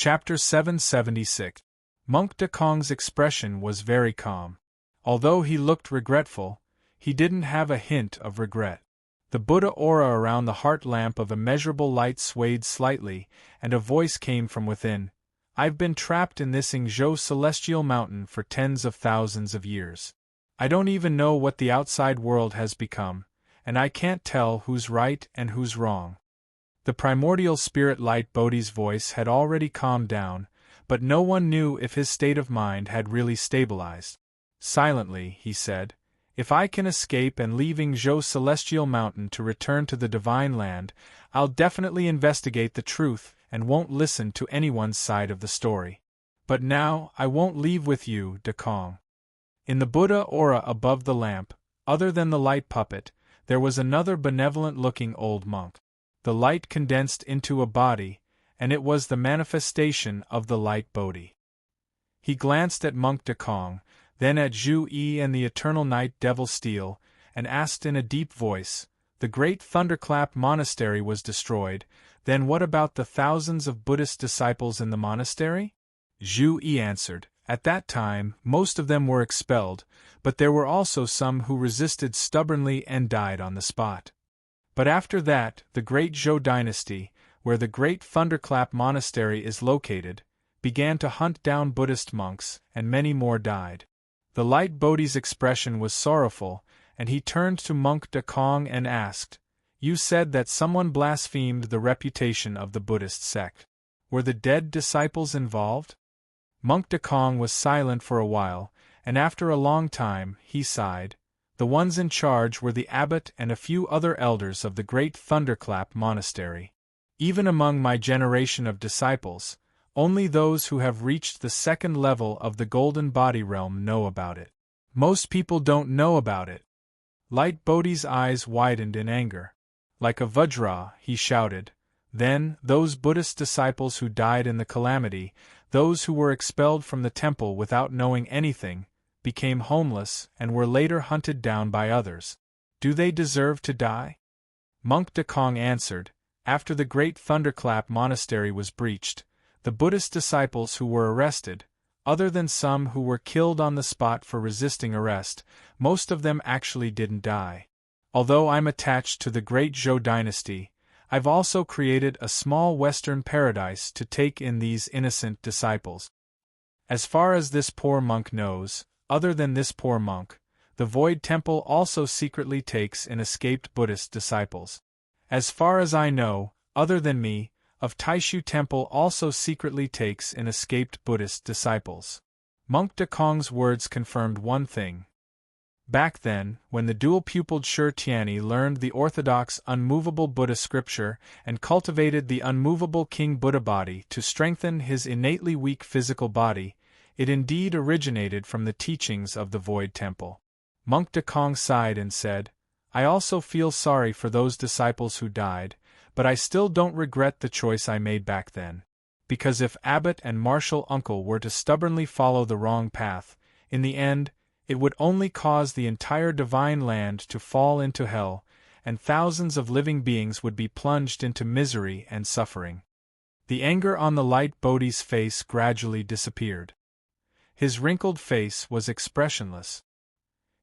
Chapter 776. Monk Dekong's expression was very calm. Although he looked regretful, he didn't have a hint of regret. The Buddha aura around the heart lamp of immeasurable light swayed slightly, and a voice came from within. I've been trapped in this Ingzhou celestial mountain for tens of thousands of years. I don't even know what the outside world has become, and I can't tell who's right and who's wrong. The primordial spirit light Bodhi's voice had already calmed down, but no one knew if his state of mind had really stabilized. Silently, he said, if I can escape and leave Ingzhou Celestial Mountain to return to the Divine Land, I'll definitely investigate the truth and won't listen to anyone's side of the story. But now, I won't leave with you, Dekong. In the Buddha aura above the lamp, other than the light puppet, there was another benevolent-looking old monk. The light condensed into a body, and it was the manifestation of the light Bodhi. He glanced at Monk Dekong, then at Zhu Yi and the Eternal Night Devil Steel, and asked in a deep voice, the great Thunderclap Monastery was destroyed, then what about the thousands of Buddhist disciples in the monastery? Zhu Yi answered, at that time, most of them were expelled, but there were also some who resisted stubbornly and died on the spot. But after that, the great Zhou dynasty, where the great Thunderclap Monastery is located, began to hunt down Buddhist monks, and many more died. The light Bodhi's expression was sorrowful, and he turned to Monk Dekong and asked, you said that someone blasphemed the reputation of the Buddhist sect. Were the dead disciples involved? Monk Dekong was silent for a while, and after a long time, he sighed. The ones in charge were the abbot and a few other elders of the great Thunderclap Monastery. Even among my generation of disciples, only those who have reached the second level of the Golden Body Realm know about it. Most people don't know about it. Light Bodhi's eyes widened in anger. Like a Vajra, he shouted, then, those Buddhist disciples who died in the calamity, those who were expelled from the temple without knowing anything, became homeless and were later hunted down by others. Do they deserve to die? Monk Dekong answered, after the great Thunderclap Monastery was breached, the Buddhist disciples who were arrested, other than some who were killed on the spot for resisting arrest, most of them actually didn't die. Although I'm attached to the great Zhou dynasty, I've also created a small Western paradise to take in these innocent disciples. As far as this poor monk knows, other than this poor monk, the Void Temple also secretly takes in escaped Buddhist disciples. As far as I know, other than me, of Taishu Temple also secretly takes in escaped Buddhist disciples. Monk Dekong's words confirmed one thing. Back then, when the dual-pupiled Shi Tianyi learned the orthodox unmovable Buddha scripture and cultivated the unmovable King Buddha body to strengthen his innately weak physical body, it indeed originated from the teachings of the Void Temple. Monk Dekong sighed and said, I also feel sorry for those disciples who died, but I still don't regret the choice I made back then. Because if Abbot and Martial Uncle were to stubbornly follow the wrong path, in the end, it would only cause the entire Divine Land to fall into hell, and thousands of living beings would be plunged into misery and suffering. The anger on the light Bodhi's face gradually disappeared. His wrinkled face was expressionless.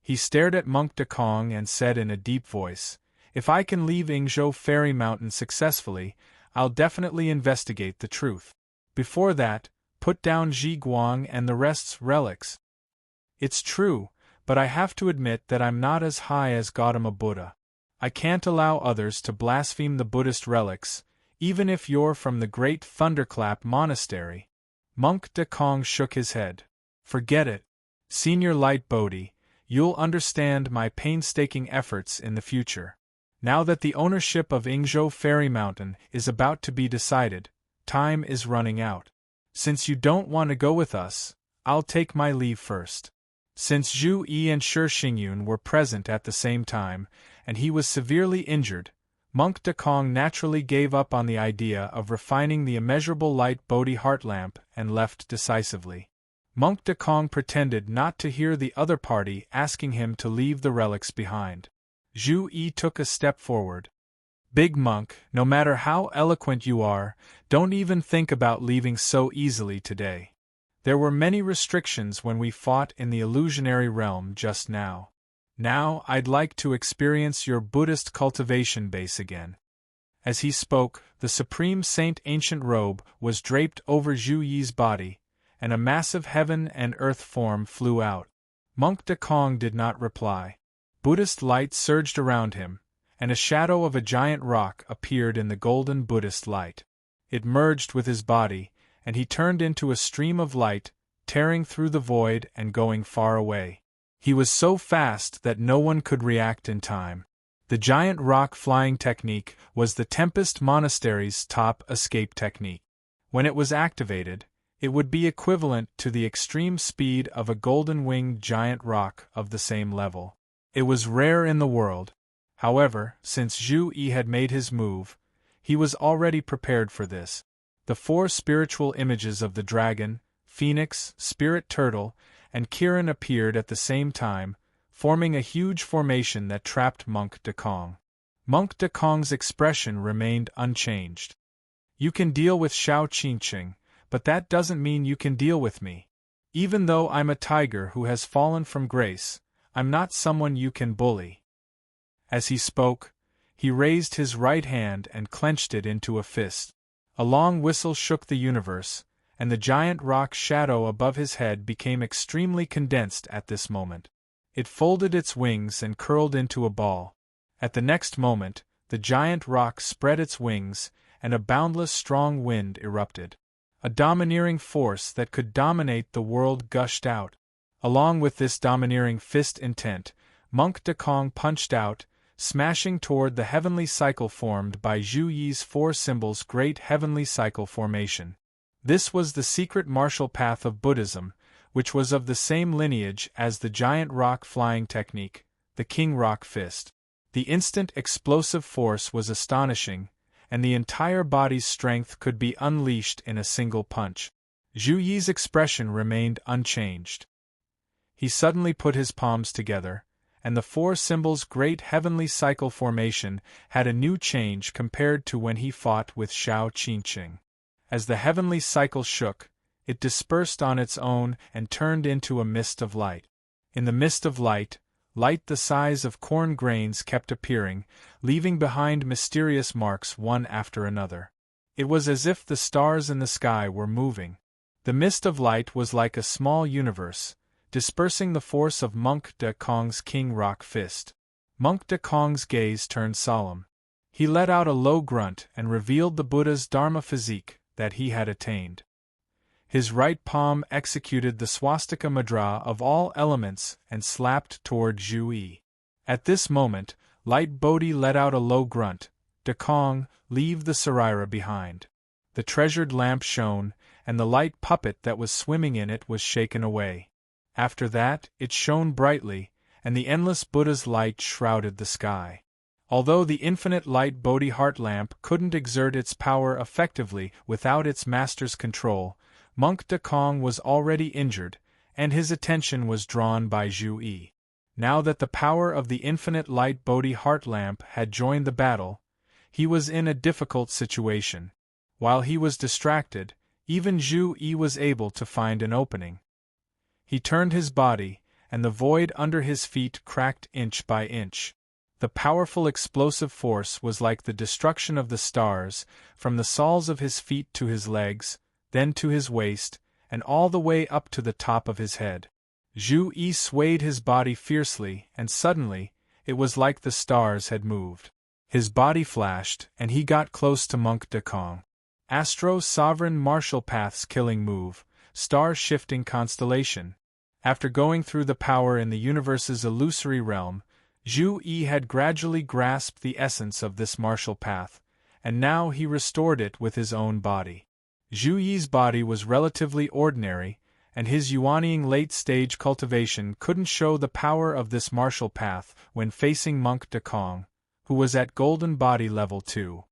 He stared at Monk Dekong and said in a deep voice, if I can leave Ingzhou Fairy Mountain successfully, I'll definitely investigate the truth. Before that, put down Ji Guang and the rest's relics. It's true, but I have to admit that I'm not as high as Gautama Buddha. I can't allow others to blaspheme the Buddhist relics, even if you're from the great Thunderclap Monastery. Monk Dekong shook his head. Forget it. Senior Light Bodhi, you'll understand my painstaking efforts in the future. Now that the ownership of Ingzhou Fairy Mountain is about to be decided, time is running out. Since you don't want to go with us, I'll take my leave first. Since Zhu Yi and Shi Xingyun were present at the same time, and he was severely injured, Monk Dekong naturally gave up on the idea of refining the immeasurable light Bodhi heart lamp and left decisively. Monk Dekong pretended not to hear the other party asking him to leave the relics behind. Zhu Yi took a step forward. Big monk, no matter how eloquent you are, don't even think about leaving so easily today. There were many restrictions when we fought in the illusionary realm just now. Now I'd like to experience your Buddhist cultivation base again. As he spoke, the Supreme Saint ancient robe was draped over Zhu Yi's body, and a massive heaven and earth form flew out. Monk Dekong did not reply. Buddhist light surged around him, and a shadow of a giant rock appeared in the golden Buddhist light. It merged with his body, and he turned into a stream of light, tearing through the void and going far away. He was so fast that no one could react in time. The giant rock flying technique was the Tempest Monastery's top escape technique. When it was activated, it would be equivalent to the extreme speed of a golden-winged giant rock of the same level. It was rare in the world. However, since Zhu Yi had made his move, he was already prepared for this. The 4 spiritual images of the dragon, phoenix, spirit turtle, and Kirin appeared at the same time, forming a huge formation that trapped Monk Dekong. Monk Dekong's expression remained unchanged. You can deal with Xiao Qingqing, but that doesn't mean you can deal with me. Even though I'm a tiger who has fallen from grace, I'm not someone you can bully. As he spoke, he raised his right hand and clenched it into a fist. A long whistle shook the universe, and the giant rock shadow above his head became extremely condensed at this moment. It folded its wings and curled into a ball. At the next moment, the giant rock spread its wings, and a boundless strong wind erupted. A domineering force that could dominate the world gushed out. Along with this domineering fist intent, Monk Dekong punched out, smashing toward the heavenly cycle formed by Zhu Yi's 4 symbols' great heavenly cycle formation. This was the secret martial path of Buddhism, which was of the same lineage as the giant rock flying technique, the King Rock Fist. The instant explosive force was astonishing, and the entire body's strength could be unleashed in a single punch. Zhu Yi's expression remained unchanged. He suddenly put his palms together, and the 4 symbols' great heavenly cycle formation had a new change compared to when he fought with Xiao Qingqing. As the heavenly cycle shook, it dispersed on its own and turned into a mist of light. In the mist of light, light the size of corn grains kept appearing, leaving behind mysterious marks one after another. It was as if the stars in the sky were moving. The mist of light was like a small universe, dispersing the force of Monk Dekong's King Rock Fist. Monk Dekong's gaze turned solemn. He let out a low grunt and revealed the Buddha's Dharma physique that he had attained. His right palm executed the swastika mudra of all elements and slapped toward Zhu Yi. At this moment, Light Bodhi let out a low grunt. Dekong, leave the Sarira behind. The treasured lamp shone, and the light puppet that was swimming in it was shaken away. After that, it shone brightly, and the endless Buddha's light shrouded the sky. Although the infinite light Bodhi heart lamp couldn't exert its power effectively without its master's control, Monk Dekong was already injured, and his attention was drawn by Zhu Yi. Now that the power of the infinite light Bodhi heart lamp had joined the battle, he was in a difficult situation. While he was distracted, even Zhu Yi was able to find an opening. He turned his body, and the void under his feet cracked inch by inch. The powerful explosive force was like the destruction of the stars, from the soles of his feet to his legs, then to his waist, and all the way up to the top of his head. Zhu Yi swayed his body fiercely, and suddenly, it was like the stars had moved. His body flashed, and he got close to Monk Dekong. Astro Sovereign Martial Path's killing move, star-shifting constellation. After going through the power in the universe's illusory realm, Zhu Yi had gradually grasped the essence of this martial path, and now he restored it with his own body. Zhu Yi's body was relatively ordinary, and his Yuanying late-stage cultivation couldn't show the power of this martial path when facing Monk Dekong, who was at Golden Body Level 2.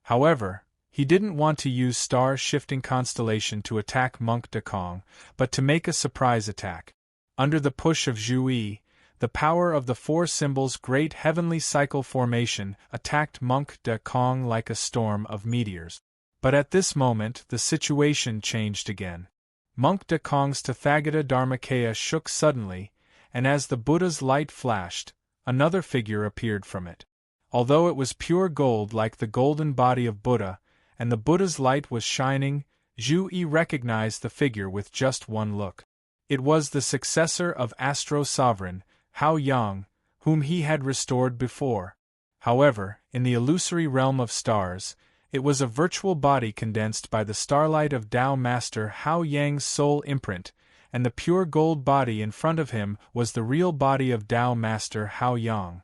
However, he didn't want to use star-shifting constellation to attack Monk Dekong, but to make a surprise attack. Under the push of Zhu Yi, The power of the four symbols' great heavenly cycle formation attacked Monk de Kong like a storm of meteors. But at this moment the situation changed again. Monk de Kong's Tathagata Dharmakaya shook suddenly, and as the Buddha's light flashed, another figure appeared from it. Although it was pure gold like the golden body of Buddha, and the Buddha's light was shining, Zhu Yi recognized the figure with just one look. It was the successor of Astro Sovereign, Hao Yang, whom he had restored before. However, in the illusory realm of stars, it was a virtual body condensed by the starlight of Tao Master Hao Yang's soul imprint, and the pure gold body in front of him was the real body of Tao Master Hao Yang.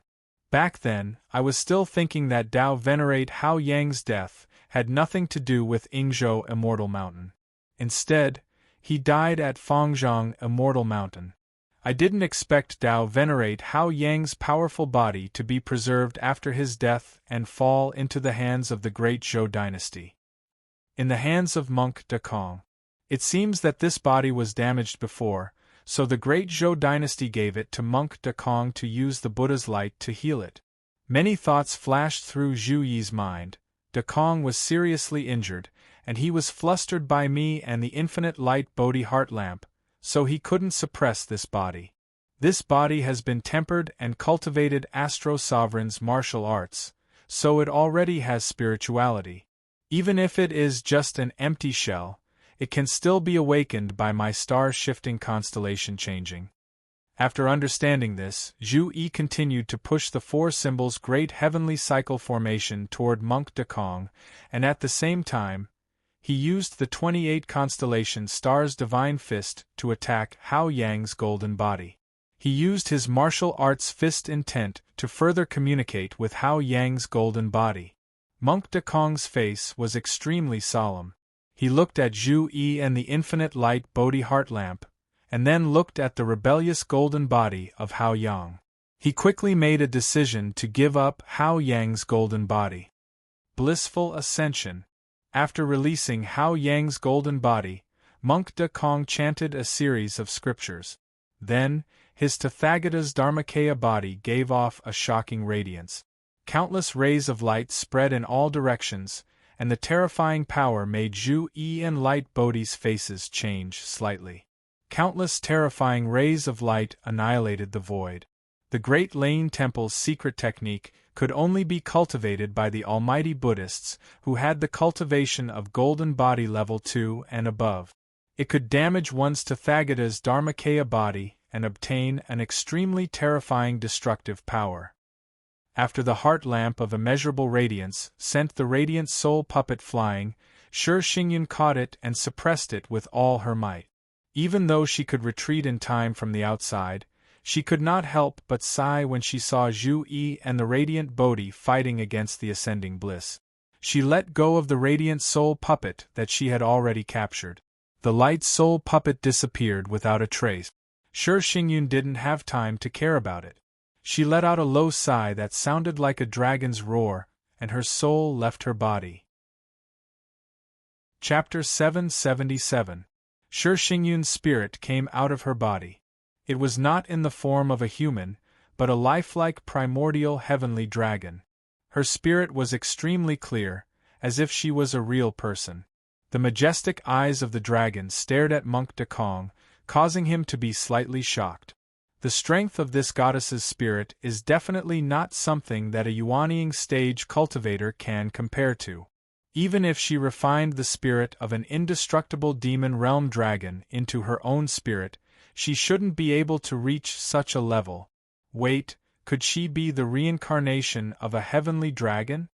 Back then, I was still thinking that Tao Venerate Hao Yang's death had nothing to do with Yingzhou Immortal Mountain. Instead, he died at Fangzhong Immortal Mountain. I didn't expect Tao Venerate Hao Yang's powerful body to be preserved after his death and fall into the hands of the great Zhou dynasty. In the hands of Monk de Kong. It seems that this body was damaged before, so the great Zhou dynasty gave it to Monk de Kong to use the Buddha's light to heal it. Many thoughts flashed through Zhu Yi's mind. De Kong was seriously injured, and he was flustered by me and the infinite light Bodhi heart lamp, so he couldn't suppress this body. This body has been tempered and cultivated Astro Sovereign's martial arts, so it already has spirituality. Even if it is just an empty shell, it can still be awakened by my star-shifting constellation changing. After understanding this, Zhu Yi continued to push the four symbols' great heavenly cycle formation toward Monk de Kong, and at the same time, he used the 28 constellation stars' divine fist to attack Hao Yang's golden body. He used his martial arts fist intent to further communicate with Hao Yang's golden body. Monk de Kong's face was extremely solemn. He looked at Zhu Yi and the infinite light Bodhi heart lamp, and then looked at the rebellious golden body of Hao Yang. He quickly made a decision to give up Hao Yang's golden body. Blissful ascension. After releasing Hao Yang's golden body, Monk de Kong chanted a series of scriptures. Then, his Tathagata's Dharmakaya body gave off a shocking radiance. Countless rays of light spread in all directions, and the terrifying power made Zhu Yi and Light Bodhi's faces change slightly. Countless terrifying rays of light annihilated the void. The Great Lane Temple's secret technique could only be cultivated by the almighty Buddhists who had the cultivation of golden body level 2 and above. It could damage one's Tathagata's Dharmakaya body and obtain an extremely terrifying destructive power. After the heart lamp of immeasurable radiance sent the radiant soul puppet flying, Shi Xingyun caught it and suppressed it with all her might. Even though she could retreat in time from the outside, she could not help but sigh when she saw Zhu Yi and the radiant Bodhi fighting against the ascending bliss. She let go of the radiant soul puppet that she had already captured. The light soul puppet disappeared without a trace. Shi Xingyun didn't have time to care about it. She let out a low sigh that sounded like a dragon's roar, and her soul left her body. Chapter 777. Shi Xingyun's spirit came out of her body. It was not in the form of a human, but a lifelike primordial heavenly dragon. Her spirit was extremely clear, as if she was a real person. The majestic eyes of the dragon stared at Monk de Kong, causing him to be slightly shocked. The strength of this goddess's spirit is definitely not something that a Yuanying stage cultivator can compare to. Even if she refined the spirit of an indestructible demon realm dragon into her own spirit, she shouldn't be able to reach such a level. Wait, could she be the reincarnation of a heavenly dragon?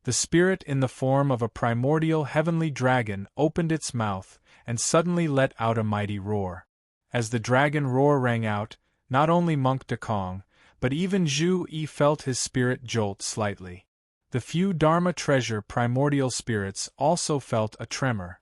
The spirit in the form of a primordial heavenly dragon opened its mouth and suddenly let out a mighty roar. As the dragon roar rang out, not only Monk de Kong, but even Zhu Yi felt his spirit jolt slightly. The few Dharma treasure primordial spirits also felt a tremor.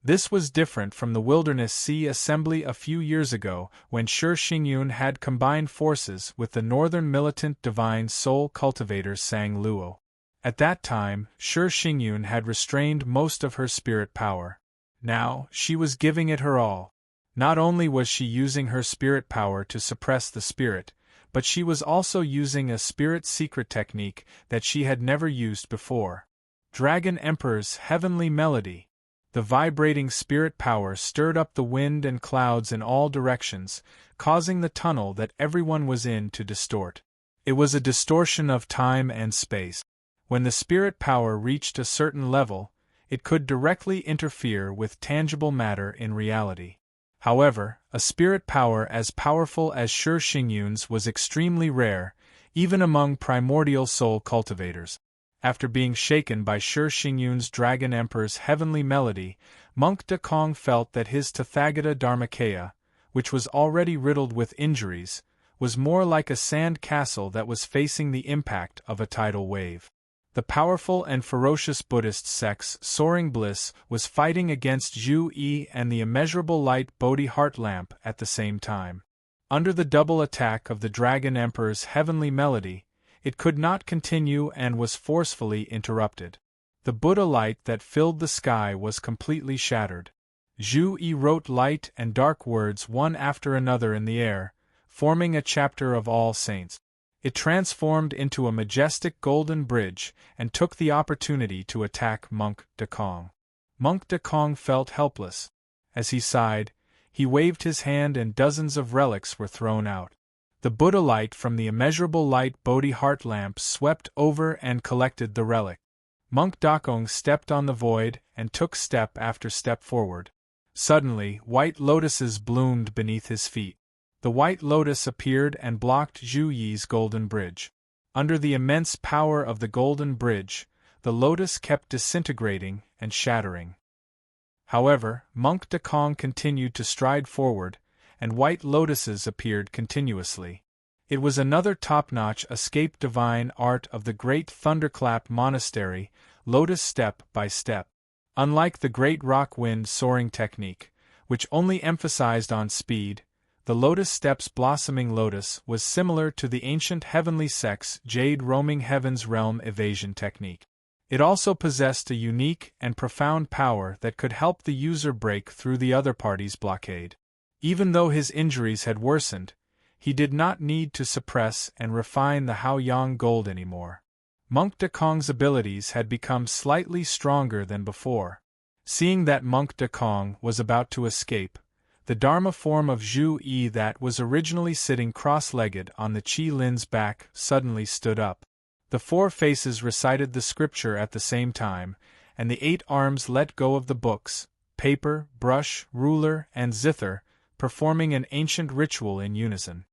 This was different from the Wilderness Sea Assembly a few years ago when Shi Xingyun had combined forces with the northern militant divine soul cultivator Sang Luo. At that time, Shi Xingyun had restrained most of her spirit power. Now, she was giving it her all. Not only was she using her spirit power to suppress the spirit, but she was also using a spirit secret technique that she had never used before. Dragon Emperor's heavenly melody. The vibrating spirit power stirred up the wind and clouds in all directions, causing the tunnel that everyone was in to distort. It was a distortion of time and space. When the spirit power reached a certain level, it could directly interfere with tangible matter in reality. However, a spirit power as powerful as Shi Xingyun's was extremely rare, even among primordial soul cultivators. After being shaken by Shi Xingyun's Dragon Emperor's heavenly melody, Monk Dekong felt that his Tathagata Dharmakaya, which was already riddled with injuries, was more like a sand castle that was facing the impact of a tidal wave. The powerful and ferocious Buddhist sect's Soaring Bliss was fighting against Zhu Yi and the immeasurable light Bodhi Heart Lamp at the same time. Under the double attack of the Dragon Emperor's heavenly melody, it could not continue and was forcefully interrupted. The Buddha light that filled the sky was completely shattered. Zhu Yi wrote light and dark words one after another in the air, forming a chapter of all saints. It transformed into a majestic golden bridge and took the opportunity to attack Monk Dekong. Monk Dekong felt helpless. As he sighed, he waved his hand and dozens of relics were thrown out. The Buddha light from the immeasurable light Bodhi Heart Lamp swept over and collected the relic. Monk Dekong stepped on the void and took step after step forward. Suddenly, white lotuses bloomed beneath his feet. The white lotus appeared and blocked Zhu Yi's golden bridge. Under the immense power of the golden bridge, the lotus kept disintegrating and shattering. However, Monk Dekong continued to stride forward, and white lotuses appeared continuously. It was another top-notch escape divine art of the great Thunderclap Monastery, lotus step by step. Unlike the great rock wind soaring technique, which only emphasized on speed, the Lotus Step's blossoming lotus was similar to the ancient heavenly sect's Jade Roaming Heaven's Realm evasion technique. It also possessed a unique and profound power that could help the user break through the other party's blockade. Even though his injuries had worsened, he did not need to suppress and refine the Hao Yang gold anymore. Monk Dekong's abilities had become slightly stronger than before. Seeing that Monk Dekong was about to escape, the Dharma form of Zhu Yi that was originally sitting cross-legged on the Qi Lin's back suddenly stood up. The four faces recited the scripture at the same time, and the 8 arms let go of the books, paper, brush, ruler, and zither, performing an ancient ritual in unison.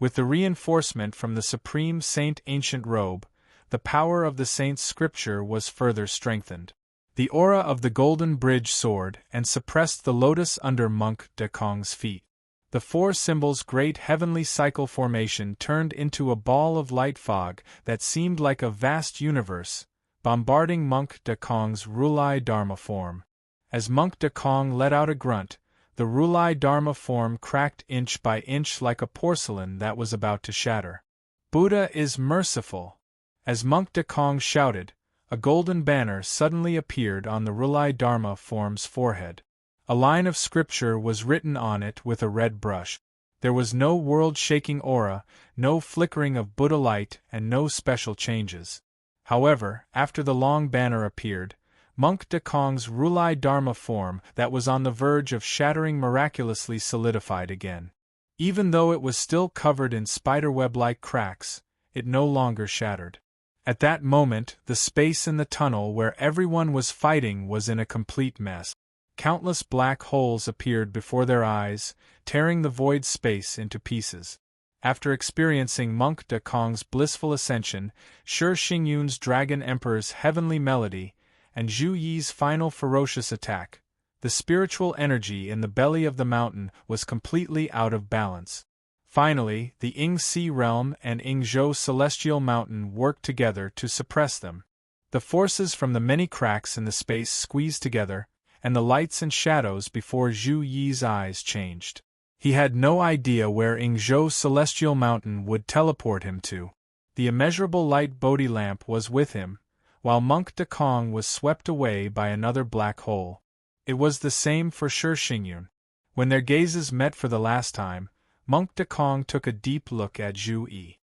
With the reinforcement from the Supreme Saint Ancient Robe, the power of the saint's scripture was further strengthened. The aura of the golden bridge soared and suppressed the lotus under Monk Dekong's feet. The 4 symbols' great heavenly cycle formation turned into a ball of light fog that seemed like a vast universe, bombarding Monk Dekong's Rulai Dharma form. As Monk Dekong let out a grunt, the Rulai Dharma form cracked inch by inch like a porcelain that was about to shatter. Buddha is merciful. As Monk Dekong shouted, a golden banner suddenly appeared on the Rulai Dharma form's forehead. A line of scripture was written on it with a red brush. There was no world-shaking aura, no flickering of Buddha light, and no special changes. However, after the long banner appeared, Monk Dekong's Rulai Dharma form that was on the verge of shattering miraculously solidified again. Even though it was still covered in spiderweb-like cracks, it no longer shattered. At that moment, the space in the tunnel where everyone was fighting was in a complete mess. Countless black holes appeared before their eyes, tearing the void space into pieces. After experiencing Monk Dekong's blissful ascension, Shi Xingyun's Dragon Emperor's heavenly melody, and Zhu Yi's final ferocious attack, the spiritual energy in the belly of the mountain was completely out of balance. Finally, the Ying-Si realm and Yingzhou celestial mountain worked together to suppress them. The forces from the many cracks in the space squeezed together, and the lights and shadows before Zhu Yi's eyes changed. He had no idea where Yingzhou celestial mountain would teleport him to. The immeasurable light Bodhi lamp was with him, while Monk Dekong was swept away by another black hole. It was the same for Shi Xingyun. When their gazes met for the last time, Monk Dekong took a deep look at Zhu Yi.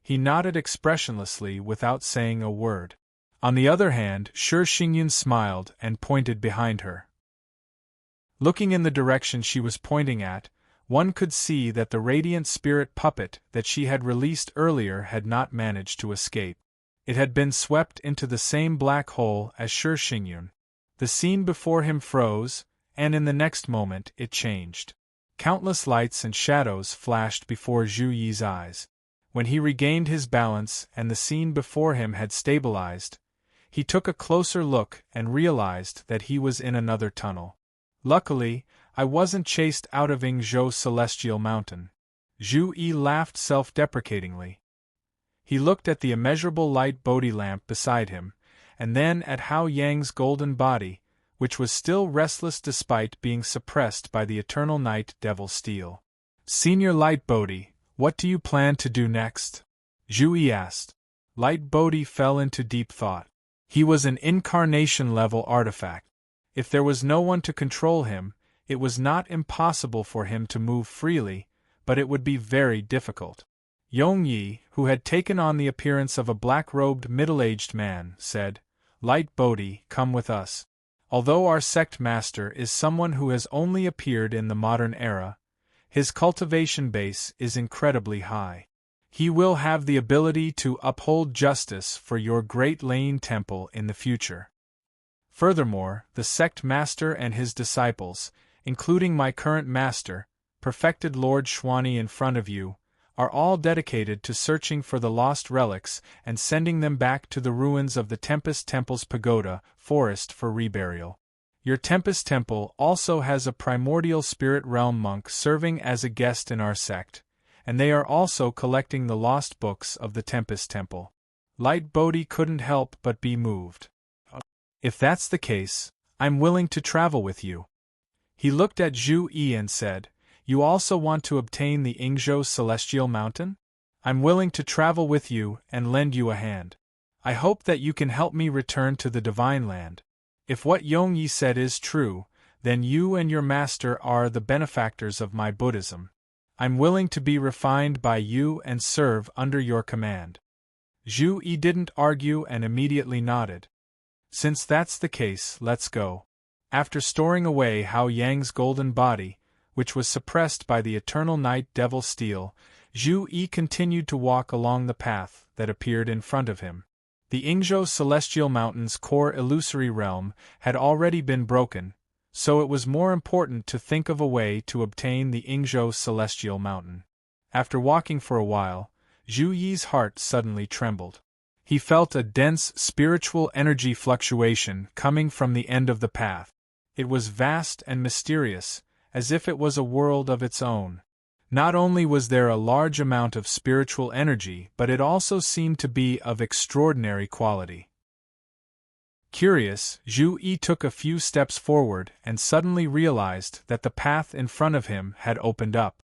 He nodded expressionlessly without saying a word. On the other hand, Shi Xingyun smiled and pointed behind her. Looking in the direction she was pointing at, one could see that the radiant spirit puppet that she had released earlier had not managed to escape. It had been swept into the same black hole as Shi Xingyun. The scene before him froze, and in the next moment it changed. Countless lights and shadows flashed before Zhu Yi's eyes. When he regained his balance and the scene before him had stabilized, he took a closer look and realized that he was in another tunnel. Luckily, I wasn't chased out of Yingzhou Celestial Mountain. Zhu Yi laughed self-deprecatingly. He looked at the immeasurable light Bodhi lamp beside him, and then at Hao Yang's golden body, which was still restless despite being suppressed by the eternal night devil steel. "Senior Light Bodhi, what do you plan to do next?" Zhu Yi asked. Light Bodhi fell into deep thought. He was an incarnation-level artifact. If there was no one to control him, it was not impossible for him to move freely, but it would be very difficult. Yong Yi, who had taken on the appearance of a black-robed middle-aged man, said, "Light Bodhi, come with us. Although our sect master is someone who has only appeared in the modern era, his cultivation base is incredibly high. He will have the ability to uphold justice for your Great Lane Temple in the future. Furthermore, the sect master and his disciples, including my current master, perfected Lord Xuani in front of you, are all dedicated to searching for the lost relics and sending them back to the ruins of the Tempest Temple's pagoda forest for reburial. Your Tempest Temple also has a primordial spirit realm monk serving as a guest in our sect, and they are also collecting the lost books of the Tempest Temple." Light Bodhi couldn't help but be moved. "If that's the case, I'm willing to travel with you." He looked at Zhu Yi and said, "You also want to obtain the Yingzhou Celestial Mountain? I'm willing to travel with you and lend you a hand. I hope that you can help me return to the Divine Land. If what Yong Yi said is true, then you and your master are the benefactors of my Buddhism. I'm willing to be refined by you and serve under your command." Zhu Yi didn't argue and immediately nodded. "Since that's the case, let's go." After storing away Hao Yang's golden body, which was suppressed by the eternal night devil steel, Zhu Yi continued to walk along the path that appeared in front of him. The Yingzhou Celestial Mountain's core illusory realm had already been broken, so it was more important to think of a way to obtain the Yingzhou Celestial Mountain. After walking for a while, Zhu Yi's heart suddenly trembled. He felt a dense spiritual energy fluctuation coming from the end of the path. It was vast and mysterious, as if it was a world of its own. Not only was there a large amount of spiritual energy, but it also seemed to be of extraordinary quality. Curious, Zhu Yi took a few steps forward and suddenly realized that the path in front of him had opened up.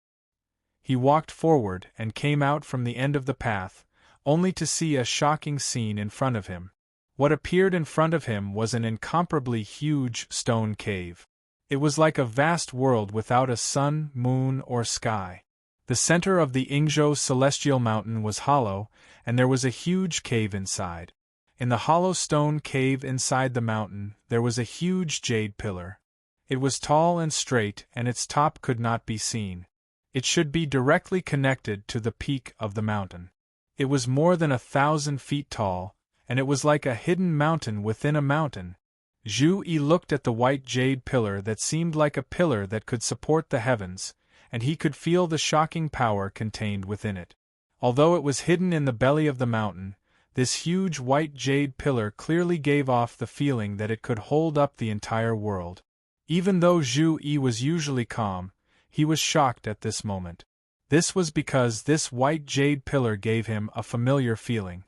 He walked forward and came out from the end of the path, only to see a shocking scene in front of him. What appeared in front of him was an incomparably huge stone cave. It was like a vast world without a sun, moon, or sky. The center of the Yingzhou Celestial Mountain was hollow, and there was a huge cave inside. In the hollow stone cave inside the mountain, there was a huge jade pillar. It was tall and straight, and its top could not be seen. It should be directly connected to the peak of the mountain. It was more than 1,000 feet tall, and it was like a hidden mountain within a mountain. Zhu Yi looked at the white jade pillar that seemed like a pillar that could support the heavens, and he could feel the shocking power contained within it. Although it was hidden in the belly of the mountain, this huge white jade pillar clearly gave off the feeling that it could hold up the entire world. Even though Zhu Yi was usually calm, he was shocked at this moment. This was because this white jade pillar gave him a familiar feeling.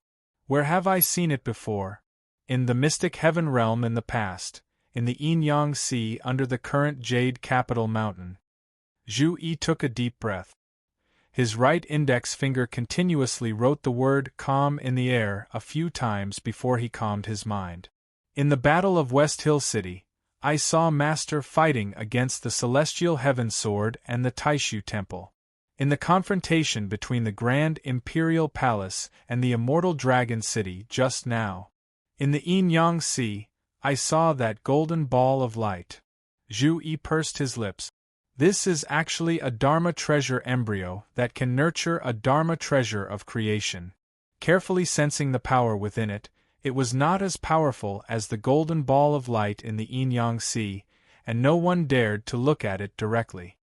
Where have I seen it before? In the mystic heaven realm in the past, in the Yin-Yang Sea under the current Jade Capital Mountain. Zhu Yi took a deep breath. His right index finger continuously wrote the word calm in the air a few times before he calmed his mind. In the Battle of West Hill City, I saw Master fighting against the Celestial Heaven Sword and the Taishu Temple. In the confrontation between the Grand Imperial Palace and the Immortal Dragon City just now, in the Yin-Yang Sea, I saw that golden ball of light. Zhu Yi pursed his lips. This is actually a Dharma treasure embryo that can nurture a Dharma treasure of creation. Carefully sensing the power within it, it was not as powerful as the golden ball of light in the Yin-Yang Sea, and no one dared to look at it directly.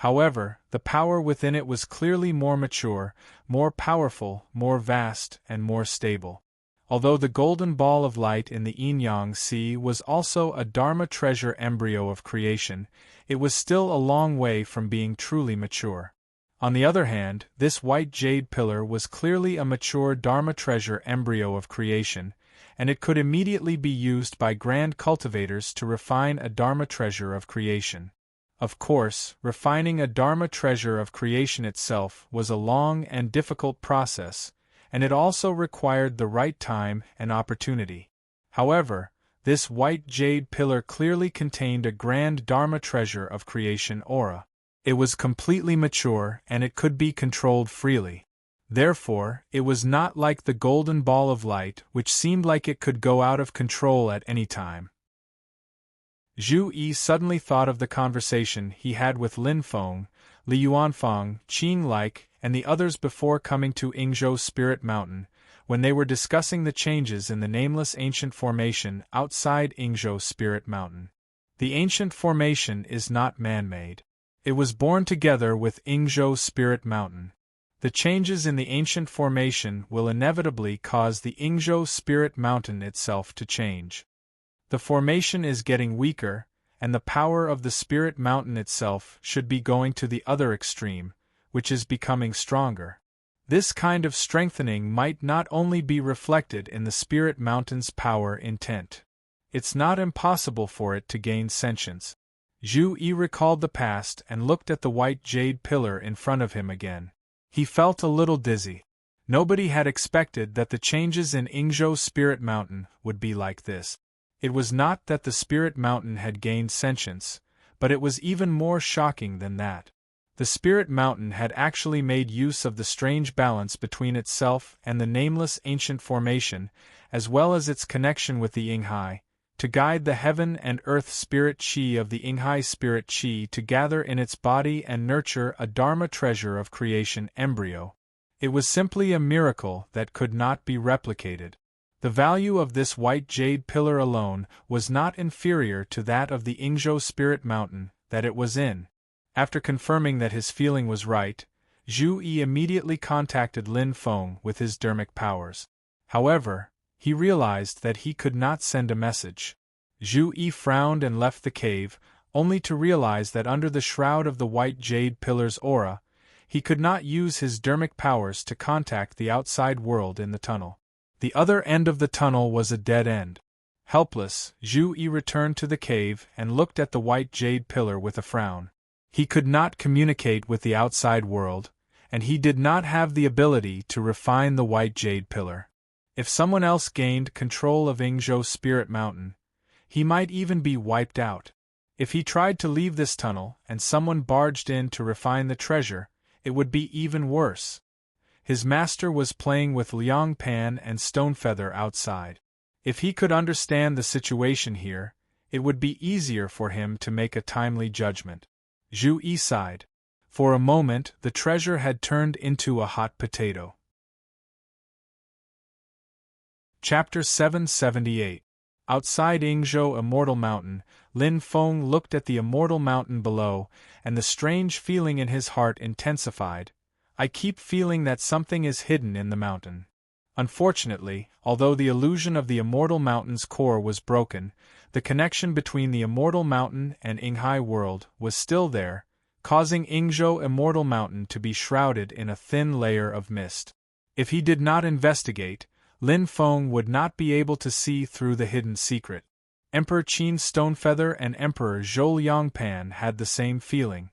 However, the power within it was clearly more mature, more powerful, more vast, and more stable. Although the golden ball of light in the Yin-Yang Sea was also a Dharma treasure embryo of creation, it was still a long way from being truly mature. On the other hand, this white jade pillar was clearly a mature Dharma treasure embryo of creation, and it could immediately be used by grand cultivators to refine a Dharma treasure of creation. Of course, refining a Dharma treasure of creation itself was a long and difficult process, and it also required the right time and opportunity. However, this white jade pillar clearly contained a grand Dharma treasure of creation aura. It was completely mature and it could be controlled freely. Therefore, it was not like the golden ball of light, which seemed like it could go out of control at any time. Zhu Yi suddenly thought of the conversation he had with Lin Feng, Li Yuanfang, Qing Like, and the others before coming to Yingzhou Spirit Mountain, when they were discussing the changes in the nameless ancient formation outside Yingzhou Spirit Mountain. The ancient formation is not man-made. It was born together with Yingzhou Spirit Mountain. The changes in the ancient formation will inevitably cause the Yingzhou Spirit Mountain itself to change. The formation is getting weaker, and the power of the Spirit Mountain itself should be going to the other extreme, which is becoming stronger. This kind of strengthening might not only be reflected in the Spirit Mountain's power intent. It's not impossible for it to gain sentience. Zhu Yi recalled the past and looked at the white jade pillar in front of him again. He felt a little dizzy. Nobody had expected that the changes in Yingzhou Spirit Mountain would be like this. It was not that the Spirit Mountain had gained sentience, but it was even more shocking than that. The Spirit Mountain had actually made use of the strange balance between itself and the nameless ancient formation, as well as its connection with the Yinghai, to guide the heaven and earth spirit qi of the Yinghai spirit qi to gather in its body and nurture a Dharma treasure of creation embryo. It was simply a miracle that could not be replicated. The value of this white jade pillar alone was not inferior to that of the Yingzhou Spirit Mountain that it was in. After confirming that his feeling was right, Zhu Yi immediately contacted Lin Feng with his dermic powers. However, he realized that he could not send a message. Zhu Yi frowned and left the cave, only to realize that under the shroud of the white jade pillar's aura, he could not use his dermic powers to contact the outside world in the tunnel. The other end of the tunnel was a dead end. Helpless, Zhu Yi returned to the cave and looked at the white jade pillar with a frown. He could not communicate with the outside world, and he did not have the ability to refine the white jade pillar. If someone else gained control of Yingzhou Spirit Mountain, he might even be wiped out. If he tried to leave this tunnel and someone barged in to refine the treasure, it would be even worse. His master was playing with Liang Pan and Stonefeather outside. If he could understand the situation here, it would be easier for him to make a timely judgment. Zhu Yi sighed. For a moment, the treasure had turned into a hot potato. Chapter 778. Outside Yingzhou Immortal Mountain, Lin Feng looked at the Immortal Mountain below, and the strange feeling in his heart intensified. I keep feeling that something is hidden in the mountain. Unfortunately, although the illusion of the Immortal Mountain's core was broken, the connection between the Immortal Mountain and Yinghai world was still there, causing Yingzhou Immortal Mountain to be shrouded in a thin layer of mist. If he did not investigate, Lin Feng would not be able to see through the hidden secret. Emperor Qin Stonefeather and Emperor Zhou Liangpan had the same feeling.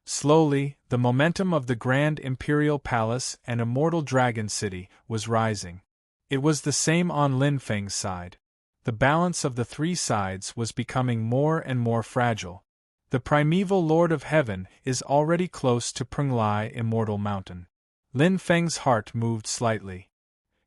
Slowly, the momentum of the Grand Imperial Palace and Immortal Dragon City was rising. It was the same on Lin Feng's side. The balance of the three sides was becoming more and more fragile. The primeval Lord of Heaven is already close to Penglai Immortal Mountain. Lin Feng's heart moved slightly.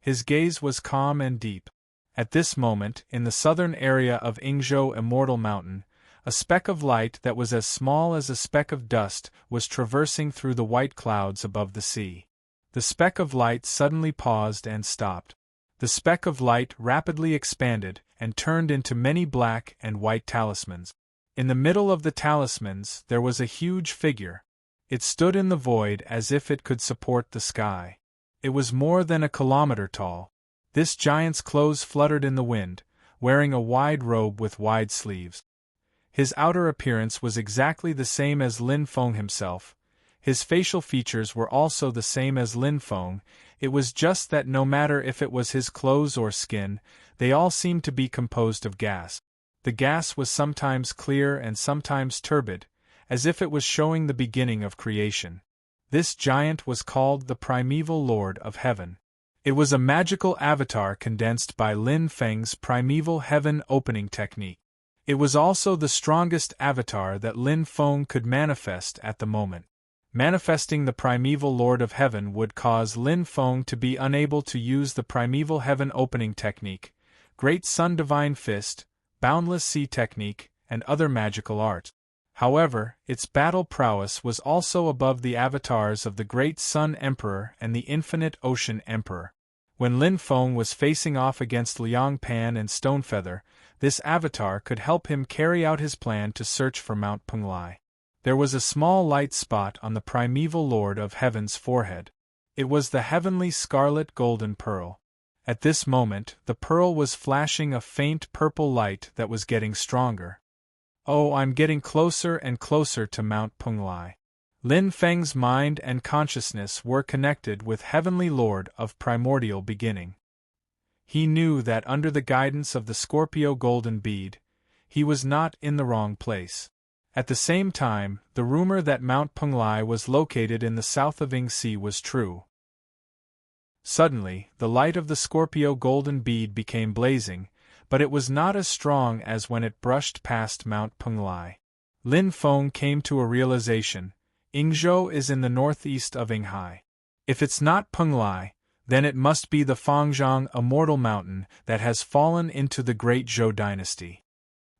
His gaze was calm and deep. At this moment, in the southern area of Yingzhou Immortal Mountain, a speck of light that was as small as a speck of dust was traversing through the white clouds above the sea. The speck of light suddenly paused and stopped. The speck of light rapidly expanded and turned into many black and white talismans. In the middle of the talismans there was a huge figure. It stood in the void as if it could support the sky. It was more than a kilometer tall. This giant's clothes fluttered in the wind, wearing a wide robe with wide sleeves. His outer appearance was exactly the same as Lin Feng himself. His facial features were also the same as Lin Feng. It was just that no matter if it was his clothes or skin, they all seemed to be composed of gas. The gas was sometimes clear and sometimes turbid, as if it was showing the beginning of creation. This giant was called the Primeval Lord of Heaven. It was a magical avatar condensed by Lin Feng's primeval heaven opening technique. It was also the strongest avatar that Lin Feng could manifest at the moment. Manifesting the primeval Lord of Heaven would cause Lin Feng to be unable to use the primeval heaven opening technique, Great Sun Divine Fist, Boundless Sea technique, and other magical arts. However, its battle prowess was also above the avatars of the Great Sun Emperor and the Infinite Ocean Emperor. When Lin Feng was facing off against Liang Pan and Stonefeather, this avatar could help him carry out his plan to search for Mount Penglai. There was a small light spot on the primeval Lord of Heaven's forehead. It was the heavenly scarlet golden pearl. At this moment, the pearl was flashing a faint purple light that was getting stronger. Oh, I'm getting closer and closer to Mount Penglai. Lin Feng's mind and consciousness were connected with Heavenly Lord of Primordial Beginning. He knew that under the guidance of the Scorpio Golden Bead, he was not in the wrong place. At the same time, the rumor that Mount Penglai was located in the south of Yingxi was true. Suddenly, the light of the Scorpio Golden Bead became blazing, but it was not as strong as when it brushed past Mount Penglai. Lin Feng came to a realization: Yingzhou is in the northeast of Yinghai. If it's not Penglai, then it must be the Fangzhong Immortal Mountain that has fallen into the Great Zhou dynasty.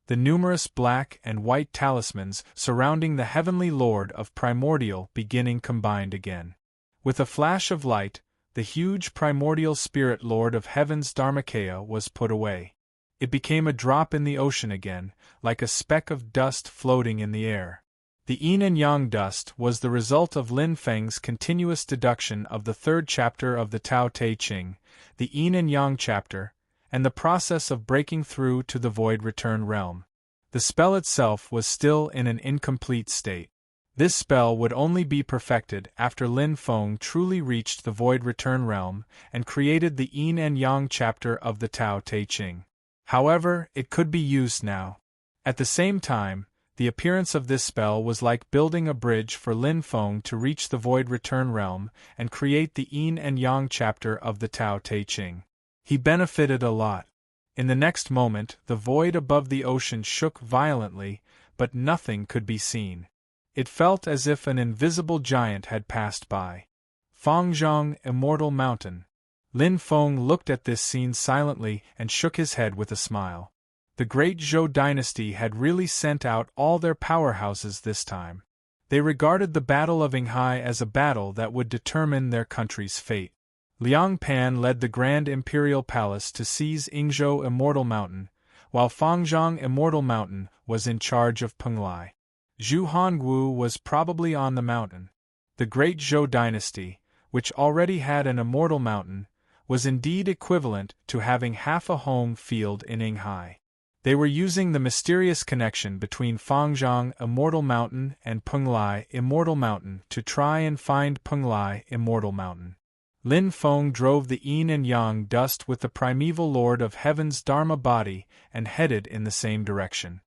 The numerous black and white talismans surrounding the Heavenly Lord of Primordial Beginning combined again. With a flash of light, the huge primordial spirit Lord of Heaven's Dharmakaya was put away. It became a drop in the ocean again, like a speck of dust floating in the air. The yin and yang dust was the result of Lin Feng's continuous deduction of the third chapter of the Tao Te Ching, the yin and yang chapter, and the process of breaking through to the void return realm. The spell itself was still in an incomplete state. This spell would only be perfected after Lin Feng truly reached the void return realm and created the yin and yang chapter of the Tao Te Ching. However, it could be used now. At the same time, the appearance of this spell was like building a bridge for Lin Feng to reach the void return realm and create the yin and yang chapter of the Tao Te Ching. He benefited a lot. In the next moment, the void above the ocean shook violently, but nothing could be seen. It felt as if an invisible giant had passed by. Fangzhong Immortal Mountain. Lin Feng looked at this scene silently and shook his head with a smile. The Great Zhou dynasty had really sent out all their powerhouses this time. They regarded the Battle of Yinghai as a battle that would determine their country's fate. Liang Pan led the Grand Imperial Palace to seize Yingzhou Immortal Mountain, while Fangzhong Immortal Mountain was in charge of Penglai. Zhu Hongwu was probably on the mountain. The Great Zhou dynasty, which already had an immortal mountain, was indeed equivalent to having half a home field in Yinghai. They were using the mysterious connection between Fangzhong Immortal Mountain and Penglai Immortal Mountain to try and find Penglai Immortal Mountain. Lin Feng drove the yin and yang dust with the primeval Lord of Heaven's Dharma body and headed in the same direction.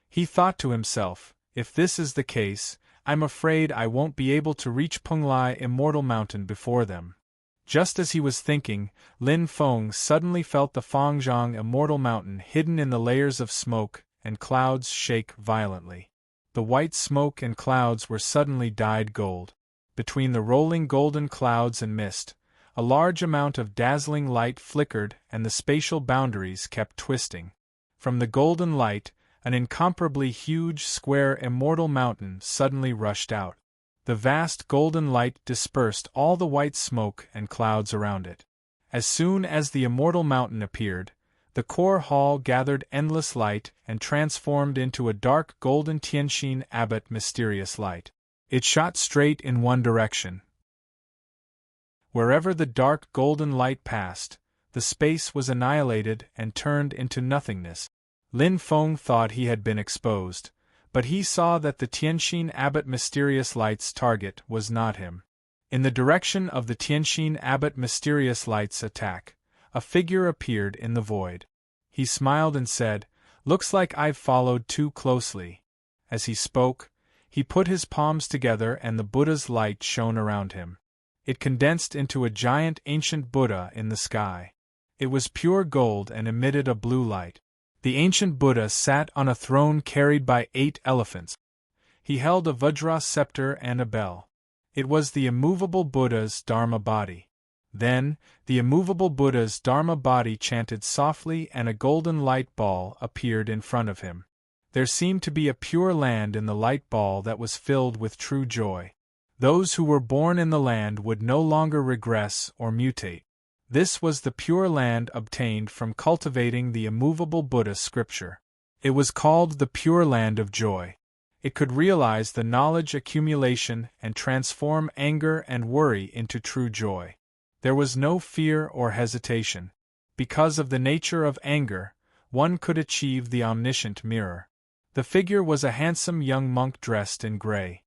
He thought to himself, if this is the case, I'm afraid I won't be able to reach Penglai Immortal Mountain before them. Just as he was thinking, Lin Feng suddenly felt the Fangzhong Immortal Mountain hidden in the layers of smoke and clouds shake violently. the white smoke and clouds were suddenly dyed gold. Between the rolling golden clouds and mist, a large amount of dazzling light flickered and the spatial boundaries kept twisting. From the golden light, an incomparably huge, square, immortal mountain suddenly rushed out. The vast golden light dispersed all the white smoke and clouds around it. As soon as the immortal mountain appeared, the core hall gathered endless light and transformed into a dark golden Tianxin Abbot mysterious light. It shot straight in one direction. Wherever the dark golden light passed, the space was annihilated and turned into nothingness. Lin Feng thought he had been exposed, but he saw that the Tianxin Abbot mysterious light's target was not him. In the direction of the Tianxin Abbot mysterious light's attack, a figure appeared in the void. He smiled and said, "Looks like I've followed too closely." As he spoke, he put his palms together and the Buddha's light shone around him. It condensed into a giant ancient Buddha in the sky. It was pure gold and emitted a blue light. The ancient Buddha sat on a throne carried by 8 elephants. He held a Vajra scepter and a bell. It was the immovable Buddha's Dharma body. Then, the immovable Buddha's Dharma body chanted softly and a golden light ball appeared in front of him. There seemed to be a pure land in the light ball that was filled with true joy. Those who were born in the land would no longer regress or mutate. This was the pure land obtained from cultivating the immovable Buddha scripture. It was called the pure land of joy. It could realize the knowledge accumulation and transform anger and worry into true joy. There was no fear or hesitation. Because of the nature of anger, one could achieve the omniscient mirror. The figure was a handsome young monk dressed in gray.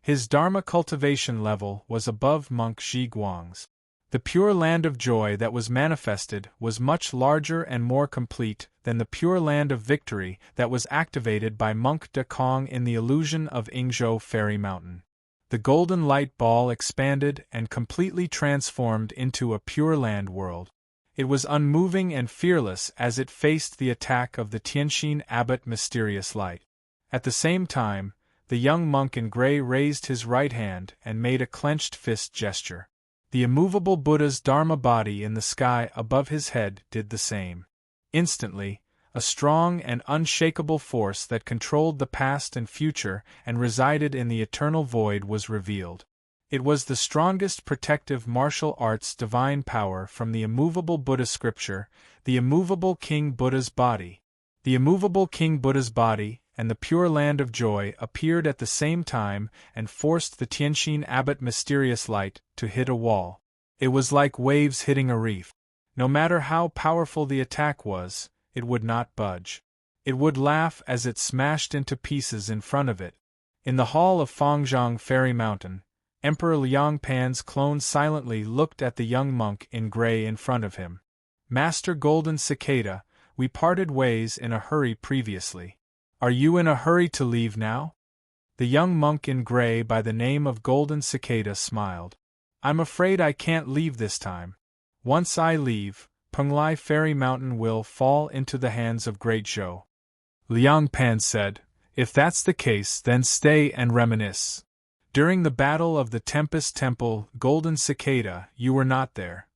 His Dharma cultivation level was above monk Zhi Guang's. The pure land of joy that was manifested was much larger and more complete than the pure land of victory that was activated by monk De Kong in the illusion of Yingzhou Fairy Mountain. The golden light ball expanded and completely transformed into a pure land world. It was unmoving and fearless as it faced the attack of the Tianxin Abbot mysterious light. At the same time, the young monk in gray raised his right hand and made a clenched fist gesture. The immovable Buddha's Dharma body in the sky above his head did the same. Instantly, a strong and unshakable force that controlled the past and future and resided in the eternal void was revealed. It was the strongest protective martial arts divine power from the immovable Buddha scripture, the immovable King Buddha's body. The immovable King Buddha's body and the pure land of joy appeared at the same time and forced the Tianxin Abbot mysterious light to hit a wall. It was like waves hitting a reef. No matter how powerful the attack was, it would not budge. It would laugh as it smashed into pieces in front of it. In the hall of Fangzhong Fairy Mountain, Emperor Liang Pan's clone silently looked at the young monk in gray in front of him. "Master Golden Cicada, we parted ways in a hurry previously. Are you in a hurry to leave now?" The young monk in gray by the name of Golden Cicada smiled. "I'm afraid I can't leave this time. Once I leave, Penglai Fairy Mountain will fall into the hands of Great Zhou." Liang Pan said, "If that's the case, then stay and reminisce. During the battle of the Tempest Temple, Golden Cicada, you were not there.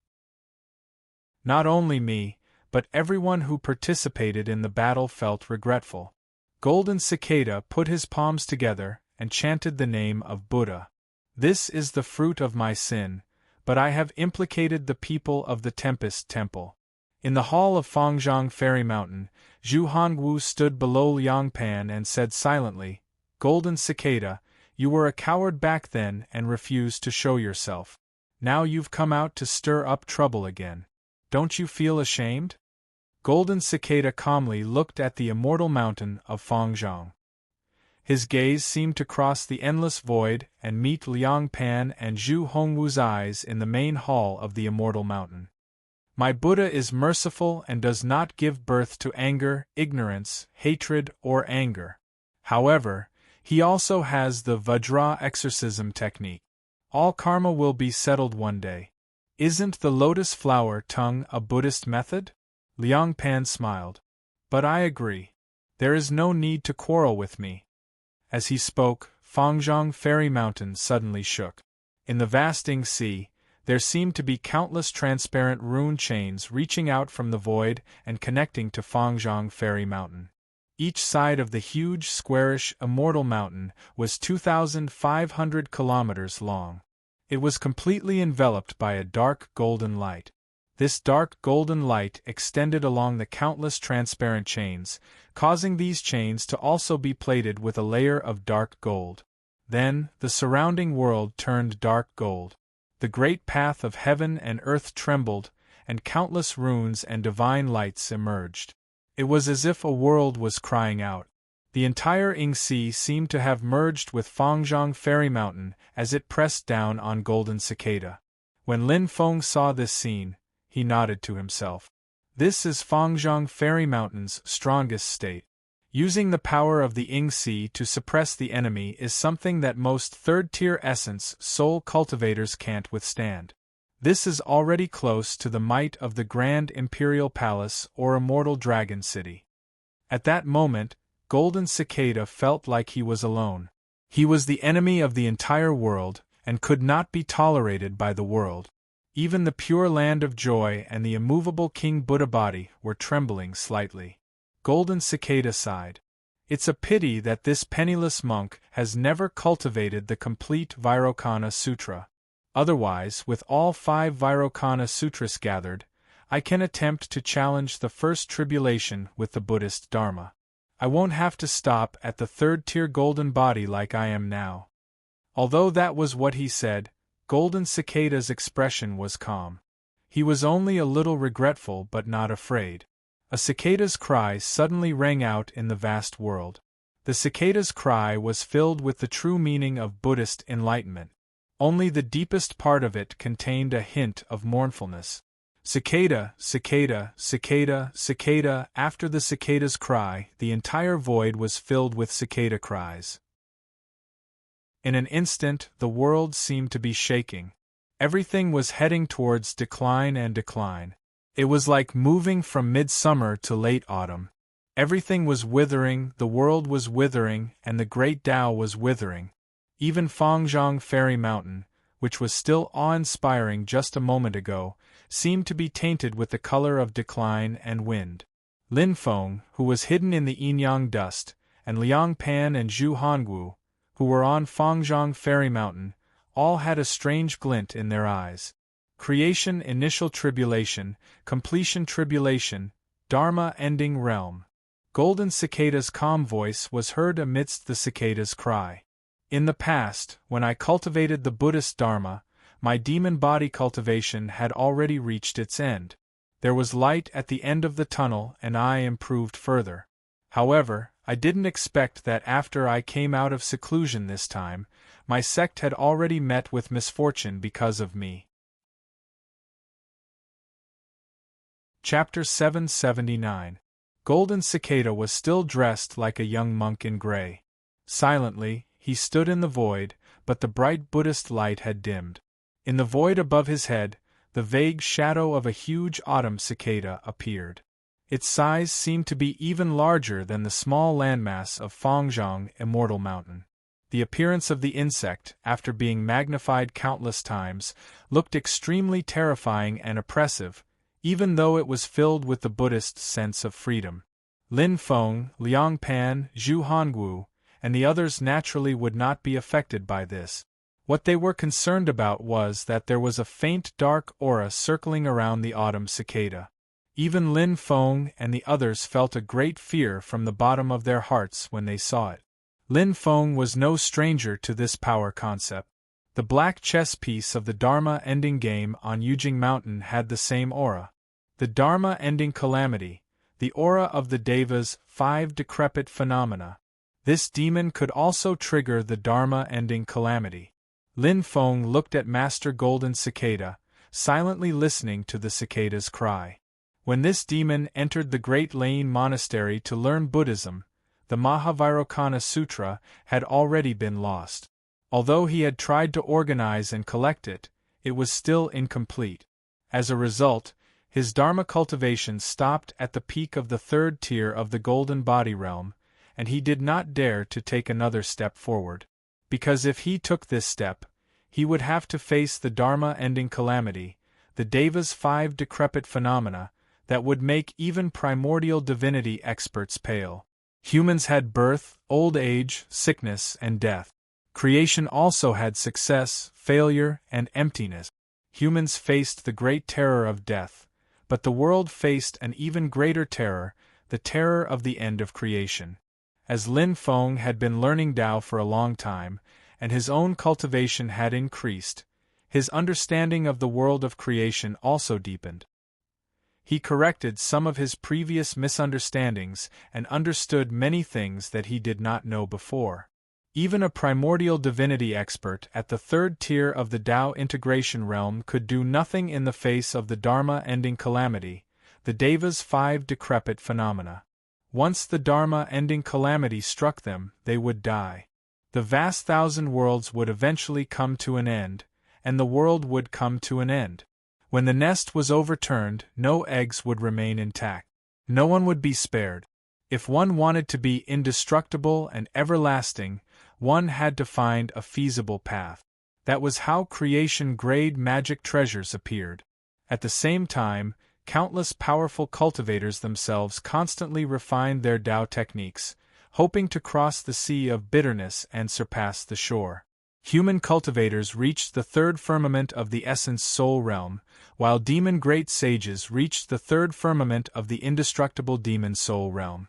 Not only me, but everyone who participated in the battle felt regretful." Golden Cicada put his palms together and chanted the name of Buddha. "This is the fruit of my sin, but I have implicated the people of the Tempest Temple." In the hall of Fangzhong Fairy Mountain, Zhu Hongwu stood below Liang Pan and said silently, "Golden Cicada, you were a coward back then and refused to show yourself. Now you've come out to stir up trouble again. Don't you feel ashamed?" Golden Cicada calmly looked at the immortal mountain of Fangzhong. His gaze seemed to cross the endless void and meet Liang Pan and Zhu Hongwu's eyes in the main hall of the immortal mountain. "My Buddha is merciful and does not give birth to anger, ignorance, hatred, or anger. However, he also has the Vajra exorcism technique. All karma will be settled one day. Isn't the lotus flower tongue a Buddhist method?" Liang Pan smiled. "But I agree. There is no need to quarrel with me. As he spoke, Fangzhong Fairy Mountain suddenly shook. In the vast Ing Sea, there seemed to be countless transparent rune chains reaching out from the void and connecting to Fangzhong Fairy Mountain. Each side of the huge, squarish, immortal mountain was 2,500 kilometers long. It was completely enveloped by a dark golden light. This dark golden light extended along the countless transparent chains, causing these chains to also be plated with a layer of dark gold. Then, the surrounding world turned dark gold. The great path of heaven and earth trembled, and countless runes and divine lights emerged. It was as if a world was crying out. The entire Ing Sea seemed to have merged with Fangzhong Fairy Mountain as it pressed down on Golden Cicada. When Lin Feng saw this scene, he nodded to himself. This is Fangzhong Fairy Mountain's strongest state. Using the power of the Ing Sea to suppress the enemy is something that most third-tier essence soul cultivators can't withstand. This is already close to the might of the Grand Imperial Palace or Immortal Dragon City. At that moment, Golden Cicada felt like he was alone. He was the enemy of the entire world, and could not be tolerated by the world. Even the pure land of joy and the immovable King Buddha body were trembling slightly. Golden Cicada sighed. It's a pity that this penniless monk has never cultivated the complete Vairocana Sutra. Otherwise, with all 5 Vairocana Sutras gathered, I can attempt to challenge the first tribulation with the Buddhist Dharma. I won't have to stop at the third-tier golden body like I am now. Although that was what he said, Golden Cicada's expression was calm. He was only a little regretful but not afraid. A cicada's cry suddenly rang out in the vast world. The cicada's cry was filled with the true meaning of Buddhist enlightenment. Only the deepest part of it contained a hint of mournfulness. Cicada, cicada, cicada, cicada. After the cicada's cry, the entire void was filled with cicada cries. In an instant, the world seemed to be shaking. Everything was heading towards decline and decline. It was like moving from midsummer to late autumn. Everything was withering, the world was withering, and the great Tao was withering. Even Fangzhong Fairy Mountain, which was still awe-inspiring just a moment ago, seemed to be tainted with the color of decline and wind. Lin Feng, who was hidden in the Yinyang dust, and Liang Pan and Zhu Hongwu, who were on Fangzhong Fairy Mountain, all had a strange glint in their eyes. Creation initial tribulation, completion tribulation, Dharma ending realm. Golden Cicada's calm voice was heard amidst the cicada's cry. In the past, when I cultivated the Buddhist Dharma, my demon body cultivation had already reached its end. There was light at the end of the tunnel and I improved further. However, I didn't expect that after I came out of seclusion this time, my sect had already met with misfortune because of me. Chapter 779. Golden Cicada was still dressed like a young monk in gray. Silently, he stood in the void, but the bright Buddhist light had dimmed. In the void above his head, the vague shadow of a huge autumn cicada appeared. Its size seemed to be even larger than the small landmass of Fangzhong Immortal Mountain. The appearance of the insect, after being magnified countless times, looked extremely terrifying and oppressive, even though it was filled with the Buddhist sense of freedom. Lin Feng, Liang Pan, Zhu Hongwu, and the others naturally would not be affected by this. What they were concerned about was that there was a faint dark aura circling around the autumn cicada. Even Lin Feng and the others felt a great fear from the bottom of their hearts when they saw it. Lin Feng was no stranger to this power concept. The black chess piece of the Dharma ending game on Yujing Mountain had the same aura. The Dharma ending calamity, the aura of the Devas, 5 decrepit phenomena. This demon could also trigger the Dharma ending calamity. Lin Feng looked at Master Golden Cicada, silently listening to the cicada's cry. When this demon entered the Great Lane Monastery to learn Buddhism, the Mahavairocana Sutra had already been lost. Although he had tried to organize and collect it, it was still incomplete. As a result, his Dharma cultivation stopped at the peak of the 3rd tier of the Golden Body Realm, and he did not dare to take another step forward. Because if he took this step, he would have to face the Dharma-ending calamity, the Deva's 5 decrepit phenomena, that would make even primordial divinity experts pale. Humans had birth, old age, sickness, and death. Creation also had success, failure, and emptiness. Humans faced the great terror of death, but the world faced an even greater terror, the terror of the end of creation. As Lin Feng had been learning Tao for a long time, and his own cultivation had increased, his understanding of the world of creation also deepened. He corrected some of his previous misunderstandings and understood many things that he did not know before. Even a primordial divinity expert at the 3rd tier of the Tao integration realm could do nothing in the face of the Dharma-ending calamity, the Deva's 5 decrepit phenomena. Once the Dharma-ending calamity struck them, they would die. The vast 1,000 worlds would eventually come to an end, and the world would come to an end. When the nest was overturned, no eggs would remain intact. No one would be spared. If one wanted to be indestructible and everlasting, one had to find a feasible path. That was how creation-grade magic treasures appeared. At the same time, countless powerful cultivators themselves constantly refined their Tao techniques, hoping to cross the sea of bitterness and surpass the shore. Human cultivators reached the 3rd firmament of the essence soul realm, while demon great sages reached the 3rd firmament of the indestructible demon soul realm.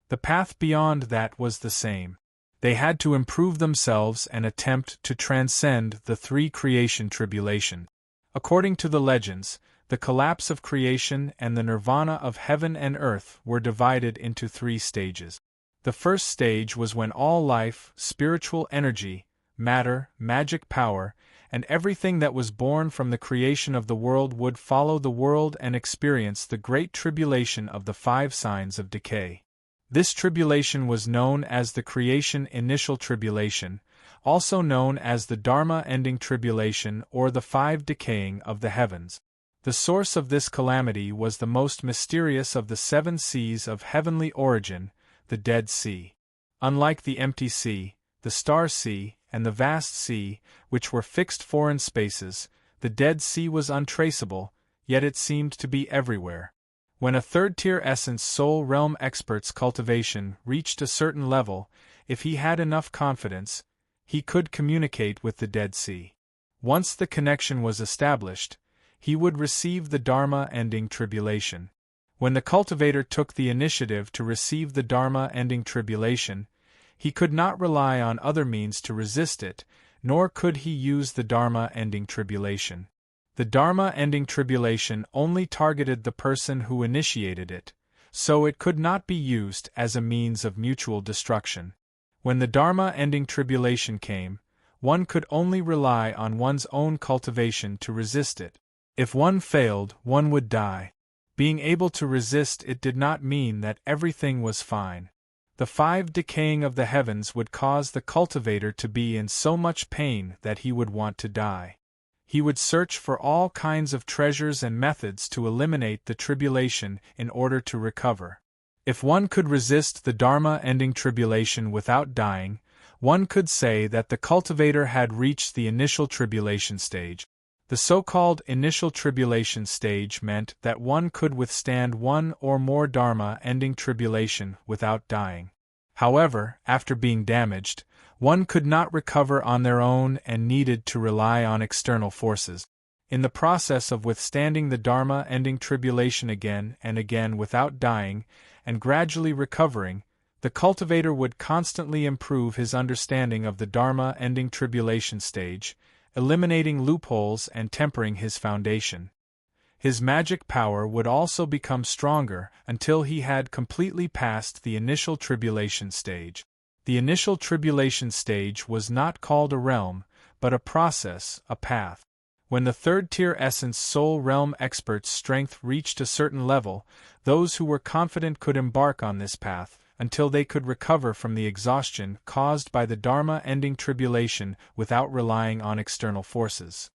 The path beyond that was the same. They had to improve themselves and attempt to transcend the 3 creation tribulation. According to the legends, the collapse of creation and the nirvana of heaven and earth were divided into 3 stages. The first stage was when all life, spiritual energy, matter, magic power, and everything that was born from the creation of the world would follow the world and experience the great tribulation of the 5 signs of decay. This tribulation was known as the creation initial tribulation, also known as the Dharma-ending tribulation or the 5 decaying of the heavens. The source of this calamity was the most mysterious of the 7 seas of heavenly origin, the Dead Sea. Unlike the empty sea, the star sea, and the vast sea, which were fixed foreign spaces, the Dead Sea was untraceable, yet it seemed to be everywhere. When a 3rd-tier essence soul realm expert's cultivation reached a certain level, if he had enough confidence, he could communicate with the Dead Sea. Once the connection was established, he would receive the Dharma-ending tribulation. When the cultivator took the initiative to receive the Dharma-ending tribulation, he could not rely on other means to resist it, nor could he use the Dharma-ending tribulation. The Dharma-ending tribulation only targeted the person who initiated it, so it could not be used as a means of mutual destruction. When the Dharma-ending tribulation came, one could only rely on one's own cultivation to resist it. If one failed, one would die. Being able to resist it did not mean that everything was fine. The 5 decaying of the heavens would cause the cultivator to be in so much pain that he would want to die. He would search for all kinds of treasures and methods to eliminate the tribulation in order to recover. If one could resist the Dharma-ending tribulation without dying, one could say that the cultivator had reached the initial tribulation stage. The so-called initial tribulation stage meant that one could withstand one or more Dharma-ending tribulation without dying. However, after being damaged, one could not recover on their own and needed to rely on external forces. In the process of withstanding the Dharma-ending tribulation again and again without dying, and gradually recovering, the cultivator would constantly improve his understanding of the Dharma-ending tribulation stage, eliminating loopholes and tempering his foundation. His magic power would also become stronger until he had completely passed the initial tribulation stage. The initial tribulation stage was not called a realm, but a process, a path. When the 3rd-tier essence soul realm expert's strength reached a certain level, those who were confident could embark on this path, until they could recover from the exhaustion caused by the Dharma-ending tribulation without relying on external forces.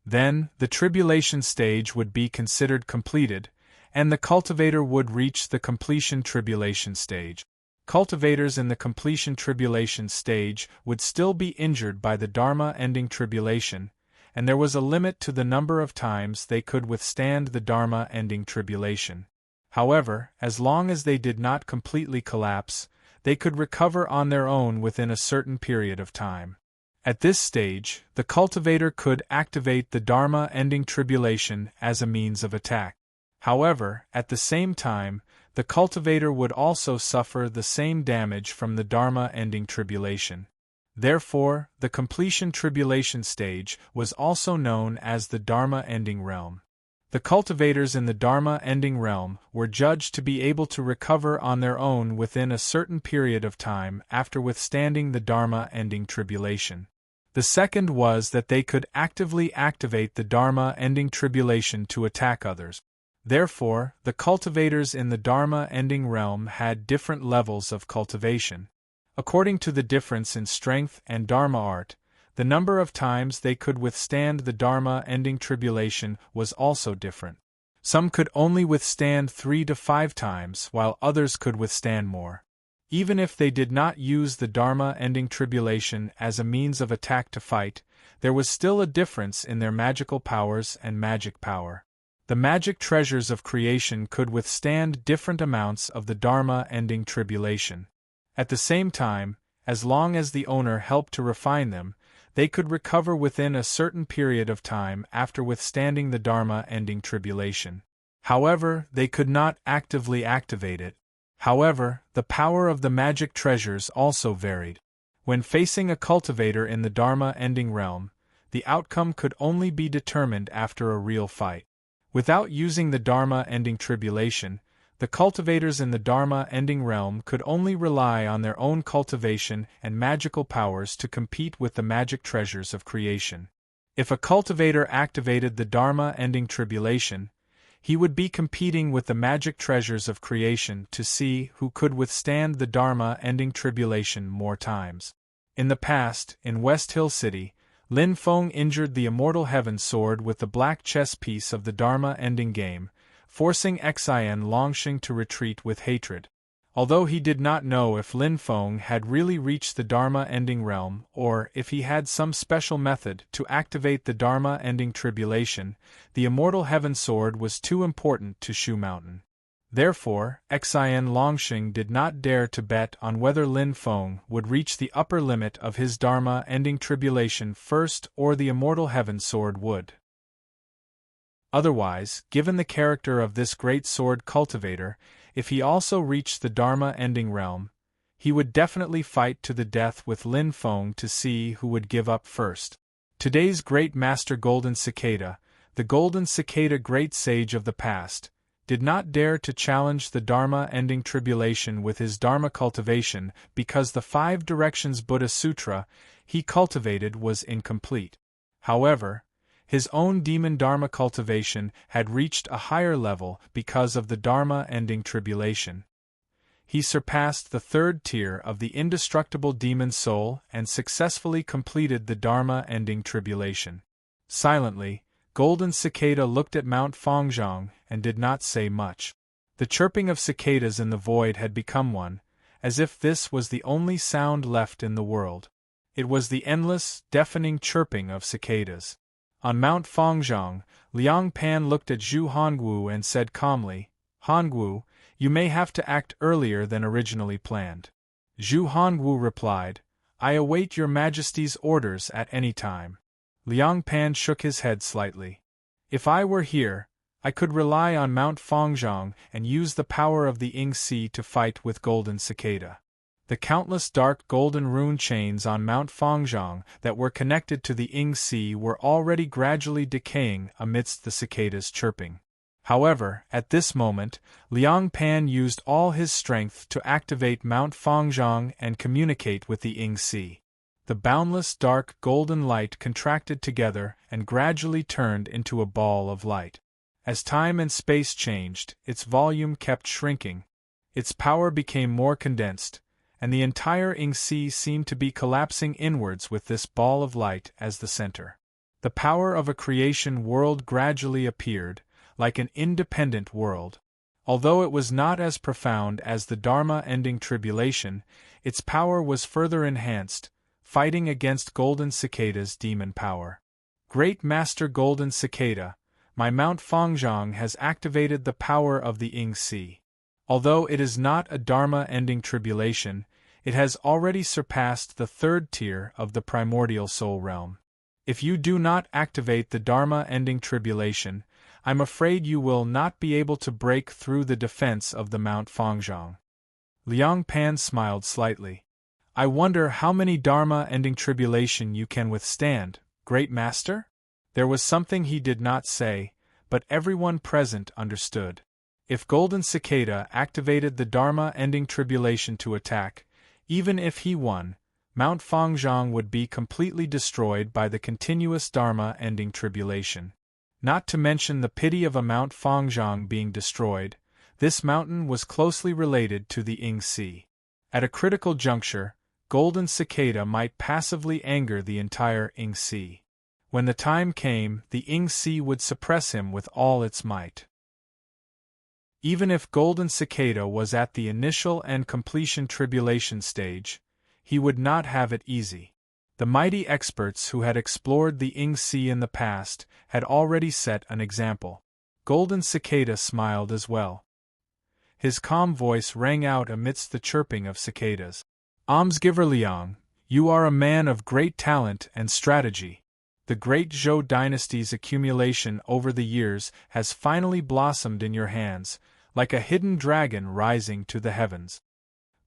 Then, the tribulation stage would be considered completed, and the cultivator would reach the completion tribulation stage. Cultivators in the completion tribulation stage would still be injured by the Dharma ending tribulation, and there was a limit to the number of times they could withstand the Dharma ending tribulation. However, as long as they did not completely collapse, they could recover on their own within a certain period of time. At this stage, the cultivator could activate the Dharma ending tribulation as a means of attack. However, at the same time, the cultivator would also suffer the same damage from the Dharma ending tribulation. Therefore, the completion tribulation stage was also known as the Dharma ending realm. The cultivators in the Dharma ending realm were judged to be able to recover on their own within a certain period of time after withstanding the Dharma ending tribulation. The second was that they could actively activate the Dharma ending tribulation to attack others. Therefore, the cultivators in the Dharma ending realm had different levels of cultivation. According to the difference in strength and Dharma art, the number of times they could withstand the Dharma ending tribulation was also different. Some could only withstand 3 to 5 times, while others could withstand more. Even if they did not use the Dharma ending tribulation as a means of attack to fight, there was still a difference in their magical powers and magic power. The magic treasures of creation could withstand different amounts of the Dharma ending tribulation. At the same time, as long as the owner helped to refine them, they could recover within a certain period of time after withstanding the Dharma ending tribulation. However, they could not actively activate it. However, the power of the magic treasures also varied. When facing a cultivator in the Dharma ending realm, the outcome could only be determined after a real fight. Without using the Dharma ending tribulation, the cultivators in the Dharma ending realm could only rely on their own cultivation and magical powers to compete with the magic treasures of creation. If a cultivator activated the Dharma ending tribulation, he would be competing with the magic treasures of creation to see who could withstand the Dharma ending tribulation more times. In the past, in West Hill City, Lin Feng injured the immortal heaven sword with the black chess piece of the Dharma ending game, forcing Xian Longxing to retreat with hatred. Although he did not know if Lin Feng had really reached the Dharma ending realm or if he had some special method to activate the Dharma ending tribulation, the immortal heaven sword was too important to Shu Mountain. Therefore, Xian Longxing did not dare to bet on whether Lin Feng would reach the upper limit of his Dharma ending tribulation first or the immortal heaven sword would. Otherwise, given the character of this great sword cultivator, if he also reached the Dharma ending realm, he would definitely fight to the death with Lin Feng to see who would give up first. Today's great master Golden Cicada, the Golden Cicada great sage of the past, did not dare to challenge the Dharma ending tribulation with his Dharma cultivation because the 5 Directions Buddha Sutra he cultivated was incomplete. However, his own demon Dharma cultivation had reached a higher level because of the Dharma ending tribulation. He surpassed the 3rd tier of the indestructible demon soul and successfully completed the Dharma ending tribulation. Silently, Golden Cicada looked at Mount Fangzhong and did not say much. The chirping of cicadas in the void had become one, as if this was the only sound left in the world. It was the endless, deafening chirping of cicadas. On Mount Fangzhong, Liang Pan looked at Zhu Hongwu and said calmly, "Hongwu, you may have to act earlier than originally planned." Zhu Hongwu replied, "I await your Majesty's orders at any time." Liang Pan shook his head slightly. "If I were here, I could rely on Mount Fangzhong and use the power of the Ying Sea to fight with Golden Cicada. The countless dark golden rune chains on Mount Fangzhong that were connected to the Ying Sea were already gradually decaying amidst the cicadas' chirping. However, at this moment, Liang Pan used all his strength to activate Mount Fangzhong and communicate with the Ying Sea. The boundless dark golden light contracted together and gradually turned into a ball of light. As time and space changed, its volume kept shrinking. Its power became more condensed, and the entire Ying Sea seemed to be collapsing inwards with this ball of light as the center. The power of a creation world gradually appeared, like an independent world. Although it was not as profound as the Dharma-ending tribulation, its power was further enhanced, fighting against Golden Cicada's demon power. Great Master Golden Cicada, my Mount Fangzhong has activated the power of the Ing Sea. Although it is not a Dharma-ending tribulation, it has already surpassed the third tier of the primordial soul realm. If you do not activate the Dharma-ending tribulation, I'm afraid you will not be able to break through the defense of the Mount Fangzhong. Liang Pan smiled slightly. I wonder how many Dharma-ending tribulation you can withstand, Great Master? There was something he did not say, but everyone present understood. If Golden Cicada activated the Dharma-ending tribulation to attack, even if he won, Mount Fangzhong would be completely destroyed by the continuous Dharma-ending tribulation. Not to mention the pity of a Mount Fangzhong being destroyed, this mountain was closely related to the Ing Sea. At a critical juncture, Golden Cicada might passively anger the entire Ing Sea. When the time came, the Ing Sea would suppress him with all its might. Even if Golden Cicada was at the initial and completion tribulation stage, he would not have it easy. The mighty experts who had explored the Ing Sea in the past had already set an example. Golden Cicada smiled as well. His calm voice rang out amidst the chirping of cicadas. Almsgiver Liang, you are a man of great talent and strategy. The great Zhou dynasty's accumulation over the years has finally blossomed in your hands, like a hidden dragon rising to the heavens.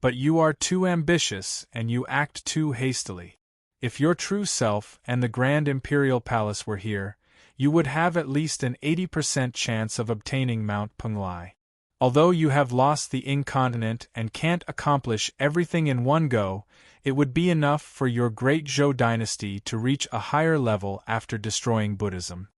But you are too ambitious and you act too hastily. If your true self and the Grand Imperial Palace were here, you would have at least an 80% chance of obtaining Mount Penglai. Although you have lost the Ing continent and can't accomplish everything in one go, it would be enough for your great Zhou dynasty to reach a higher level after destroying Buddhism.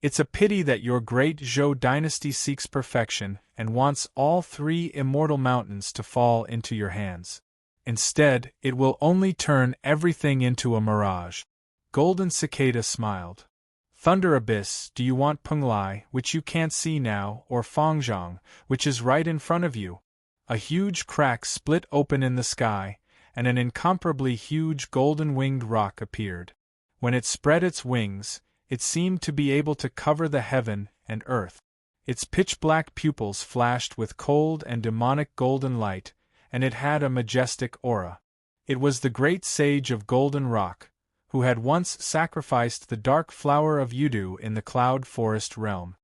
It's a pity that your great Zhou dynasty seeks perfection and wants all three immortal mountains to fall into your hands. Instead, it will only turn everything into a mirage. Golden Cicada smiled. Thunder Abyss, do you want Penglai, which you can't see now, or Fangzhong, which is right in front of you? A huge crack split open in the sky, and an incomparably huge golden-winged rock appeared. When it spread its wings, it seemed to be able to cover the heaven and earth. Its pitch-black pupils flashed with cold and demonic golden light, and it had a majestic aura. It was the great sage of Golden Rock, who had once sacrificed the dark flower of Yudu in the cloud forest realm.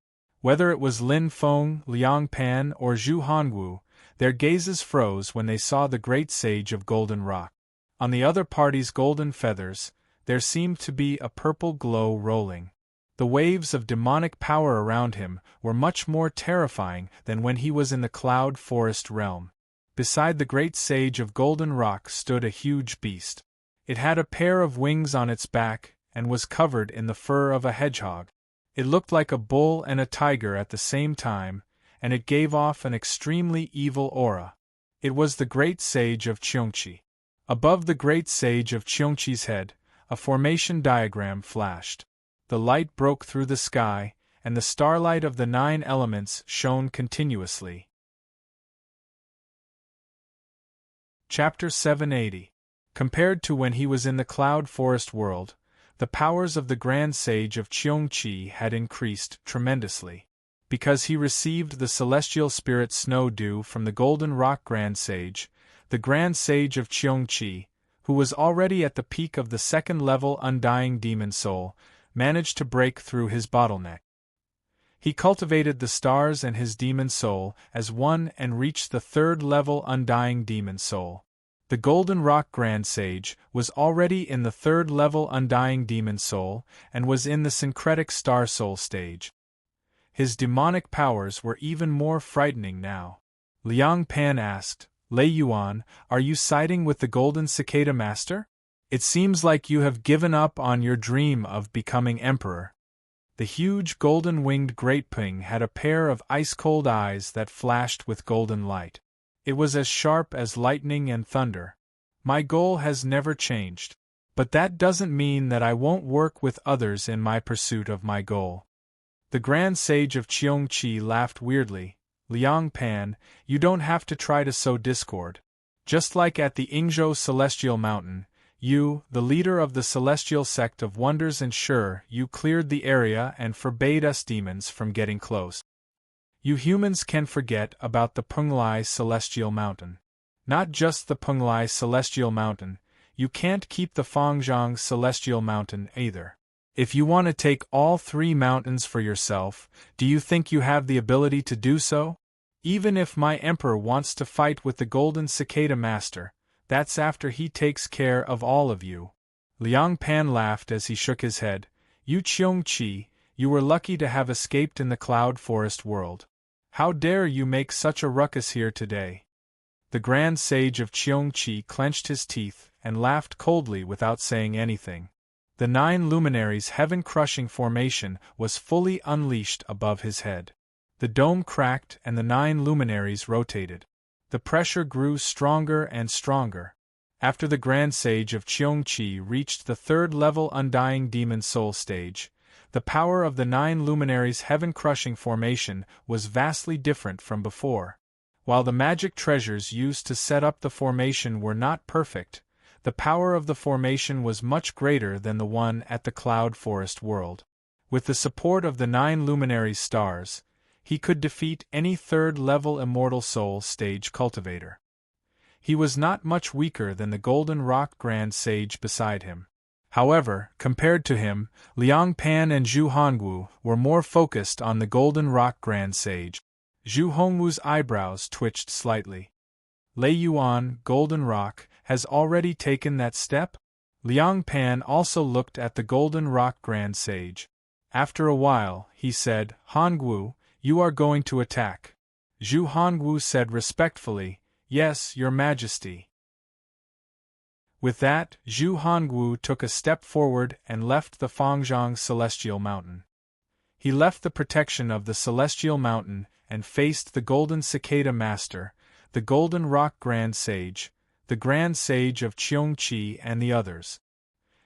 Whether it was Lin Feng, Liang Pan, or Zhu Hongwu, their gazes froze when they saw the great sage of Golden Rock. On the other party's golden feathers, there seemed to be a purple glow rolling. The waves of demonic power around him were much more terrifying than when he was in the cloud forest realm. Beside the great sage of Golden Rock stood a huge beast. It had a pair of wings on its back and was covered in the fur of a hedgehog. It looked like a bull and a tiger at the same time, and it gave off an extremely evil aura. It was the great sage of Cheongqi. Above the great sage of Cheongqi's head, a formation diagram flashed. The light broke through the sky, and the starlight of the 9 elements shone continuously. Chapter 780. Compared to when he was in the cloud forest world, the powers of the Grand Sage of Cheongqi had increased tremendously. Because he received the celestial spirit snow dew from the Golden Rock Grand Sage, the Grand Sage of Cheongqi, who was already at the peak of the second-level undying demon soul, managed to break through his bottleneck. He cultivated the stars and his demon soul as one and reached the third-level undying demon soul. The Golden Rock Grand Sage was already in the third-level undying demon soul and was in the syncretic star soul stage. His demonic powers were even more frightening now. Liang Pan asked, Lei Yuan, are you siding with the Golden Cicada Master? It seems like you have given up on your dream of becoming emperor. The huge golden-winged Great Ping had a pair of ice-cold eyes that flashed with golden light. It was as sharp as lightning and thunder. My goal has never changed. But that doesn't mean that I won't work with others in my pursuit of my goal. The Grand Sage of Cheongchi laughed weirdly. Liang Pan, you don't have to try to sow discord. Just like at the Ingzhou Celestial Mountain, you, the leader of the Celestial Sect of Wonders, ensure you cleared the area and forbade us demons from getting close. You humans can forget about the Penglai Celestial Mountain. Not just the Penglai Celestial Mountain, you can't keep the Fangzhong Celestial Mountain either. If you want to take all 3 mountains for yourself, do you think you have the ability to do so? Even if my emperor wants to fight with the Golden Cicada Master, that's after he takes care of all of you. Liang Pan laughed as he shook his head. You Cheongchi, you were lucky to have escaped in the Cloud Forest world. How dare you make such a ruckus here today? The Grand Sage of Cheongchi clenched his teeth and laughed coldly without saying anything. The 9 luminaries' heaven-crushing formation was fully unleashed above his head. The dome cracked and the 9 luminaries rotated. The pressure grew stronger and stronger. After the Grand Sage of Cheongchi reached the 3rd level Undying Demon Soul stage, the power of the 9 luminaries' heaven-crushing formation was vastly different from before. While the magic treasures used to set up the formation were not perfect, the power of the formation was much greater than the one at the Cloud Forest world. With the support of the 9 luminary stars, he could defeat any 3rd-level Immortal Soul stage cultivator. He was not much weaker than the Golden Rock Grand Sage beside him. However, compared to him, Liang Pan and Zhu Hongwu were more focused on the Golden Rock Grand Sage. Zhu Hongwu's eyebrows twitched slightly. Lei Yuan, Golden Rock, has already taken that step? Liang Pan also looked at the Golden Rock Grand Sage. After a while, he said, Hongwu, you are going to attack. Zhu Hongwu said respectfully, Yes, Your Majesty. With that, Zhu Hongwu took a step forward and left the Fangzhong Celestial Mountain. He left the protection of the Celestial Mountain and faced the Golden Cicada Master, the Golden Rock Grand Sage, the Grand Sage of Cheongchi and the others.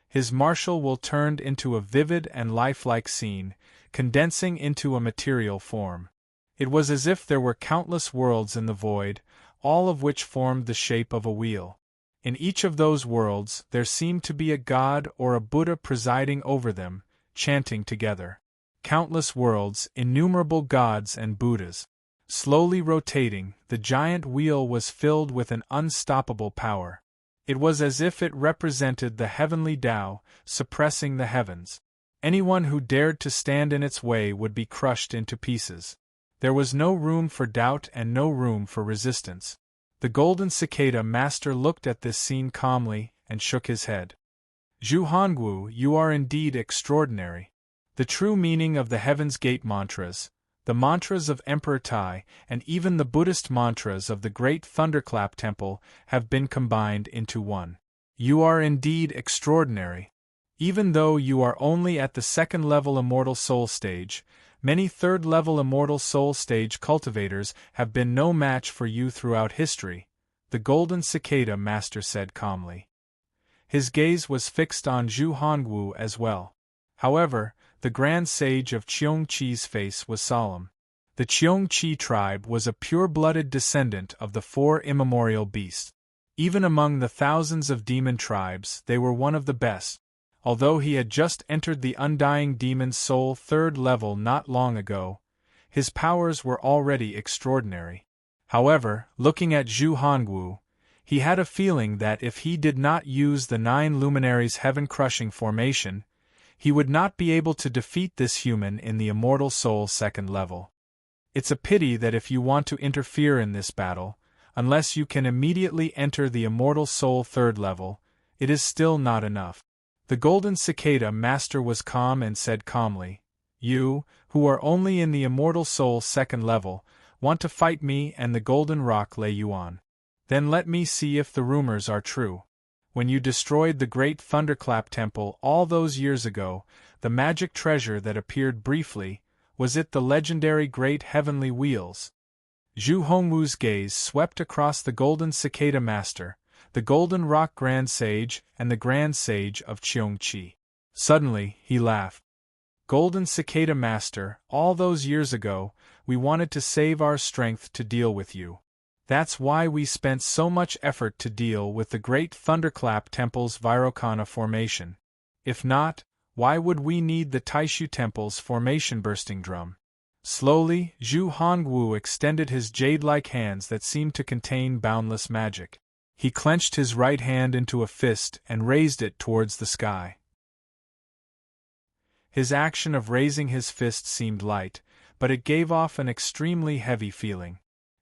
His martial will turned into a vivid and lifelike scene, condensing into a material form. It was as if there were countless worlds in the void, all of which formed the shape of a wheel. In each of those worlds there seemed to be a god or a Buddha presiding over them, chanting together. Countless worlds, innumerable gods and Buddhas. Slowly rotating, the giant wheel was filled with an unstoppable power. It was as if it represented the heavenly Tao, suppressing the heavens. Anyone who dared to stand in its way would be crushed into pieces. There was no room for doubt and no room for resistance. The Golden Cicada Master looked at this scene calmly and shook his head. Zhu Hongwu, you are indeed extraordinary. The true meaning of the Heaven's Gate mantras, the mantras of Emperor Tai, and even the Buddhist mantras of the Great Thunderclap Temple have been combined into one. You are indeed extraordinary. Even though you are only at the 2nd-level Immortal Soul stage, many 3rd-level Immortal Soul stage cultivators have been no match for you throughout history, the Golden Cicada Master said calmly. His gaze was fixed on Zhu Hongwu as well. However, the Grand Sage of Cheongchi's face was solemn. The Cheongchi tribe was a pure-blooded descendant of the 4 immemorial beasts. Even among the thousands of demon tribes, they were one of the best. Although he had just entered the Undying Demon Soul 3rd level not long ago, his powers were already extraordinary. However, looking at Zhu Hongwu, he had a feeling that if he did not use the 9 luminaries' heaven-crushing formation, he would not be able to defeat this human in the Immortal Soul 2nd level. It's a pity that if you want to interfere in this battle, unless you can immediately enter the Immortal Soul 3rd level, it is still not enough. The Golden Cicada Master was calm and said calmly, You, who are only in the Immortal Soul 2nd level, want to fight me and the Golden Rock Lei Yuan. Then let me see if the rumors are true. When you destroyed the Great Thunderclap Temple all those years ago, the magic treasure that appeared briefly, was it the legendary Great Heavenly Wheels? Zhu Hongwu's gaze swept across the Golden Cicada Master, the Golden Rock Grand Sage, and the Grand Sage of Cheongchi. Suddenly, he laughed. Golden Cicada Master, all those years ago, we wanted to save our strength to deal with you. That's why we spent so much effort to deal with the great Thunderclap Temple's Virokana formation. If not, why would we need the Taishu Temple's formation bursting drum? Slowly, Zhu Hongwu extended his jade-like hands that seemed to contain boundless magic. He clenched his right hand into a fist and raised it towards the sky. His action of raising his fist seemed light, but it gave off an extremely heavy feeling.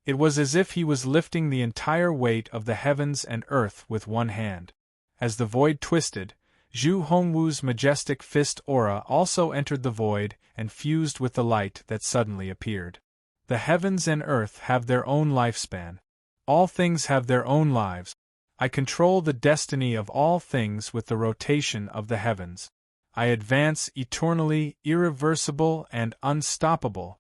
It was as if he was lifting the entire weight of the heavens and earth with one hand. As the void twisted, Zhu Hongwu's majestic fist aura also entered the void and fused with the light that suddenly appeared. The heavens and earth have their own lifespan. All things have their own lives. I control the destiny of all things with the rotation of the heavens. I advance eternally, irreversible, and unstoppable.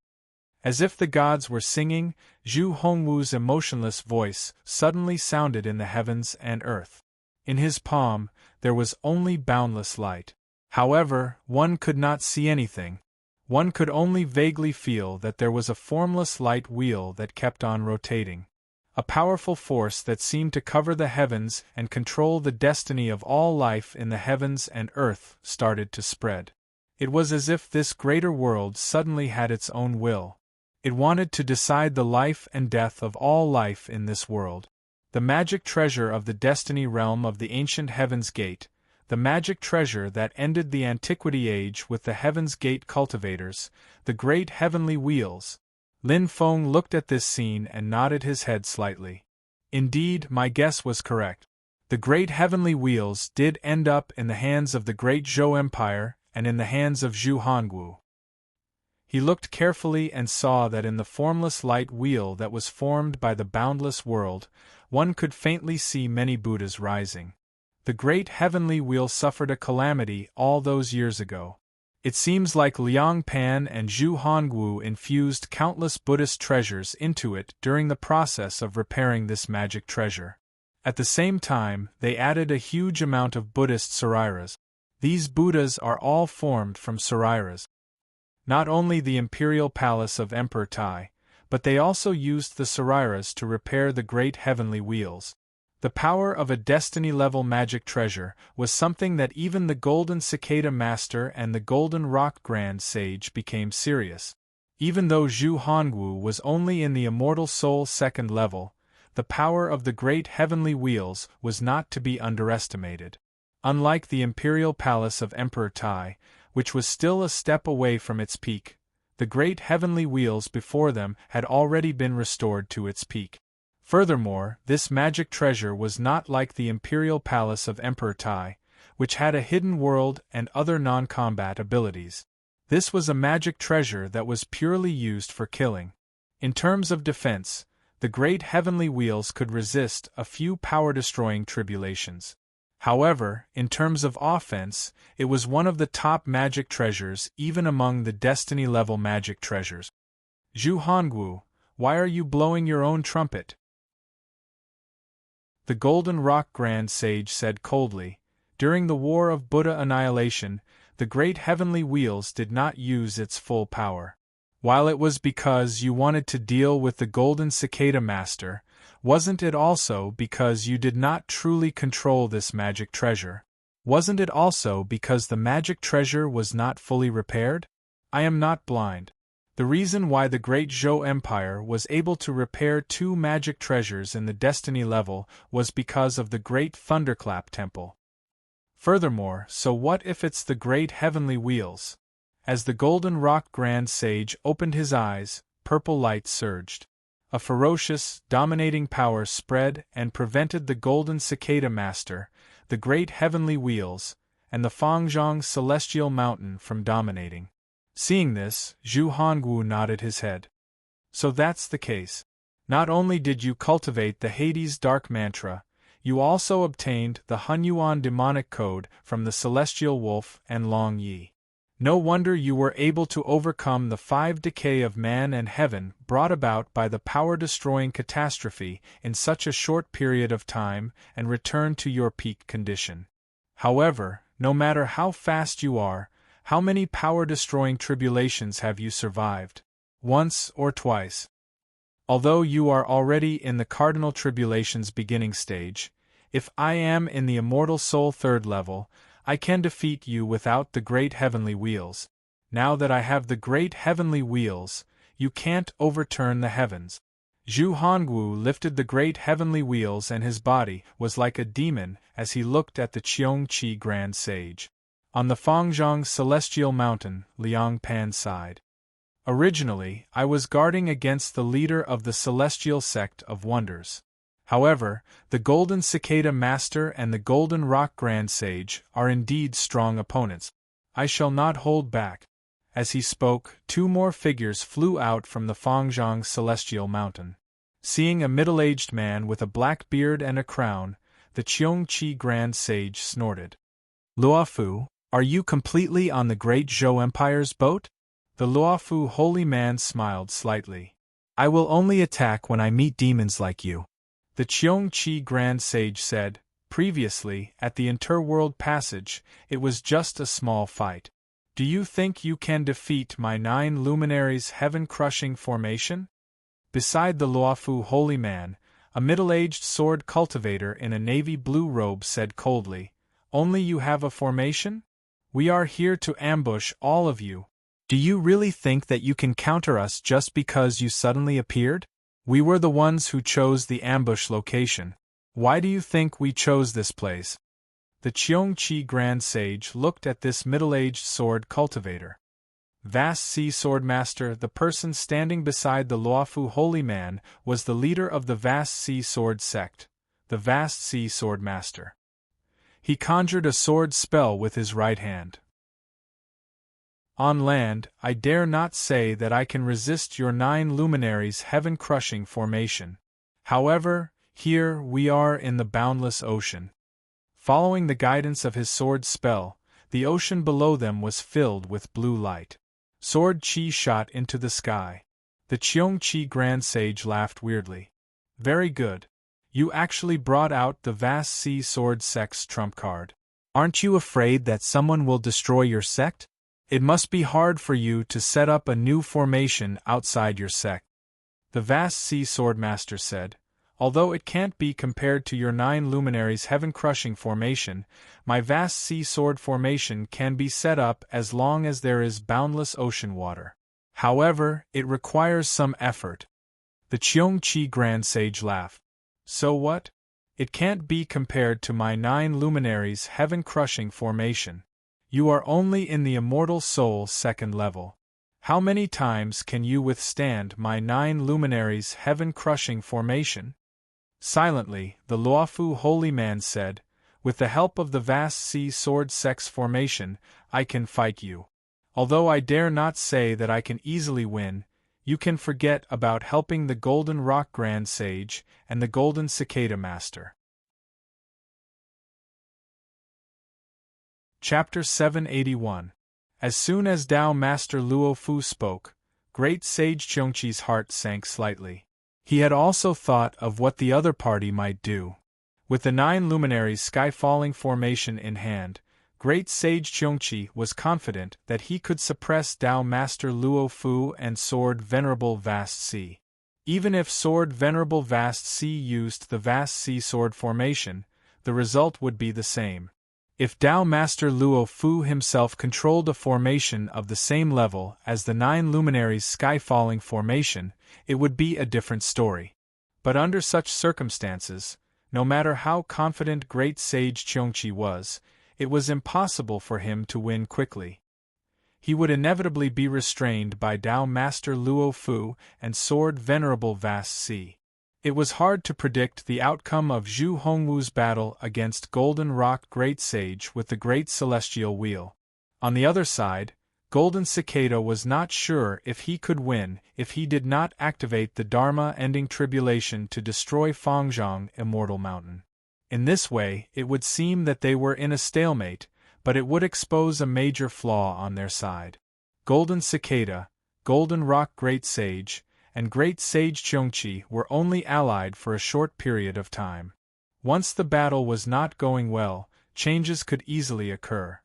As if the gods were singing, Zhu Hongwu's emotionless voice suddenly sounded in the heavens and earth. In his palm, there was only boundless light. However, one could not see anything. One could only vaguely feel that there was a formless light wheel that kept on rotating. A powerful force that seemed to cover the heavens and control the destiny of all life in the heavens and earth started to spread. It was as if this greater world suddenly had its own will. It wanted to decide the life and death of all life in this world. The magic treasure of the destiny realm of the ancient Heaven's Gate, the magic treasure that ended the Antiquity Age with the Heaven's Gate cultivators, the great heavenly wheels. Lin Feng looked at this scene and nodded his head slightly. Indeed, my guess was correct. The great heavenly wheels did end up in the hands of the great Zhou Empire and in the hands of Zhu Hongwu. He looked carefully and saw that in the formless light wheel that was formed by the boundless world, one could faintly see many Buddhas rising. The great heavenly wheel suffered a calamity all those years ago. It seems like Liang Pan and Zhu Hongwu infused countless Buddhist treasures into it during the process of repairing this magic treasure. At the same time, they added a huge amount of Buddhist sariras. These Buddhas are all formed from sariras. Not only the imperial palace of Emperor Tai, but they also used the sariras to repair the great heavenly wheels. The power of a destiny-level magic treasure was something that even the Golden Cicada Master and the Golden Rock Grand Sage became serious. Even though Zhu Hongwu was only in the Immortal Soul second level, the power of the great heavenly wheels was not to be underestimated. Unlike the imperial palace of Emperor Tai, which was still a step away from its peak, the great heavenly wheels before them had already been restored to its peak. Furthermore, this magic treasure was not like the imperial palace of Emperor Tai, which had a hidden world and other non-combat abilities. This was a magic treasure that was purely used for killing. In terms of defense, the great heavenly wheels could resist a few power-destroying tribulations. However, in terms of offense, it was one of the top magic treasures even among the destiny-level magic treasures. Zhu Hongwu, why are you blowing your own trumpet? The Golden Rock Grand Sage said coldly, during the War of Buddha Annihilation, the great heavenly wheels did not use its full power. While it was because you wanted to deal with the Golden Cicada Master, wasn't it also because you did not truly control this magic treasure? Wasn't it also because the magic treasure was not fully repaired? I am not blind. The reason why the great Zhou Empire was able to repair 2 magic treasures in the destiny level was because of the great Thunderclap Temple. Furthermore, so what if it's the great heavenly wheels? As the Golden Rock Grand Sage opened his eyes, purple light surged. A ferocious, dominating power spread and prevented the Golden Cicada Master, the great heavenly wheels, and the Fangzhong Celestial Mountain from dominating. Seeing this, Zhu Hongwu nodded his head. So that's the case. Not only did you cultivate the Hades Dark Mantra, you also obtained the Hunyuan Demonic Code from the Celestial Wolf and Long Yi. No wonder you were able to overcome the 5 decay of man and heaven brought about by the power-destroying catastrophe in such a short period of time and return to your peak condition. However, no matter how fast you are, How many power-destroying tribulations have you survived? Once or twice? Although you are already in the cardinal tribulations beginning stage, if I am in the immortal soul third level, I can defeat you without the great heavenly wheels. Now that I have the great heavenly wheels, you can't overturn the heavens. Zhu Hongwu lifted the great heavenly wheels and his body was like a demon as he looked at the Qiongqi Grand Sage. On the Fangzhong Celestial Mountain, Liang Pan sighed. Originally, I was guarding against the leader of the Celestial Sect of Wonders. However, the Golden Cicada Master and the Golden Rock Grand Sage are indeed strong opponents. I shall not hold back. As he spoke, two more figures flew out from the Fangzhong Celestial Mountain. Seeing a middle-aged man with a black beard and a crown, the Qiongqi Grand Sage snorted. Luofu, are you completely on the Great Zhou Empire's boat? The Luofu holy man smiled slightly. I will only attack when I meet demons like you. The Qiongqi Grand Sage said, previously, at the Interworld Passage, it was just a small fight. Do you think you can defeat my 9 luminaries' heaven-crushing formation? Beside the Luofu holy man, a middle-aged sword cultivator in a navy blue robe said coldly, only you have a formation? We are here to ambush all of you. Do you really think that you can counter us just because you suddenly appeared? We were the ones who chose the ambush location. Why do you think we chose this place? The Qiongqi Grand Sage looked at this middle-aged sword cultivator. Vast Sea Swordmaster, the person standing beside the Luofu holy man, was the leader of the Vast Sea Sword sect, the Vast Sea Swordmaster. He conjured a sword spell with his right hand. On land, I dare not say that I can resist your 9 luminaries' heaven-crushing formation. However, here we are in the boundless ocean. Following the guidance of his sword spell, the ocean below them was filled with blue light. Sword Qi shot into the sky. The Qiongqi Grand Sage laughed weirdly. Very good. You actually brought out the Vast Sea Sword Sect's trump card. Aren't you afraid that someone will destroy your sect? It must be hard for you to set up a new formation outside your sect. The Vast Sea Swordmaster said, although it can't be compared to your 9 luminaries' heaven-crushing formation, my Vast Sea Sword formation can be set up as long as there is boundless ocean water. However, it requires some effort. The Qiongqi Grand Sage laughed. So what? It can't be compared to my 9 luminaries' heaven-crushing formation. You are only in the immortal soul second level. How many times can you withstand my 9 luminaries' heaven-crushing formation? Silently, the Luofu holy man said, with the help of the Vast Sea Sword Sect's formation, I can fight you. Although I dare not say that I can easily win, you can forget about helping the Golden Rock Grand Sage and the Golden Cicada Master. Chapter 781. As soon as Tao Master Luofu spoke, Great Sage Qiongqi's heart sank slightly. He had also thought of what the other party might do. With the 9 luminaries' sky-falling formation in hand, Great Sage Qiongqi was confident that he could suppress Tao Master Luofu and Sword Venerable Vast Sea. Even if Sword Venerable Vast Sea used the Vast Sea Sword formation, the result would be the same. If Tao Master Luofu himself controlled a formation of the same level as the 9 luminaries' sky-falling formation, it would be a different story. But under such circumstances, no matter how confident Great Sage Qiongqi was, it was impossible for him to win quickly. He would inevitably be restrained by Tao Master Luofu and Sword Venerable Vast Sea. It was hard to predict the outcome of Zhu Hongwu's battle against Golden Rock Great Sage with the Great Celestial Wheel. On the other side, Golden Cicada was not sure if he could win if he did not activate the Dharma-ending tribulation to destroy Fangzhong Immortal Mountain. In this way, it would seem that they were in a stalemate, but it would expose a major flaw on their side. Golden Cicada, Golden Rock Great Sage, and Great Sage Qiongqi were only allied for a short period of time. Once the battle was not going well, changes could easily occur.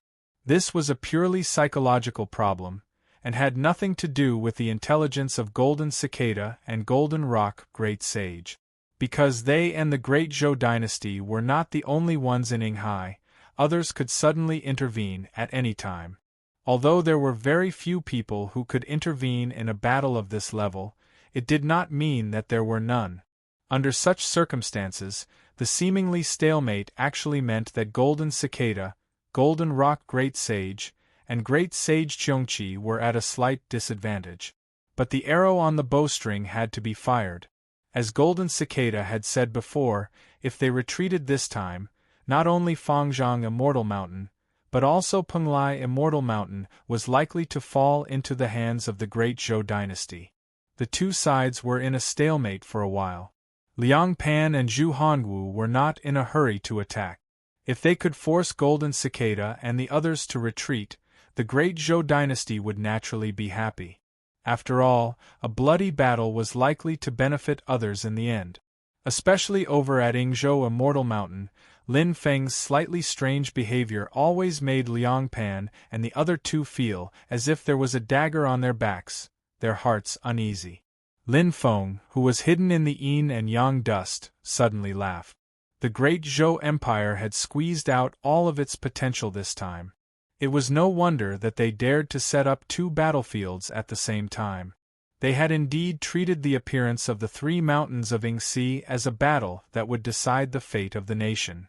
This was a purely psychological problem, and had nothing to do with the intelligence of Golden Cicada and Golden Rock Great Sage. Because they and the Great Zhou dynasty were not the only ones in Yinghai, others could suddenly intervene at any time. Although there were very few people who could intervene in a battle of this level, it did not mean that there were none. Under such circumstances, the seemingly stalemate actually meant that Golden Cicada, Golden Rock Great Sage, and Great Sage Cheongqi were at a slight disadvantage. But the arrow on the bowstring had to be fired. As Golden Cicada had said before, if they retreated this time, not only Fangzhong Immortal Mountain, but also Penglai Immortal Mountain was likely to fall into the hands of the Great Zhou dynasty. The two sides were in a stalemate for a while. Liang Pan and Zhu Hongwu were not in a hurry to attack. If they could force Golden Cicada and the others to retreat, the Great Zhou dynasty would naturally be happy. After all, a bloody battle was likely to benefit others in the end. Especially over at Yingzhou Immortal Mountain, Lin Feng's slightly strange behavior always made Liang Pan and the other two feel as if there was a dagger on their backs, their hearts uneasy. Lin Feng, who was hidden in the yin and yang dust, suddenly laughed. The Great Zhou Empire had squeezed out all of its potential this time. It was no wonder that they dared to set up two battlefields at the same time. They had indeed treated the appearance of the three mountains of Yingxi as a battle that would decide the fate of the nation.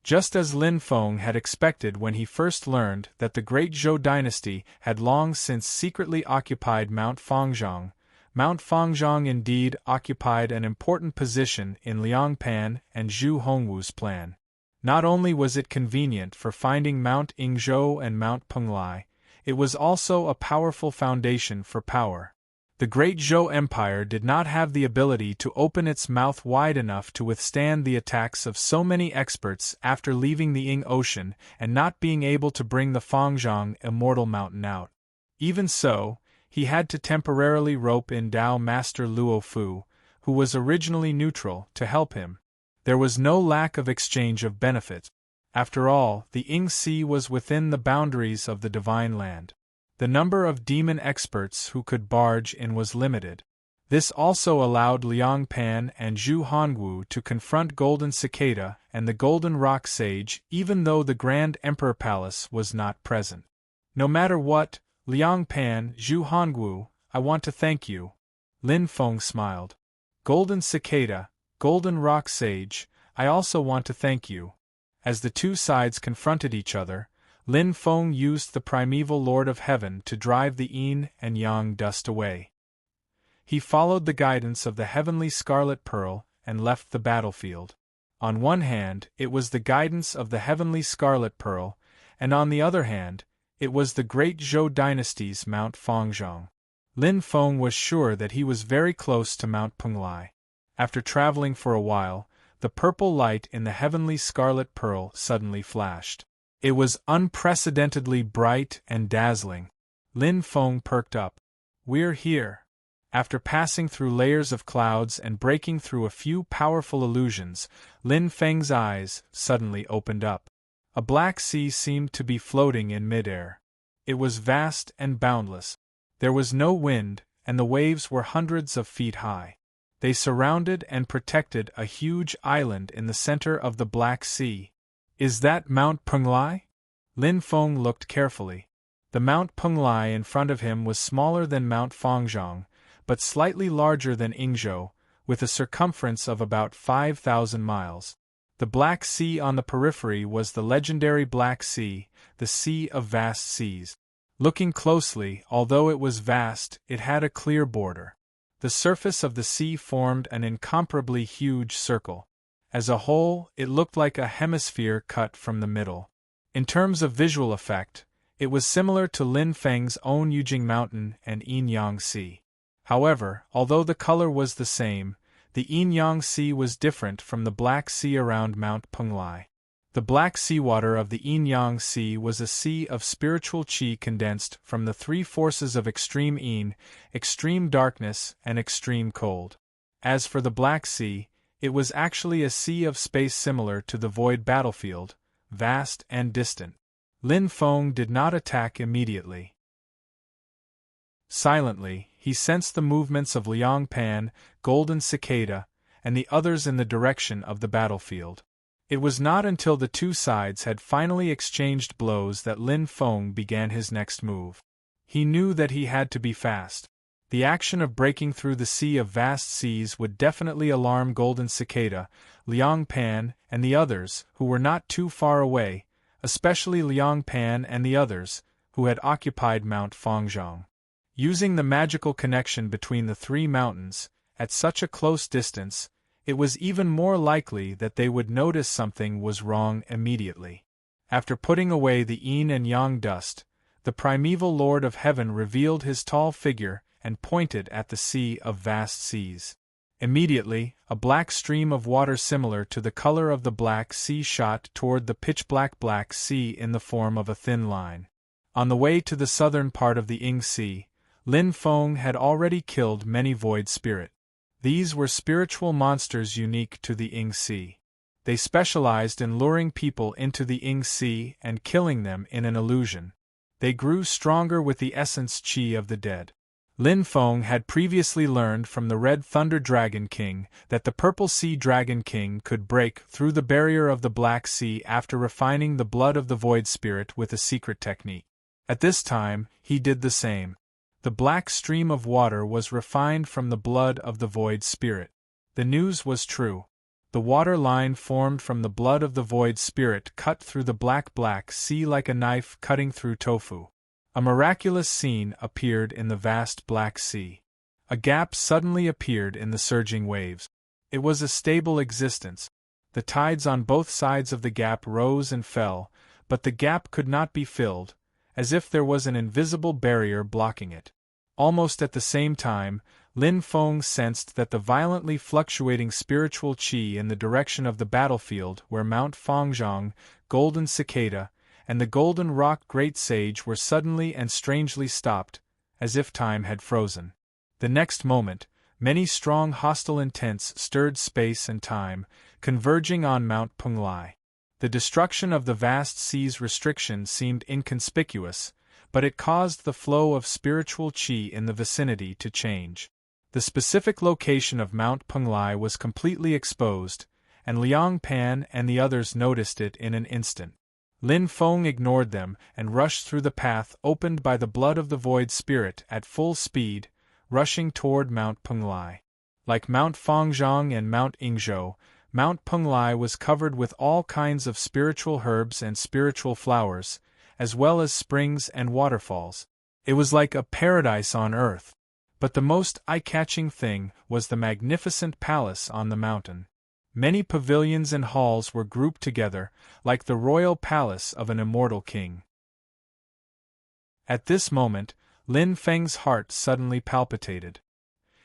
Just as Lin Feng had expected when he first learned that the Great Zhou dynasty had long since secretly occupied Mount Fangzhong, Mount Fangzhong indeed occupied an important position in Liang Pan and Zhu Hongwu's plan. Not only was it convenient for finding Mount Yingzhou and Mount Penglai, it was also a powerful foundation for power. The Great Zhou Empire did not have the ability to open its mouth wide enough to withstand the attacks of so many experts after leaving the Ying Ocean and not being able to bring the Fangzhong Immortal Mountain out. Even so, he had to temporarily rope in Dao Master Luo Fu, who was originally neutral, to help him. There was no lack of exchange of benefit. After all, the Yingxi was within the boundaries of the Divine Land. The number of demon experts who could barge in was limited. This also allowed Liang Pan and Zhu Hongwu to confront Golden Cicada and the Golden Rock Sage even though the Grand Emperor Palace was not present. No matter what, Liang Pan, Zhu Hongwu, I want to thank you. Lin Feng smiled. Golden Cicada, Golden Rock Sage, I also want to thank you. As the two sides confronted each other, Lin Feng used the primeval Lord of Heaven to drive the yin and yang dust away. He followed the guidance of the heavenly scarlet pearl and left the battlefield. On one hand, it was the guidance of the heavenly scarlet pearl, and on the other hand, it was the Great Zhou dynasty's Mount Fangzhong. Lin Feng was sure that he was very close to Mount Penglai. After traveling for a while, the purple light in the heavenly scarlet pearl suddenly flashed. It was unprecedentedly bright and dazzling. Lin Feng perked up. We're here. After passing through layers of clouds and breaking through a few powerful illusions, Lin Feng's eyes suddenly opened up. A black sea seemed to be floating in midair. It was vast and boundless. There was no wind, and the waves were hundreds of feet high. They surrounded and protected a huge island in the center of the Black Sea. Is that Mount Penglai? Lin Feng looked carefully. The Mount Penglai in front of him was smaller than Mount Fangzhong, but slightly larger than Yingzhou, with a circumference of about 5,000 miles. The Black Sea on the periphery was the legendary Black Sea, the Sea of Vast Seas. Looking closely, although it was vast, it had a clear border. The surface of the sea formed an incomparably huge circle. As a whole, it looked like a hemisphere cut from the middle. In terms of visual effect, it was similar to Lin Feng's own Yujing Mountain and Yin-Yang Sea. However, although the color was the same, the Yin-Yang Sea was different from the Black Sea around Mount Penglai. The black seawater of the Yin-Yang Sea was a sea of spiritual qi condensed from the three forces of extreme yin, extreme darkness, and extreme cold. As for the Black Sea, it was actually a sea of space similar to the void battlefield, vast and distant. Lin Feng did not attack immediately. Silently, he sensed the movements of Liang Pan, Golden Cicada, and the others in the direction of the battlefield. It was not until the two sides had finally exchanged blows that Lin Feng began his next move. He knew that he had to be fast. The action of breaking through the sea of vast seas would definitely alarm Golden Cicada, Liang Pan, and the others, who were not too far away, especially Liang Pan and the others, who had occupied Mount Fangzhong. Using the magical connection between the three mountains, at such a close distance, it was even more likely that they would notice something was wrong immediately. After putting away the yin and yang dust, the primeval Lord of Heaven revealed his tall figure and pointed at the sea of vast seas. Immediately, a black stream of water similar to the color of the Black Sea shot toward the pitch-black Black Sea in the form of a thin line. On the way to the southern part of the Ying Sea, Lin Feng had already killed many void spirit. These were spiritual monsters unique to the Ying Sea. They specialized in luring people into the Ying Sea and killing them in an illusion. They grew stronger with the essence qi of the dead. Lin Feng had previously learned from the Red Thunder Dragon King that the Purple Sea Dragon King could break through the barrier of the Black Sea after refining the blood of the Void Spirit with a secret technique. At this time, he did the same. The black stream of water was refined from the blood of the Void Spirit. The news was true. The water line formed from the blood of the Void Spirit cut through the Black Sea like a knife cutting through tofu. A miraculous scene appeared in the vast Black Sea. A gap suddenly appeared in the surging waves. It was a stable existence. The tides on both sides of the gap rose and fell, but the gap could not be filled, as if there was an invisible barrier blocking it. Almost at the same time, Lin Feng sensed that the violently fluctuating spiritual qi in the direction of the battlefield where Mount Fangzhong, Golden Cicada, and the Golden Rock Great Sage were suddenly and strangely stopped, as if time had frozen. The next moment, many strong hostile intents stirred space and time, converging on Mount Penglai. The destruction of the vast sea's restriction seemed inconspicuous, but it caused the flow of spiritual qi in the vicinity to change. The specific location of Mount Penglai was completely exposed, and Liang Pan and the others noticed it in an instant. Lin Feng ignored them and rushed through the path opened by the blood of the Void Spirit at full speed, rushing toward Mount Penglai. Like Mount Fangzhong and Mount Yingzhou, Mount Penglai was covered with all kinds of spiritual herbs and spiritual flowers, as well as springs and waterfalls. It was like a paradise on earth. But the most eye-catching thing was the magnificent palace on the mountain. Many pavilions and halls were grouped together, like the royal palace of an immortal king. At this moment, Lin Feng's heart suddenly palpitated.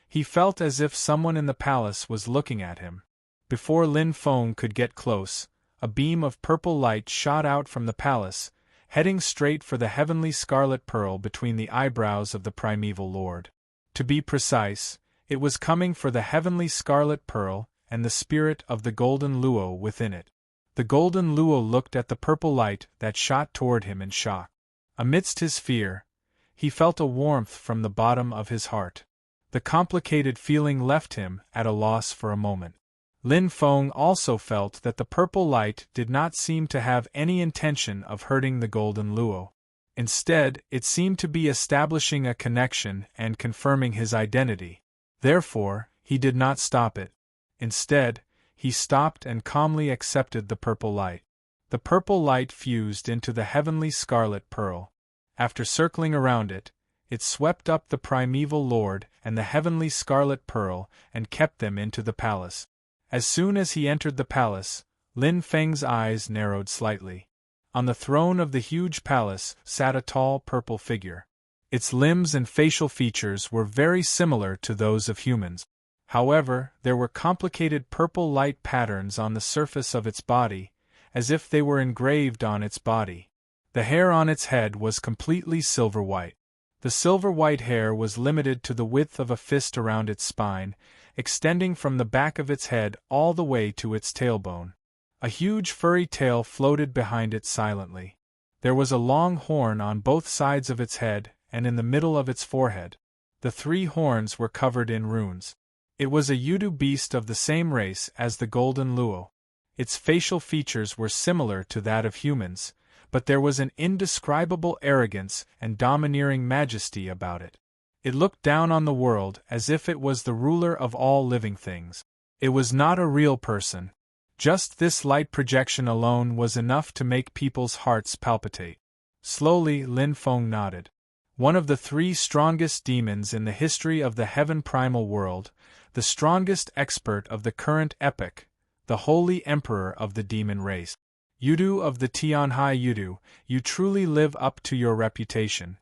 He felt as if someone in the palace was looking at him. Before Lin Feng could get close, a beam of purple light shot out from the palace, heading straight for the heavenly scarlet pearl between the eyebrows of the primeval lord. To be precise, it was coming for the heavenly scarlet pearl and the spirit of the golden luo within it. The golden luo looked at the purple light that shot toward him in shock. Amidst his fear, he felt a warmth from the bottom of his heart. The complicated feeling left him at a loss for a moment. Lin Feng also felt that the purple light did not seem to have any intention of hurting the golden luo. Instead, it seemed to be establishing a connection and confirming his identity. Therefore, he did not stop it. Instead, he stopped and calmly accepted the purple light. The purple light fused into the heavenly scarlet pearl. After circling around it, it swept up the primeval lord and the heavenly scarlet pearl and kept them into the palace. As soon as he entered the palace, Lin Feng's eyes narrowed slightly. On the throne of the huge palace sat a tall purple figure. Its limbs and facial features were very similar to those of humans. However, there were complicated purple light patterns on the surface of its body, as if they were engraved on its body. The hair on its head was completely silver white. The silver white hair was limited to the width of a fist around its spine, extending from the back of its head all the way to its tailbone. A huge furry tail floated behind it silently. There was a long horn on both sides of its head and in the middle of its forehead. The 3 horns were covered in runes. It was a Yudu beast of the same race as the golden luo. Its facial features were similar to that of humans, but there was an indescribable arrogance and domineering majesty about it. It looked down on the world as if it was the ruler of all living things. It was not a real person. Just this light projection alone was enough to make people's hearts palpitate. Slowly, Lin Feng nodded. One of the 3 strongest demons in the history of the heaven primal world, the strongest expert of the current epoch, the holy emperor of the demon race. Yudu of the Tianhai Yudu, you truly live up to your reputation.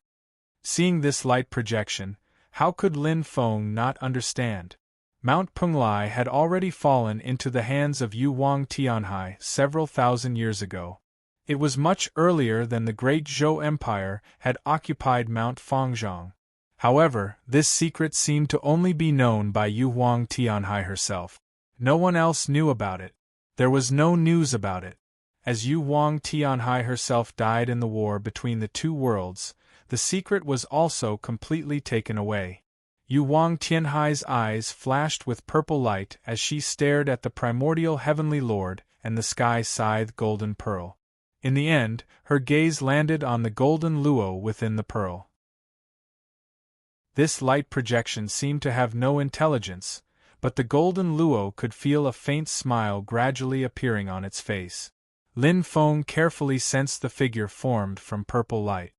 Seeing this light projection, how could Lin Feng not understand? Mount Penglai had already fallen into the hands of Yu Wang Tianhai several thousand years ago. It was much earlier than the great Zhou Empire had occupied Mount Fangzhong. However, this secret seemed to only be known by Yu Wang Tianhai herself. No one else knew about it. There was no news about it. As Yu Wang Tianhai herself died in the war between the 2 worlds, the secret was also completely taken away. Yu Wang Tianhai's eyes flashed with purple light as she stared at the primordial heavenly lord and the sky-scythe golden pearl. In the end, her gaze landed on the golden luo within the pearl. This light projection seemed to have no intelligence, but the golden luo could feel a faint smile gradually appearing on its face. Lin Feng carefully sensed the figure formed from purple light.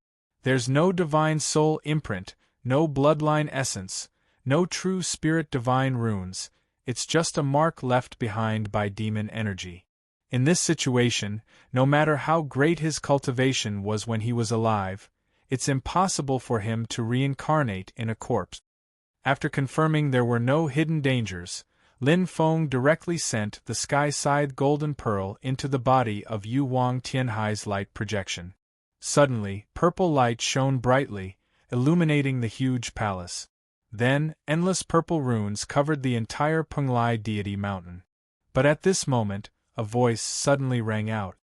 There's no divine soul imprint, no bloodline essence, no true spirit divine runes, it's just a mark left behind by demon energy. In this situation, no matter how great his cultivation was when he was alive, it's impossible for him to reincarnate in a corpse. After confirming there were no hidden dangers, Lin Feng directly sent the sky-scythe golden pearl into the body of Yu Wang Tianhai's light projection. Suddenly, purple light shone brightly, illuminating the huge palace. Then, endless purple runes covered the entire Penglai deity mountain. But at this moment, a voice suddenly rang out.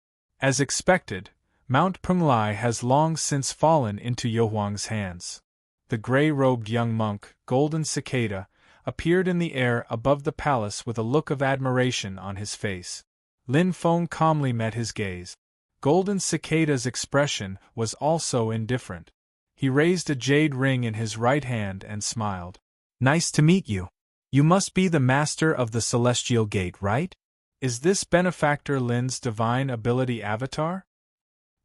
As expected, Mount Penglai has long since fallen into Yohuang's hands. The gray-robed young monk, Golden Cicada, appeared in the air above the palace with a look of admiration on his face. Lin Feng calmly met his gaze. Golden Cicada's expression was also indifferent. He raised a jade ring in his right hand and smiled. "Nice to meet you. You must be the master of the Celestial Gate, right? Is this benefactor Lin's divine ability avatar?"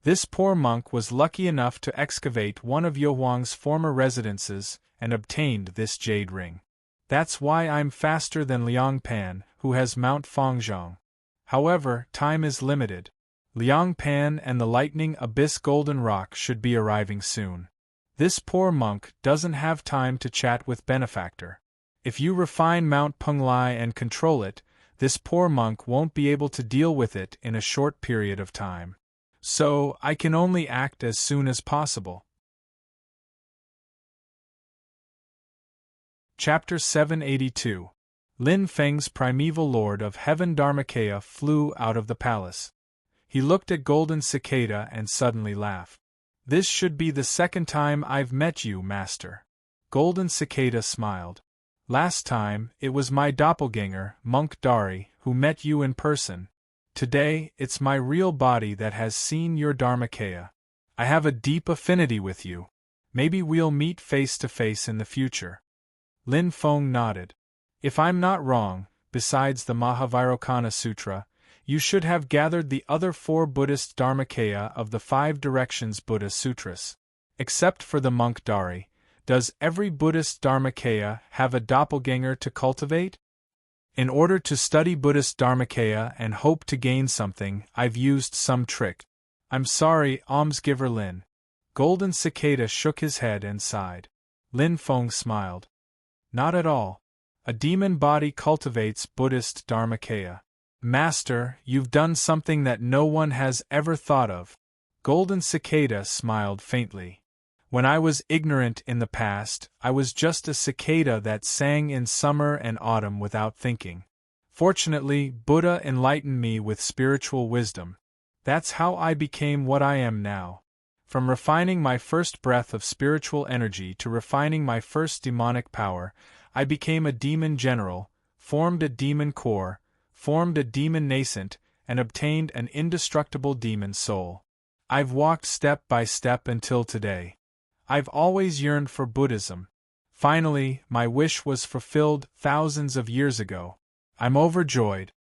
This poor monk was lucky enough to excavate one of Yohuang's former residences and obtained this jade ring. That's why I'm faster than Liang Pan, who has Mount Fangzhong. However, time is limited. Liang Pan and the lightning abyss golden rock should be arriving soon. This poor monk doesn't have time to chat with benefactor. If you refine Mount Penglai and control it, this poor monk won't be able to deal with it in a short period of time. So, I can only act as soon as possible. Chapter 782. Lin Feng's primeval lord of heaven Dharmakaya flew out of the palace. He looked at Golden Cicada and suddenly laughed. "This should be the second time I've met you, master." Golden Cicada smiled. "Last time, it was my doppelganger, Monk Dari, who met you in person. Today, it's my real body that has seen your Dharmakaya. I have a deep affinity with you. Maybe we'll meet face to face in the future." Lin Feng nodded. "If I'm not wrong, besides the Mahavairochana Sutra, you should have gathered the other 4 Buddhist Dharmakaya of the 5 Directions Buddha Sutras. Except for the monk Dari, does every Buddhist Dharmakaya have a doppelganger to cultivate? In order to study Buddhist Dharmakaya and hope to gain something, I've used some trick. I'm sorry, almsgiver Lin." Golden Cicada shook his head and sighed. Lin Feng smiled. "Not at all. A demon body cultivates Buddhist Dharmakaya. Master, you've done something that no one has ever thought of." Golden Cicada smiled faintly. "When I was ignorant in the past, I was just a cicada that sang in summer and autumn without thinking. Fortunately, Buddha enlightened me with spiritual wisdom. That's how I became what I am now. From refining my first breath of spiritual energy to refining my first demonic power, I became a demon general, formed a demon core, formed a demon nascent, and obtained an indestructible demon soul. I've walked step by step until today. I've always yearned for Buddhism. Finally, my wish was fulfilled thousands of years ago. I'm overjoyed.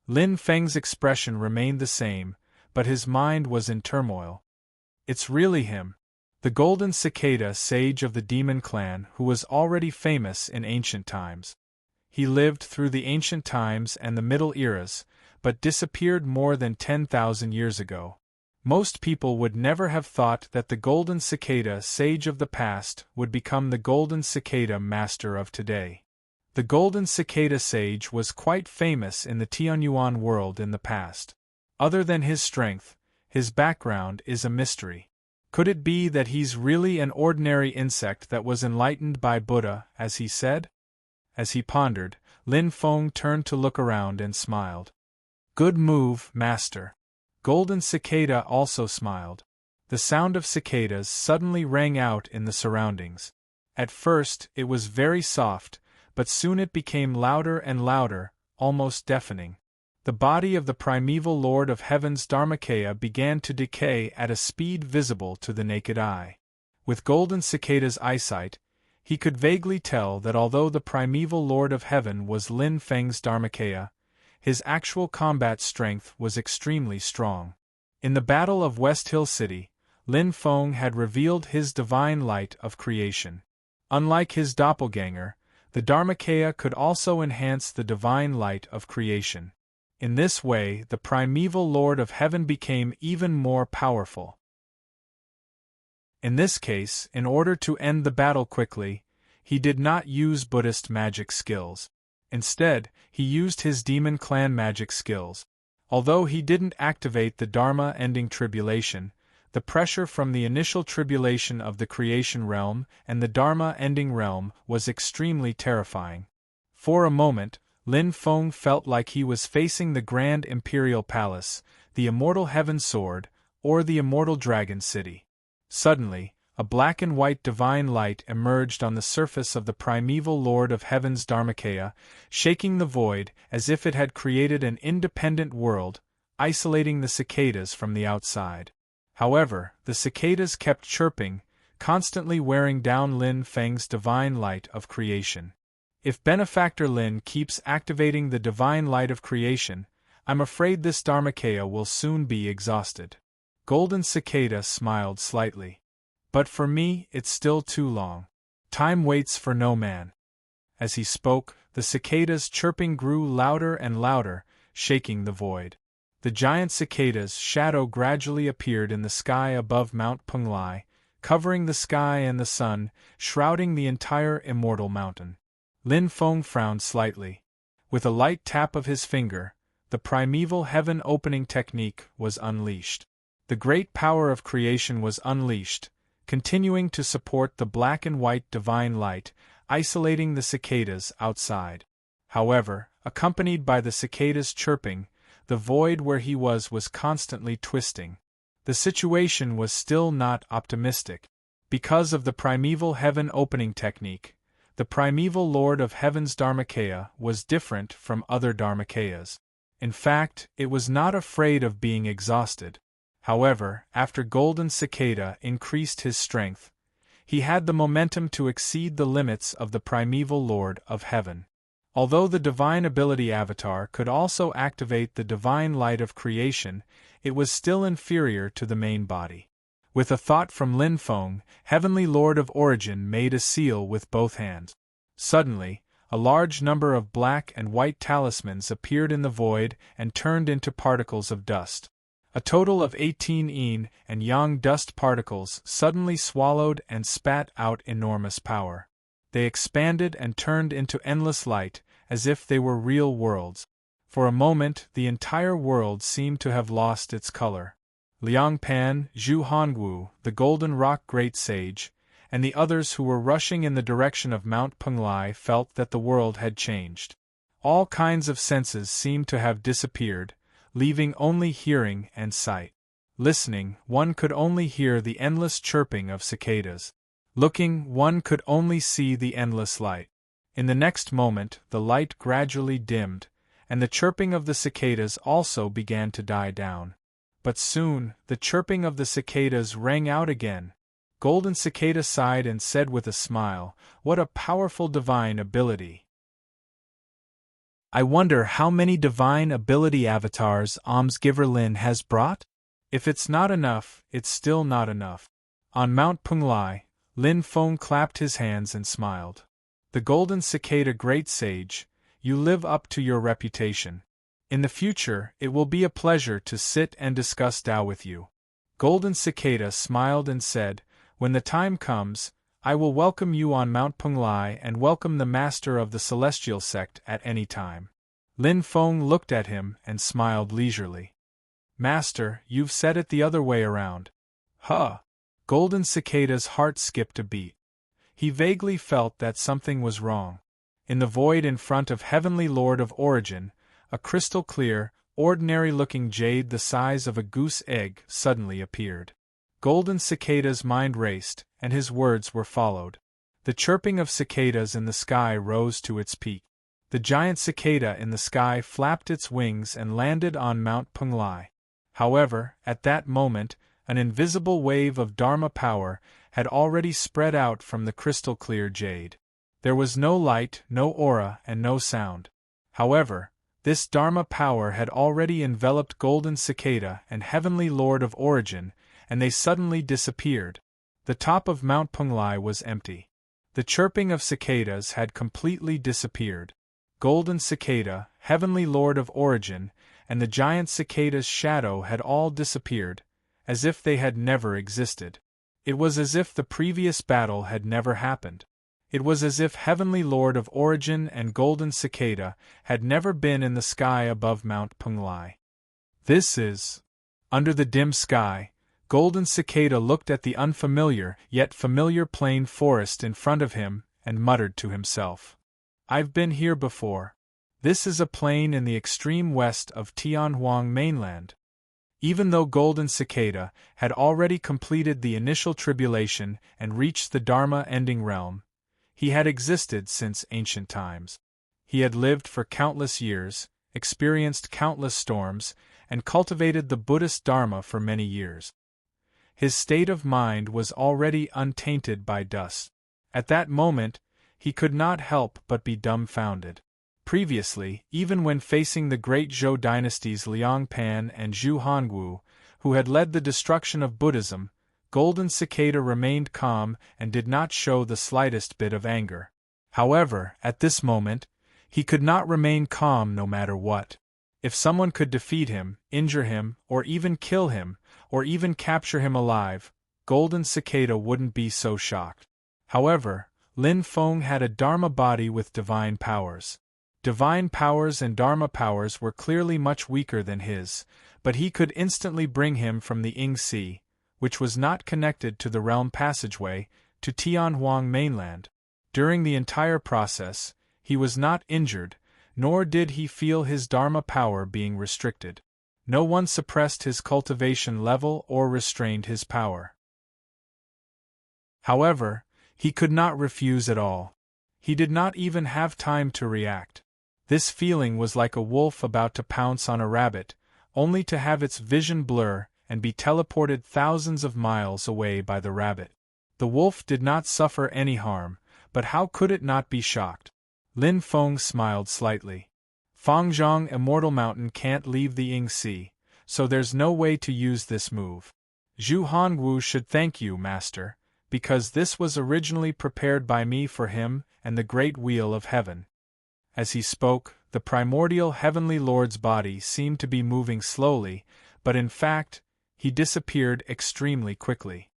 Lin Feng's expression remained the same, but his mind was in turmoil. It's really him. The Golden Cicada sage of the demon clan who was already famous in ancient times. He lived through the ancient times and the Middle Eras, but disappeared more than 10,000 years ago. Most people would never have thought that the Golden Cicada sage of the past would become the Golden Cicada master of today. The Golden Cicada sage was quite famous in the Tianyuan world in the past. Other than his strength, his background is a mystery. Could it be that he's really an ordinary insect that was enlightened by Buddha, as he said? As he pondered, Lin Feng turned to look around and smiled. Good move, master. Golden Cicada also smiled. The sound of cicadas suddenly rang out in the surroundings. At first, it was very soft, but soon it became louder and louder, almost deafening. The body of the primeval Lord of Heaven's Dharmakaya began to decay at a speed visible to the naked eye. With Golden Cicada's eyesight, he could vaguely tell that although the primeval Lord of Heaven was Lin Feng's Dharmakaya, his actual combat strength was extremely strong. In the Battle of West Hill City, Lin Feng had revealed his divine light of creation. Unlike his doppelganger, the Dharmakaya could also enhance the divine light of creation. In this way, the primeval Lord of Heaven became even more powerful. In this case, in order to end the battle quickly, he did not use Buddhist magic skills. Instead, he used his demon clan magic skills. Although he didn't activate the Dharma-ending tribulation, the pressure from the initial tribulation of the creation realm and the Dharma-ending realm was extremely terrifying. For a moment, Lin Feng felt like he was facing the Grand Imperial Palace, the Immortal Heaven Sword, or the Immortal Dragon City. Suddenly, a black and white divine light emerged on the surface of the primeval Lord of Heaven's Dharmakaya, shaking the void as if it had created an independent world, isolating the cicadas from the outside. However, the cicadas kept chirping, constantly wearing down Lin Feng's divine light of creation. If Benefactor Lin keeps activating the divine light of creation, I'm afraid this Dharmakaya will soon be exhausted. Golden Cicada smiled slightly. But for me, it's still too long. Time waits for no man. As he spoke, the cicadas' chirping grew louder and louder, shaking the void. The giant cicada's shadow gradually appeared in the sky above Mount Penglai, covering the sky and the sun, shrouding the entire immortal mountain. Lin Feng frowned slightly. With a light tap of his finger, the primeval heaven-opening technique was unleashed. The great power of creation was unleashed, continuing to support the black and white divine light, isolating the cicadas outside. However, accompanied by the cicadas chirping, the void where he was constantly twisting. The situation was still not optimistic. Because of the primeval heaven-opening technique, the primeval Lord of Heaven's Dharmakaya was different from other Dharmakayas. In fact, it was not afraid of being exhausted. However, after Golden Cicada increased his strength, he had the momentum to exceed the limits of the primeval Lord of Heaven. Although the divine ability avatar could also activate the divine light of creation, it was still inferior to the main body. With a thought from Lin Feng, Heavenly Lord of Origin made a seal with both hands. Suddenly, a large number of black and white talismans appeared in the void and turned into particles of dust. A total of 18 yin and yang dust particles suddenly swallowed and spat out enormous power. They expanded and turned into endless light, as if they were real worlds. For a moment, the entire world seemed to have lost its color. Liang Pan, Zhu Hongwu, the Golden Rock Great Sage, and the others who were rushing in the direction of Mount Penglai felt that the world had changed. All kinds of senses seemed to have disappeared, leaving only hearing and sight. Listening, one could only hear the endless chirping of cicadas. Looking, one could only see the endless light. In the next moment, the light gradually dimmed, and the chirping of the cicadas also began to die down. But soon, the chirping of the cicadas rang out again. Golden Cicada sighed and said with a smile, "What a powerful divine ability! I wonder how many divine ability avatars Almsgiver Lin has brought? If it's not enough, it's still not enough." On Mount Punglai, Lin Feng clapped his hands and smiled. "The Golden Cicada Great Sage, you live up to your reputation. In the future, it will be a pleasure to sit and discuss Tao with you." Golden Cicada smiled and said, "When the time comes, I will welcome you on Mount Punglai and welcome the master of the Celestial Sect at any time." Lin Feng looked at him and smiled leisurely. "Master, you've said it the other way around." "Huh!" Golden Cicada's heart skipped a beat. He vaguely felt that something was wrong. In the void in front of Heavenly Lord of Origin, a crystal-clear, ordinary-looking jade the size of a goose egg suddenly appeared. Golden Cicada's mind raced, and his words were followed. The chirping of cicadas in the sky rose to its peak. The giant cicada in the sky flapped its wings and landed on Mount Punglai. However, at that moment, an invisible wave of Dharma power had already spread out from the crystal-clear jade. There was no light, no aura, and no sound. However, this Dharma power had already enveloped Golden Cicada and Heavenly Lord of Origin, and they suddenly disappeared. The top of Mount Punglai was empty. The chirping of cicadas had completely disappeared. Golden Cicada, Heavenly Lord of Origin, and the giant cicada's shadow had all disappeared, as if they had never existed. It was as if the previous battle had never happened. It was as if Heavenly Lord of Origin and Golden Cicada had never been in the sky above Mount Punglai. This is... Under the dim sky, Golden Cicada looked at the unfamiliar yet familiar plain forest in front of him and muttered to himself, "I've been here before. This is a plain in the extreme west of Tianhuang mainland." Even though Golden Cicada had already completed the initial tribulation and reached the Dharma-ending realm, he had existed since ancient times. He had lived for countless years, experienced countless storms, and cultivated the Buddhist Dharma for many years. His state of mind was already untainted by dust. At that moment, he could not help but be dumbfounded. Previously, even when facing the great Zhou dynasties Liang Pan and Zhu Hongwu, who had led the destruction of Buddhism, Golden Cicada remained calm and did not show the slightest bit of anger. However, at this moment, he could not remain calm no matter what. If someone could defeat him, injure him, or even kill him, or even capture him alive, Golden Cicada wouldn't be so shocked. However, Lin Feng had a Dharma body with divine powers. Divine powers and Dharma powers were clearly much weaker than his, but he could instantly bring him from the Ying Sea, which was not connected to the realm passageway, to Tianhuang mainland. During the entire process, he was not injured, nor did he feel his Dharma power being restricted. No one suppressed his cultivation level or restrained his power. However, he could not refuse at all. He did not even have time to react. This feeling was like a wolf about to pounce on a rabbit, only to have its vision blur and be teleported thousands of miles away by the rabbit. The wolf did not suffer any harm, but how could it not be shocked? Lin Feng smiled slightly. Fangzhong Immortal Mountain can't leave the Ying Sea, so there's no way to use this move. Zhu Hongwu should thank you, Master, because this was originally prepared by me for him and the Great Wheel of Heaven. As he spoke, the primordial Heavenly Lord's body seemed to be moving slowly, but in fact, he disappeared extremely quickly.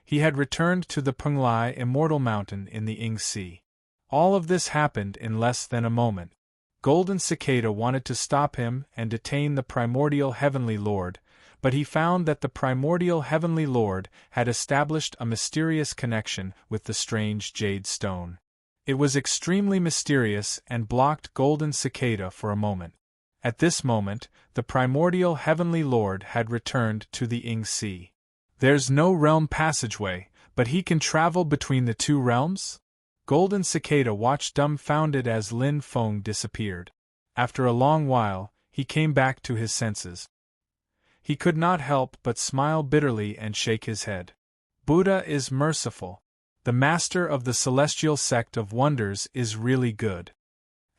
He had returned to the Punglai Immortal Mountain in the Ying Sea. All of this happened in less than a moment. Golden Cicada wanted to stop him and detain the primordial Heavenly Lord, but he found that the primordial Heavenly Lord had established a mysterious connection with the strange jade stone. It was extremely mysterious and blocked Golden Cicada for a moment. At this moment, the primordial heavenly lord had returned to the Ing Sea. There's no realm passageway, but he can travel between the two realms? Golden Cicada watched dumbfounded as Lin Feng disappeared. After a long while, he came back to his senses. He could not help but smile bitterly and shake his head. Buddha is merciful. The master of the celestial sect of wonders is really good.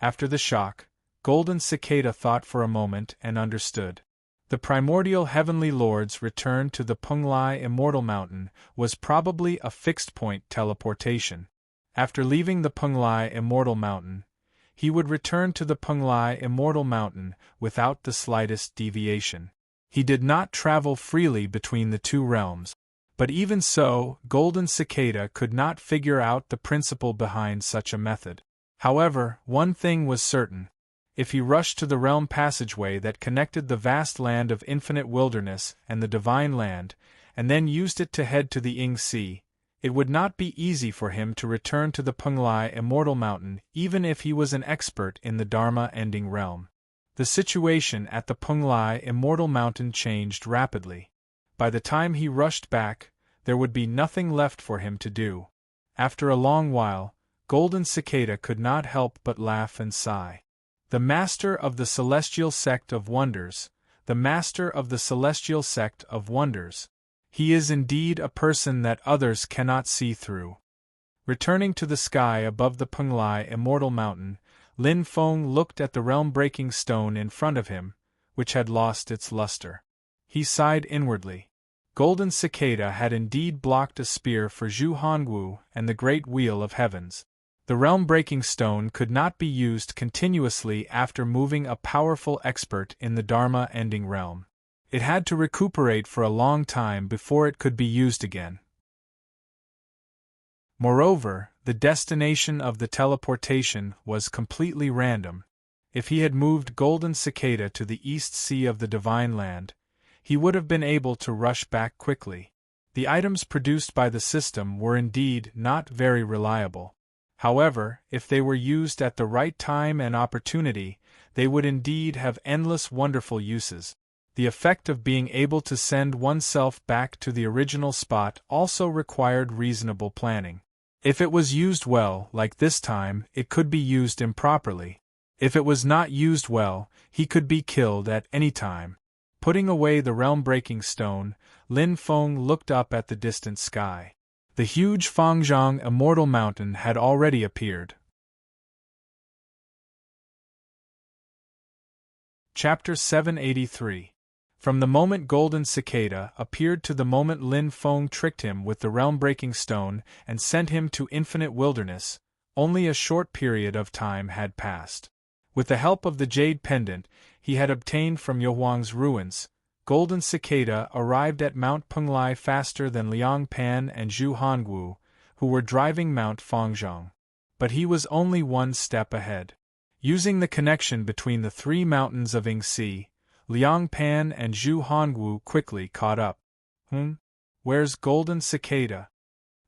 After the shock, Golden Cicada thought for a moment and understood. The primordial heavenly lord's return to the Penglai Immortal Mountain was probably a fixed-point teleportation. After leaving the Penglai Immortal Mountain, he would return to the Penglai Immortal Mountain without the slightest deviation. He did not travel freely between the two realms, but even so, Golden Cicada could not figure out the principle behind such a method. However, one thing was certain. If he rushed to the realm passageway that connected the vast land of infinite wilderness and the divine land, and then used it to head to the Ing Sea, it would not be easy for him to return to the Penglai Immortal Mountain even if he was an expert in the Dharma-ending realm. The situation at the Penglai Immortal Mountain changed rapidly. By the time he rushed back, there would be nothing left for him to do. After a long while, Golden Cicada could not help but laugh and sigh. The master of the celestial sect of wonders, the master of the celestial sect of wonders. He is indeed a person that others cannot see through. Returning to the sky above the Penglai Immortal Mountain, Lin Feng looked at the realm-breaking stone in front of him, which had lost its luster. He sighed inwardly. Golden Cicada had indeed blocked a spear for Zhu Hongwu and the Great Wheel of Heavens. The realm-breaking stone could not be used continuously after moving a powerful expert in the Dharma-ending realm. It had to recuperate for a long time before it could be used again. Moreover, the destination of the teleportation was completely random. If he had moved Golden Cicada to the East Sea of the Divine Land, he would have been able to rush back quickly. The items produced by the system were indeed not very reliable. However, if they were used at the right time and opportunity, they would indeed have endless wonderful uses. The effect of being able to send oneself back to the original spot also required reasonable planning. If it was used well, like this time, it could be used improperly. If it was not used well, he could be killed at any time. Putting away the realm-breaking stone, Lin Feng looked up at the distant sky. The huge Fangzhong Immortal Mountain had already appeared. Chapter 783. From the moment Golden Cicada appeared to the moment Lin Feng tricked him with the realm-breaking stone and sent him to infinite wilderness, only a short period of time had passed. With the help of the jade pendant he had obtained from Yuhuang's ruins, Golden Cicada arrived at Mount Penglai faster than Liang Pan and Zhu Hongwu, who were driving Mount Fangzhong. But he was only one step ahead. Using the connection between the three mountains of Ing Sea, Liang Pan and Zhu Hongwu quickly caught up. Where's Golden Cicada?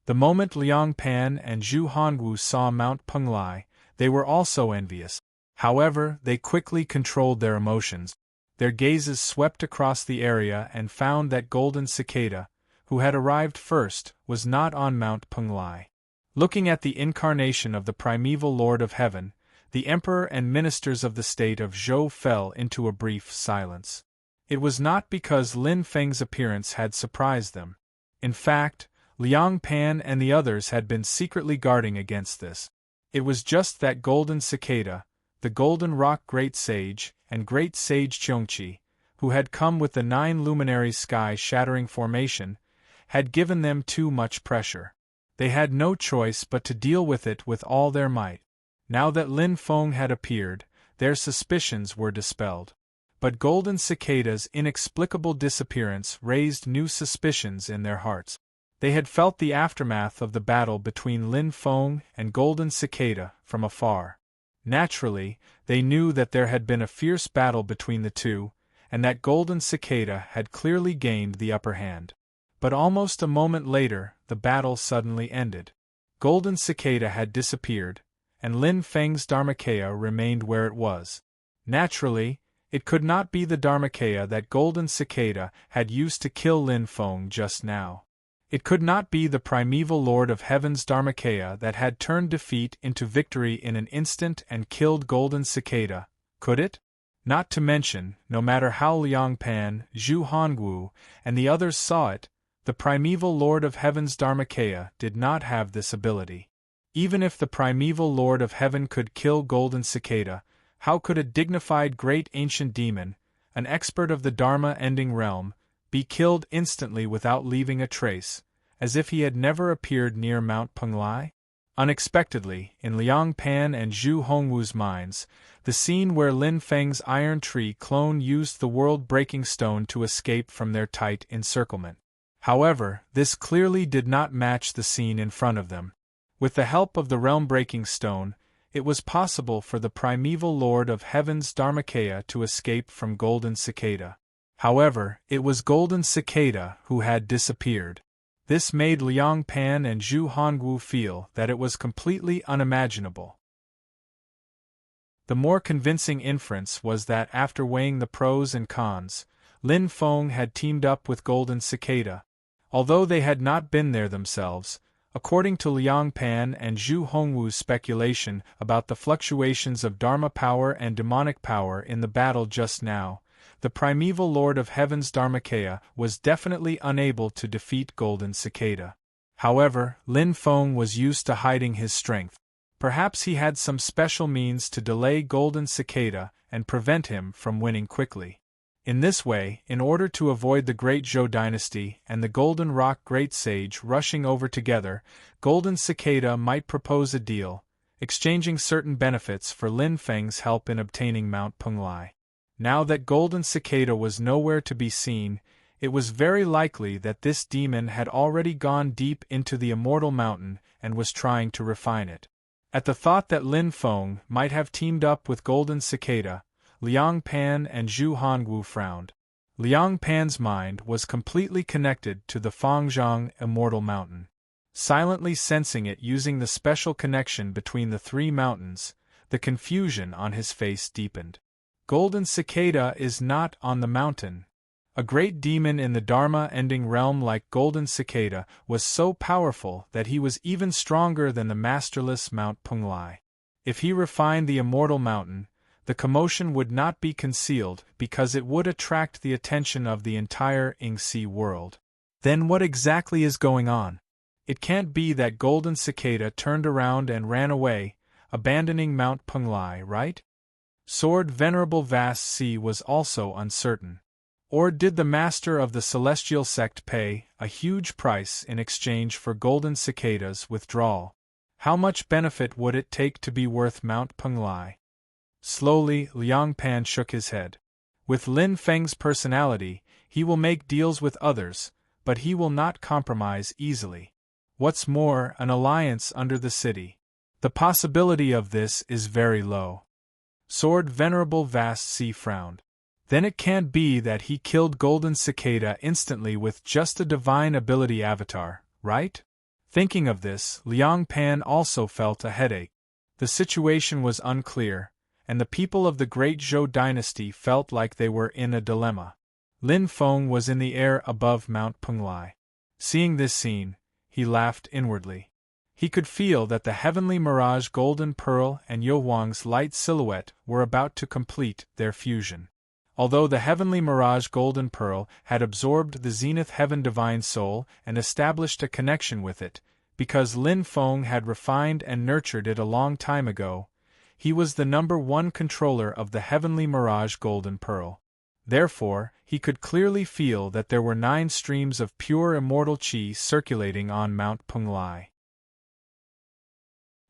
The moment Liang Pan and Zhu Hongwu saw Mount Penglai, they were also envious. However, they quickly controlled their emotions. Their gazes swept across the area and found that Golden Cicada, who had arrived first, was not on Mount Penglai. Looking at the incarnation of the primeval Lord of Heaven, the emperor and ministers of the state of Zhou fell into a brief silence. It was not because Lin Feng's appearance had surprised them. In fact, Liang Pan and the others had been secretly guarding against this. It was just that Golden Cicada, the Golden Rock Great Sage, and Great Sage Qiongqi, who had come with the 9 luminary sky-shattering formation, had given them too much pressure. They had no choice but to deal with it with all their might. Now that Lin Feng had appeared, their suspicions were dispelled. But Golden Cicada's inexplicable disappearance raised new suspicions in their hearts. They had felt the aftermath of the battle between Lin Feng and Golden Cicada from afar. Naturally, they knew that there had been a fierce battle between the two, and that Golden Cicada had clearly gained the upper hand. But almost a moment later, the battle suddenly ended. Golden Cicada had disappeared, and Lin Feng's Dharmakaya remained where it was. Naturally, It could not be the Dharmakaya that golden cicada had used to kill Lin Feng just now. It could not be the primeval Lord of Heaven's Dharmakaya that had turned defeat into victory in an instant and killed golden cicada, could it? Not to mention, no matter how Liang Pan, Zhu Hongwu, and the others saw it, the primeval Lord of Heaven's Dharmakaya did not have this ability. Even if the primeval Lord of Heaven could kill golden cicada, how could a dignified great ancient demon, an expert of the Dharma-ending realm, be killed instantly without leaving a trace, as if he had never appeared near Mount Penglai? Unexpectedly, in Liang Pan and Zhu Hongwu's minds, the scene where Lin Feng's iron tree clone used the world-breaking stone to escape from their tight encirclement. However, this clearly did not match the scene in front of them. With the help of the realm-breaking stone, it was possible for the primeval Lord of Heaven's Dharmakaya to escape from Golden Cicada. However, it was Golden Cicada who had disappeared. This made Liang Pan and Zhu Hongwu feel that it was completely unimaginable. The more convincing inference was that after weighing the pros and cons, Lin Feng had teamed up with Golden Cicada. Although they had not been there themselves, according to Liang Pan and Zhu Hongwu's speculation about the fluctuations of Dharma power and demonic power in the battle just now, the primeval Lord of Heaven's Dharmakaya was definitely unable to defeat Golden Cicada. However, Lin Feng was used to hiding his strength. Perhaps he had some special means to delay Golden Cicada and prevent him from winning quickly. In this way, in order to avoid the Great Zhou dynasty and the Golden Rock Great Sage rushing over together, Golden Cicada might propose a deal, exchanging certain benefits for Lin Feng's help in obtaining Mount Penglai. Now that Golden Cicada was nowhere to be seen, it was very likely that this demon had already gone deep into the Immortal Mountain and was trying to refine it. At the thought that Lin Feng might have teamed up with Golden Cicada, Liang Pan and Zhu Hongwu frowned. Liang Pan's mind was completely connected to the Fangzhong Immortal Mountain. Silently sensing it using the special connection between the three mountains, the confusion on his face deepened. Golden Cicada is not on the mountain. A great demon in the Dharma-ending realm like Golden Cicada was so powerful that he was even stronger than the masterless Mount Penglai. If he refined the Immortal Mountain, the commotion would not be concealed because it would attract the attention of the entire Yingxi world. Then what exactly is going on? It can't be that Golden Cicada turned around and ran away, abandoning Mount Penglai, right? Sword Venerable Vast Sea was also uncertain. Or did the master of the celestial sect pay a huge price in exchange for Golden Cicada's withdrawal? How much benefit would it take to be worth Mount Penglai? Slowly, Liang Pan shook his head. With Lin Feng's personality, he will make deals with others, but he will not compromise easily. What's more, an alliance under the city. The possibility of this is very low. Sword Venerable Vast Sea frowned. Then it can't be that he killed Golden Cicada instantly with just a divine ability avatar, right? Thinking of this, Liang Pan also felt a headache. The situation was unclear, and the people of the Great Zhou dynasty felt like they were in a dilemma. Lin Feng was in the air above Mount Penglai. Seeing this scene, he laughed inwardly. He could feel that the heavenly mirage Golden Pearl and Yo Huang's light silhouette were about to complete their fusion. Although the heavenly mirage Golden Pearl had absorbed the Zenith Heaven Divine Soul and established a connection with it, because Lin Feng had refined and nurtured it a long time ago, he was the #1 controller of the heavenly mirage Golden Pearl. Therefore, he could clearly feel that there were 9 streams of pure immortal qi circulating on Mount Penglai.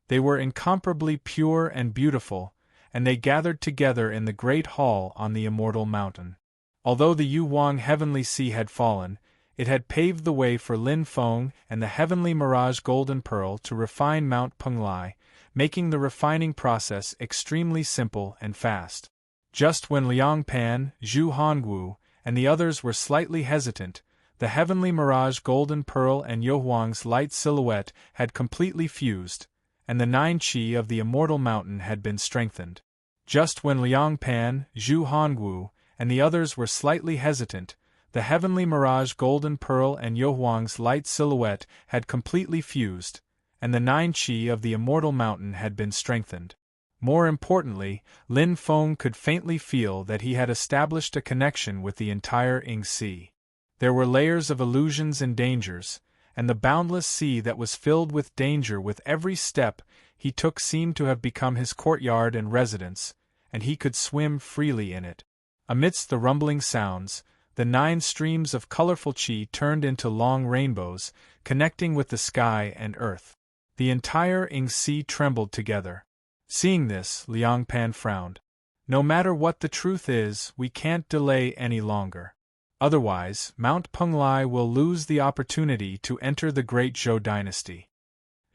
They were incomparably pure and beautiful, and they gathered together in the great hall on the Immortal Mountain. Although the Yu Huang Heavenly Sea had fallen, it had paved the way for Lin Feng and the Heavenly Mirage Golden Pearl to refine Mount Penglai, making the refining process extremely simple and fast. Just when Liang Pan, Zhu Hongwu, and the others were slightly hesitant, the Heavenly Mirage Golden Pearl and Yo Huang's light silhouette had completely fused, and the 9 qi of the Immortal Mountain had been strengthened. Just when Liang Pan, Zhu Hongwu, and the others were slightly hesitant, the heavenly mirage Golden Pearl and Yohuang's light silhouette had completely fused, and the 9 qi of the immortal mountain had been strengthened. More importantly, Lin Feng could faintly feel that he had established a connection with the entire Ing Sea. There were layers of illusions and dangers, and the boundless sea that was filled with danger with every step he took seemed to have become his courtyard and residence, and he could swim freely in it. Amidst the rumbling sounds, the 9 streams of colorful qi turned into long rainbows, connecting with the sky and earth. The entire Ing Sea trembled together. Seeing this, Liang Pan frowned. No matter what the truth is, we can't delay any longer. Otherwise, Mount Penglai will lose the opportunity to enter the great Zhou dynasty.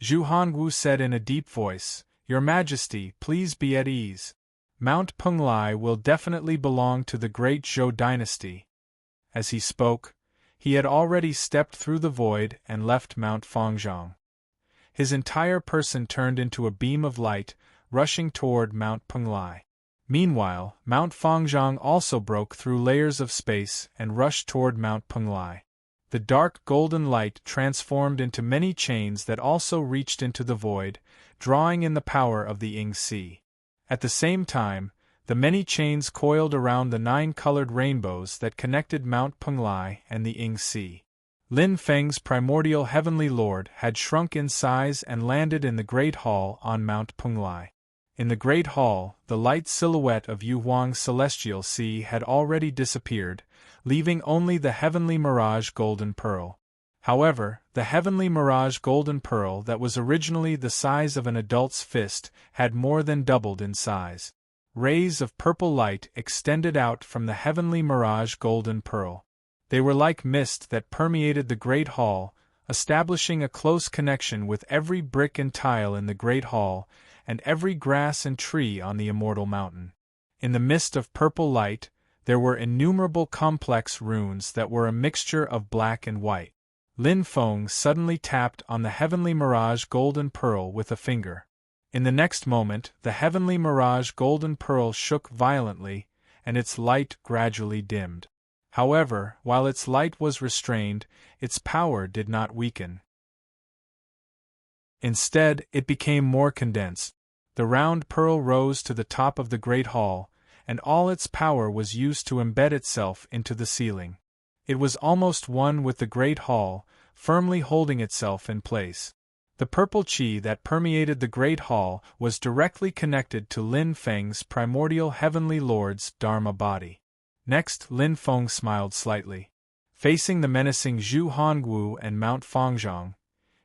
Zhu Hongwu said in a deep voice, Your Majesty, please be at ease. Mount Penglai will definitely belong to the great Zhou dynasty. As he spoke, he had already stepped through the void and left Mount Fangzhong. His entire person turned into a beam of light, rushing toward Mount Penglai. Meanwhile, Mount Fangzhong also broke through layers of space and rushed toward Mount Penglai. The dark golden light transformed into many chains that also reached into the void, drawing in the power of the Ing Sea. At the same time, the many chains coiled around the 9 colored rainbows that connected Mount Penglai and the Ing Sea. Lin Feng's primordial heavenly lord had shrunk in size and landed in the Great Hall on Mount Penglai. In the Great Hall, the light silhouette of Yu Huang's celestial sea had already disappeared, leaving only the heavenly mirage Golden Pearl. However, the heavenly mirage Golden Pearl that was originally the size of an adult's fist had more than doubled in size. Rays of purple light extended out from the heavenly mirage Golden Pearl. They were like mist that permeated the Great Hall, establishing a close connection with every brick and tile in the Great Hall, and every grass and tree on the immortal mountain. In the mist of purple light, there were innumerable complex runes that were a mixture of black and white. Lin Feng suddenly tapped on the heavenly mirage Golden Pearl with a finger. In the next moment, the heavenly mirage Golden Pearl shook violently, and its light gradually dimmed. However, while its light was restrained, its power did not weaken. Instead, it became more condensed. The round pearl rose to the top of the Great Hall, and all its power was used to embed itself into the ceiling. It was almost one with the Great Hall, firmly holding itself in place. The purple qi that permeated the Great Hall was directly connected to Lin Feng's primordial heavenly lord's Dharma body. Next, Lin Feng smiled slightly. Facing the menacing Zhu Hongwu and Mount Fangzhong,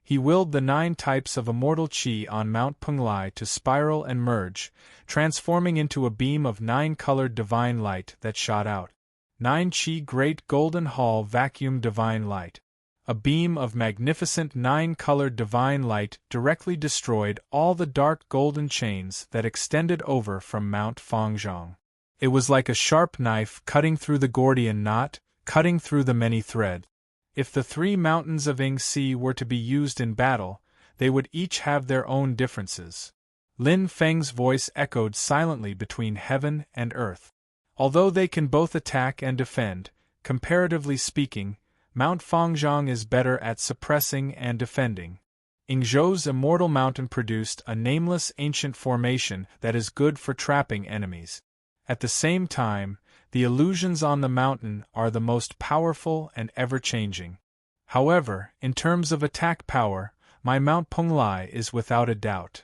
he willed the 9 types of immortal qi on Mount Penglai to spiral and merge, transforming into a beam of 9-colored divine light that shot out. 9 qi Great Golden Hall Vacuum Divine Light. A beam of magnificent 9-colored divine light directly destroyed all the dark golden chains that extended over from Mount Fangzhong. It was like a sharp knife cutting through the Gordian knot, cutting through the many threads. If the 3 mountains of Ing Sea were to be used in battle, they would each have their own differences. Lin Feng's voice echoed silently between heaven and earth. Although they can both attack and defend, comparatively speaking, Mount Fangzhong is better at suppressing and defending. Yingzhou's immortal mountain produced a nameless ancient formation that is good for trapping enemies. At the same time, the illusions on the mountain are the most powerful and ever-changing. However, in terms of attack power, my Mount Penglai is without a doubt.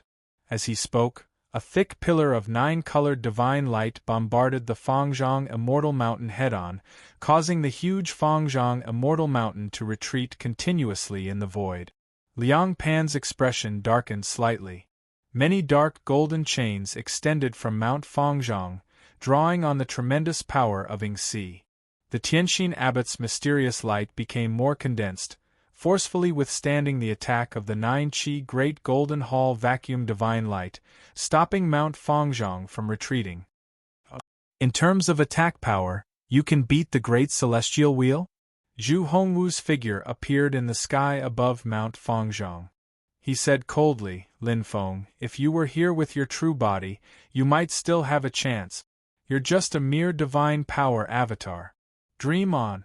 As he spoke, a thick pillar of 9-colored divine light bombarded the Fangzhong Immortal Mountain head-on, causing the huge Fangzhong Immortal Mountain to retreat continuously in the void. Liang Pan's expression darkened slightly. Many dark golden chains extended from Mount Fangzhong, drawing on the tremendous power of Ing Sea. The Tianxin Abbot's mysterious light became more condensed, forcefully withstanding the attack of the 9 qi Great Golden Hall Vacuum Divine Light, stopping Mount Fangzhong from retreating. In terms of attack power, you can beat the Great Celestial Wheel? Zhu Hongwu's figure appeared in the sky above Mount Fangzhong. he said coldly. Lin Feng, if you were here with your true body, you might still have a chance. You're just a mere divine power avatar. Dream on.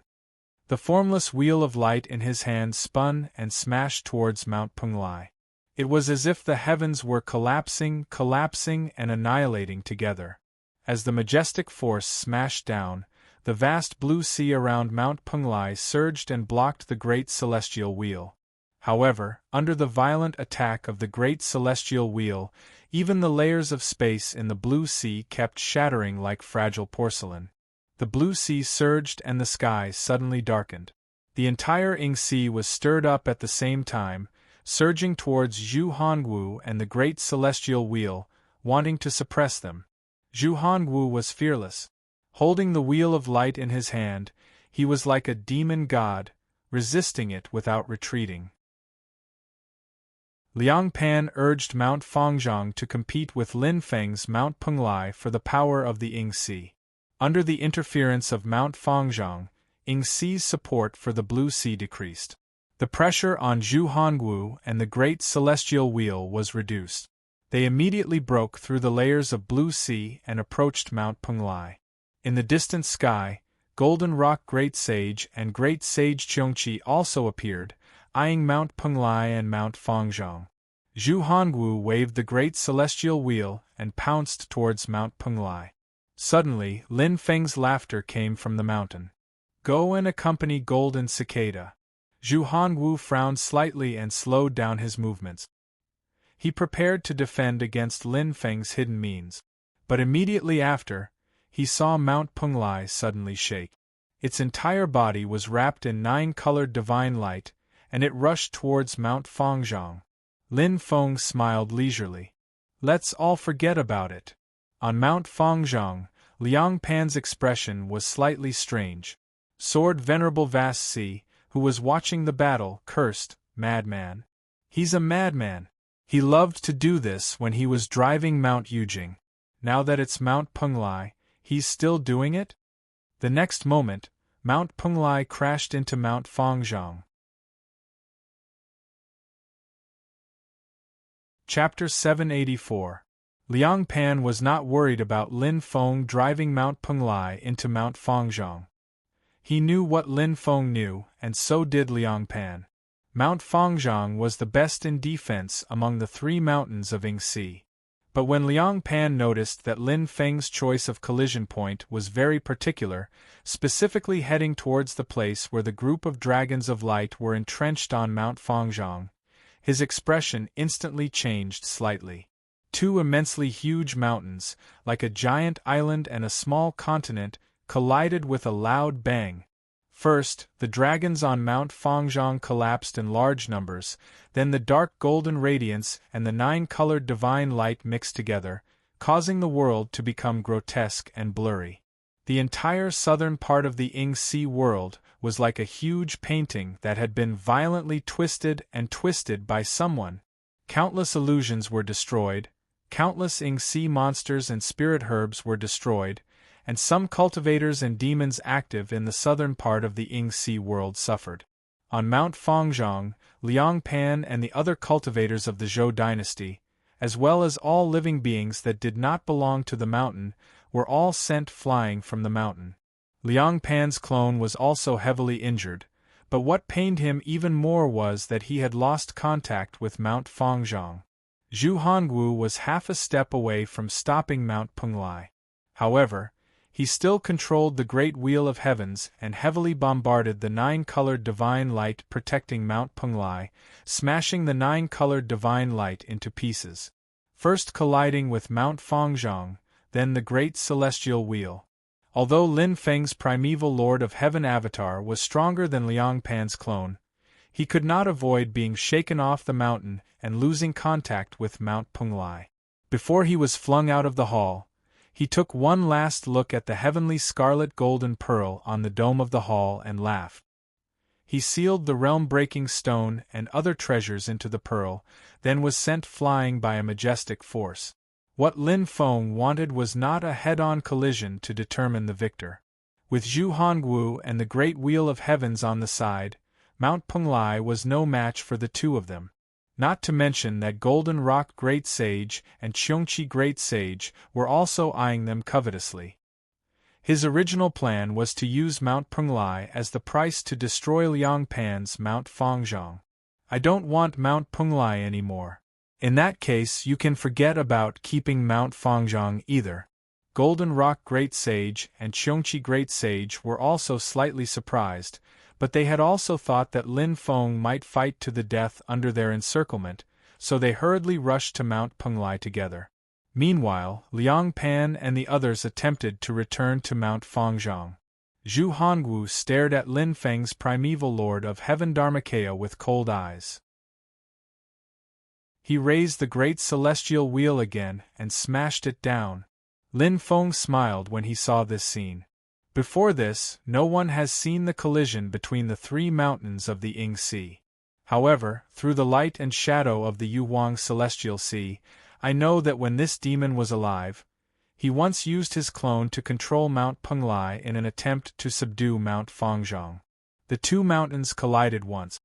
The formless wheel of light in his hand spun and smashed towards Mount Penglai. It was as if the heavens were collapsing and annihilating together. As the majestic force smashed down, the vast blue sea around Mount Penglai surged and blocked the great celestial wheel. However, under the violent attack of the great celestial wheel, even the layers of space in the blue sea kept shattering like fragile porcelain. The blue sea surged and the sky suddenly darkened. The entire Ing Sea was stirred up at the same time, surging towards Zhu Hongwu and the great celestial wheel, wanting to suppress them. Zhu Hongwu was fearless. Holding the wheel of light in his hand, he was like a demon god, resisting it without retreating. Liang Pan urged Mount Fangzhong to compete with Lin Feng's Mount Penglai for the power of the Ing Sea. Under the interference of Mount Fangzhong, Ing Sea's support for the Blue Sea decreased. The pressure on Zhu Hongwu and the Great Celestial Wheel was reduced. They immediately broke through the layers of Blue Sea and approached Mount Penglai. In the distant sky, Golden Rock Great Sage and Great Sage Cheongqi also appeared, eyeing Mount Penglai and Mount Fangzhong. Zhu Hongwu waved the Great Celestial Wheel and pounced towards Mount Penglai. Suddenly, Lin Feng's laughter came from the mountain. Go and accompany Golden Cicada. Zhu Hongwu frowned slightly and slowed down his movements. He prepared to defend against Lin Feng's hidden means. But immediately after, he saw Mount Penglai suddenly shake. Its entire body was wrapped in 9-colored divine light, and it rushed towards Mount Fangzhong. Lin Feng smiled leisurely. Let's all forget about it. On Mount Fangzhong, Liang Pan's expression was slightly strange. Sword Venerable Vast Sea, who was watching the battle, cursed, "Madman. He's a madman. He loved to do this when he was driving Mount Yujing. Now that it's Mount Penglai, he's still doing it?" The next moment, Mount Penglai crashed into Mount Fangzhong. Chapter 784. Liang Pan was not worried about Lin Feng driving Mount Penglai into Mount Fangzhong. He knew what Lin Feng knew, and so did Liang Pan. Mount Fangzhong was the best in defense among the 3 mountains of Ing Sea. But when Liang Pan noticed that Lin Feng's choice of collision point was very particular, specifically heading towards the place where the group of dragons of light were entrenched on Mount Fangzhong, his expression instantly changed slightly. 2 immensely huge mountains, like a giant island and a small continent, collided with a loud bang. First, the dragons on Mount Fangzhong collapsed in large numbers, then the dark golden radiance and the 9-colored divine light mixed together, causing the world to become grotesque and blurry. The entire southern part of the Ing Sea world was like a huge painting that had been violently twisted by someone. Countless illusions were destroyed, countless Ing Sea monsters and spirit herbs were destroyed, and some cultivators and demons active in the southern part of the Ing Sea world suffered. On Mount Fangzhong, Liang Pan and the other cultivators of the Zhou dynasty, as well as all living beings that did not belong to the mountain, were all sent flying from the mountain. Liang Pan's clone was also heavily injured, but what pained him even more was that he had lost contact with Mount Fangzhong. Zhu Hongwu was half a step away from stopping Mount Penglai. However, he still controlled the great wheel of heavens and heavily bombarded the 9-colored divine light protecting Mount Penglai, smashing the 9-colored divine light into pieces. First colliding with Mount Fangzhong, then the great celestial wheel. Although Lin Feng's primeval Lord of Heaven avatar was stronger than Liang Pan's clone, he could not avoid being shaken off the mountain and losing contact with Mount Penglai. Before he was flung out of the hall, he took one last look at the heavenly scarlet golden pearl on the dome of the hall and laughed. He sealed the realm-breaking stone and other treasures into the pearl, then was sent flying by a majestic force. What Lin Feng wanted was not a head-on collision to determine the victor. With Zhu Hongwu and the great wheel of heavens on the side, Mount Penglai was no match for the 2 of them. Not to mention that Golden Rock Great Sage and Cheongchi Great Sage were also eyeing them covetously. His original plan was to use Mount Penglai as the price to destroy Liang Pan's Mount Fangzhong. I don't want Mount Penglai anymore. In that case, you can forget about keeping Mount Fangzhong either. Golden Rock Great Sage and Cheongchi Great Sage were also slightly surprised, but they had also thought that Lin Feng might fight to the death under their encirclement, so they hurriedly rushed to Mount Penglai together. Meanwhile, Liang Pan and the others attempted to return to Mount Fangzhong. Zhu Hongwu stared at Lin Feng's primeval Lord of Heaven Dharmakaya with cold eyes. He raised the great celestial wheel again and smashed it down. Lin Feng smiled when he saw this scene. Before this, no one has seen the collision between the three mountains of the Ying Sea. However, through the light and shadow of the Yuhuang Celestial Sea, I know that when this demon was alive, he once used his clone to control Mount Penglai in an attempt to subdue Mount Fangzhong. The two mountains collided once.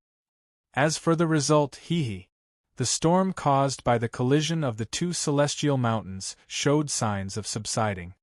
As for the result, the storm caused by the collision of the two celestial mountains showed signs of subsiding.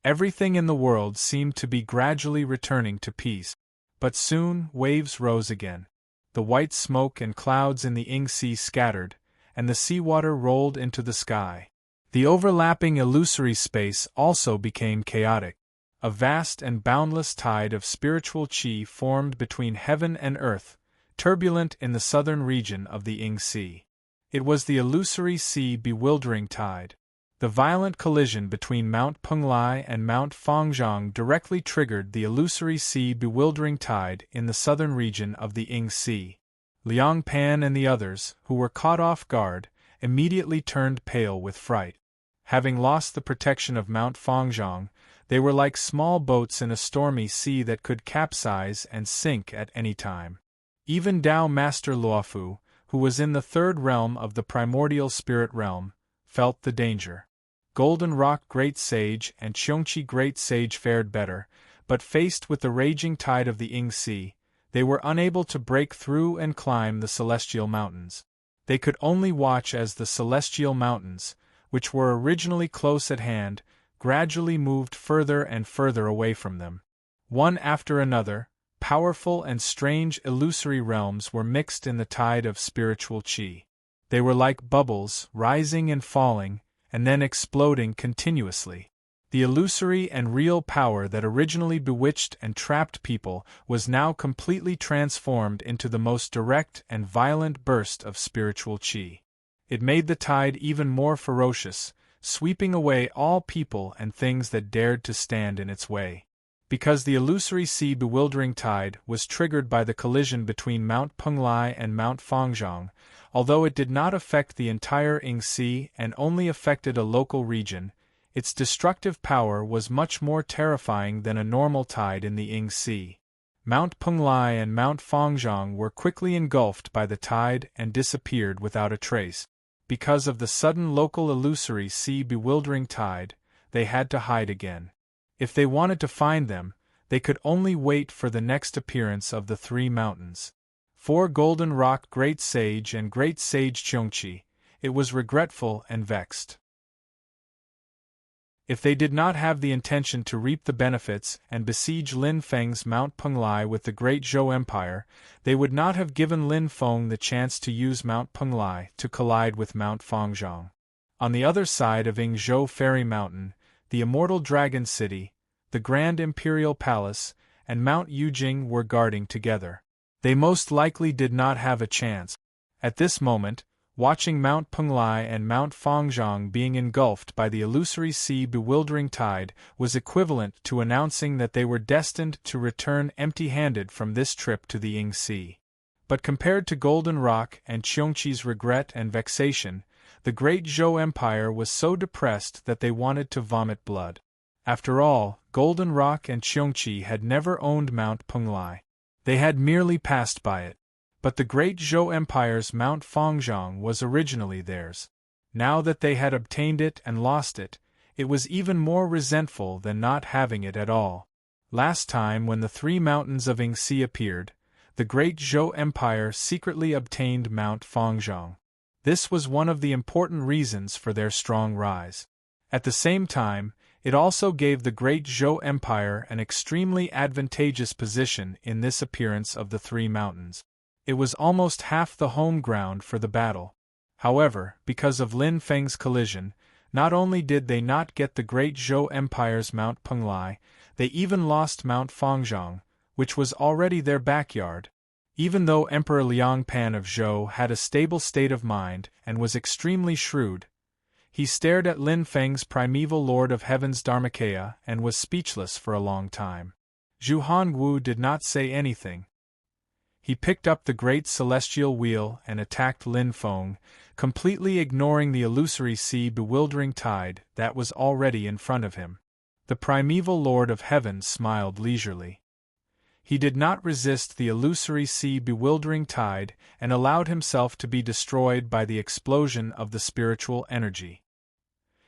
Everything in the world seemed to be gradually returning to peace. But soon, waves rose again. The white smoke and clouds in the Ying Sea scattered, and the seawater rolled into the sky. The overlapping illusory space also became chaotic. A vast and boundless tide of spiritual qi formed between heaven and earth, turbulent in the southern region of the Ying Sea. It was the illusory sea bewildering tide. The violent collision between Mount Penglai and Mount Fangzhong directly triggered the illusory sea bewildering tide in the southern region of the Ying Sea. Liang Pan and the others, who were caught off guard, immediately turned pale with fright. Having lost the protection of Mount Fangzhong, they were like small boats in a stormy sea that could capsize and sink at any time. Even Tao Master Luofu, who was in the third realm of the primordial spirit realm, felt the danger. Golden Rock Great Sage and Cheongchi Great Sage fared better, but faced with the raging tide of the Ying Sea, they were unable to break through and climb the celestial mountains. They could only watch as the celestial mountains, which were originally close at hand, gradually moved further and further away from them. One after another, powerful and strange illusory realms were mixed in the tide of spiritual qi. They were like bubbles, rising and falling, and then exploding continuously. The illusory and real power that originally bewitched and trapped people was now completely transformed into the most direct and violent burst of spiritual qi. It made the tide even more ferocious, sweeping away all people and things that dared to stand in its way. Because the illusory sea bewildering tide was triggered by the collision between Mount Penglai and Mount Fangzhong, although it did not affect the entire Ying Sea and only affected a local region, its destructive power was much more terrifying than a normal tide in the Ying Sea. Mount Penglai and Mount Fangzhong were quickly engulfed by the tide and disappeared without a trace. Because of the sudden local illusory sea bewildering tide, they had to hide again. If they wanted to find them, they could only wait for the next appearance of the three mountains. For Golden Rock Great Sage and Great Sage Cheongchi, it was regretful and vexed. If they did not have the intention to reap the benefits and besiege Lin Feng's Mount Penglai with the Great Zhou Empire, they would not have given Lin Feng the chance to use Mount Penglai to collide with Mount Fangzhong. On the other side of Yingzhou Fairy Mountain, the Immortal Dragon City, the Grand Imperial Palace, and Mount Yujing were guarding together. They most likely did not have a chance. At this moment, watching Mount Penglai and Mount Fangzhong being engulfed by the illusory sea bewildering tide was equivalent to announcing that they were destined to return empty-handed from this trip to the Ying Sea. But compared to Golden Rock and Cheongchi's regret and vexation, the Great Zhou Empire was so depressed that they wanted to vomit blood. After all, Golden Rock and Cheongchi had never owned Mount Penglai. They had merely passed by it. But the Great Zhou Empire's Mount Fangzhong was originally theirs. Now that they had obtained it and lost it, it was even more resentful than not having it at all. Last time when the three mountains of Yingxi appeared, the Great Zhou Empire secretly obtained Mount Fangzhong. This was one of the important reasons for their strong rise. At the same time, it also gave the Great Zhou Empire an extremely advantageous position in this appearance of the three mountains. It was almost half the home ground for the battle. However, because of Lin Feng's collision, not only did they not get the Great Zhou Empire's Mount Penglai, they even lost Mount Fangzhong, which was already their backyard. Even though Emperor Liang Pan of Zhou had a stable state of mind and was extremely shrewd, he stared at Lin Feng's primeval Lord of Heaven's Dharmakaya and was speechless for a long time. Zhu Hongwu did not say anything. He picked up the great celestial wheel and attacked Lin Feng, completely ignoring the illusory sea-bewildering tide that was already in front of him. The primeval Lord of Heaven smiled leisurely. He did not resist the illusory sea-bewildering tide and allowed himself to be destroyed by the explosion of the spiritual energy.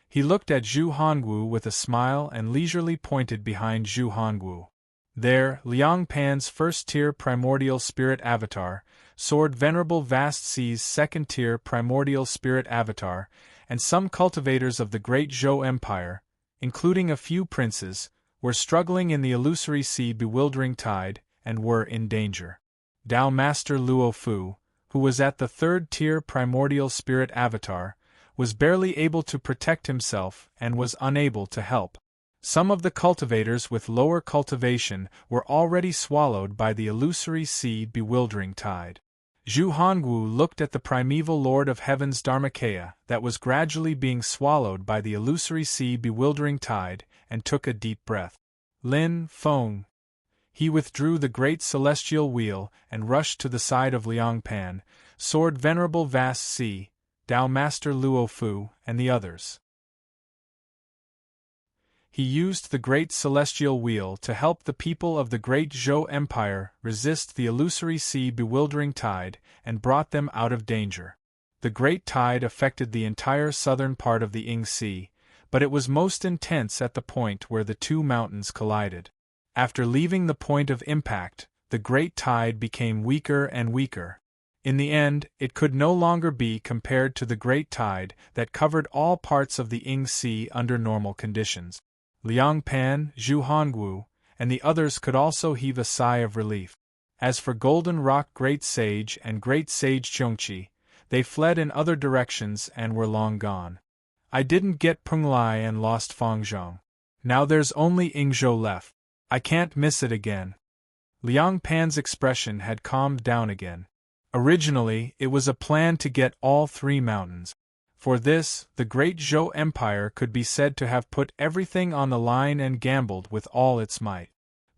He looked at Zhu Hongwu with a smile and leisurely pointed behind Zhu Hongwu. There, Liang Pan's first-tier primordial spirit avatar, soared Venerable Vast Sea's second-tier primordial spirit avatar, and some cultivators of the Great Zhou Empire, including a few princes, were struggling in the illusory sea-bewildering tide and were in danger. Tao Master Luo Fu, who was at the third-tier primordial spirit avatar, was barely able to protect himself and was unable to help. Some of the cultivators with lower cultivation were already swallowed by the illusory sea-bewildering tide. Zhu Hongwu looked at the primeval Lord of Heaven's Dharmakaya that was gradually being swallowed by the illusory sea-bewildering tide and took a deep breath. Lin Feng. He withdrew the great celestial wheel and rushed to the side of Liang Pan, soared Venerable Vast Sea, Tao Master Luo Fu, and the others. He used the great celestial wheel to help the people of the Great Zhou Empire resist the illusory sea-bewildering tide and brought them out of danger. The great tide affected the entire southern part of the Ying Sea, but it was most intense at the point where the two mountains collided. After leaving the point of impact, the great tide became weaker and weaker. In the end, it could no longer be compared to the great tide that covered all parts of the Ying Sea under normal conditions. Liang Pan, Zhu Hongwu, and the others could also heave a sigh of relief. As for Golden Rock Great Sage and Great Sage Chongqi, they fled in other directions and were long gone. I didn't get Penglai and lost Fangzhong. Now there's only Yingzhou left. I can't miss it again. Liang Pan's expression had calmed down again. Originally, it was a plan to get all three mountains. For this, the Great Zhou Empire could be said to have put everything on the line and gambled with all its might.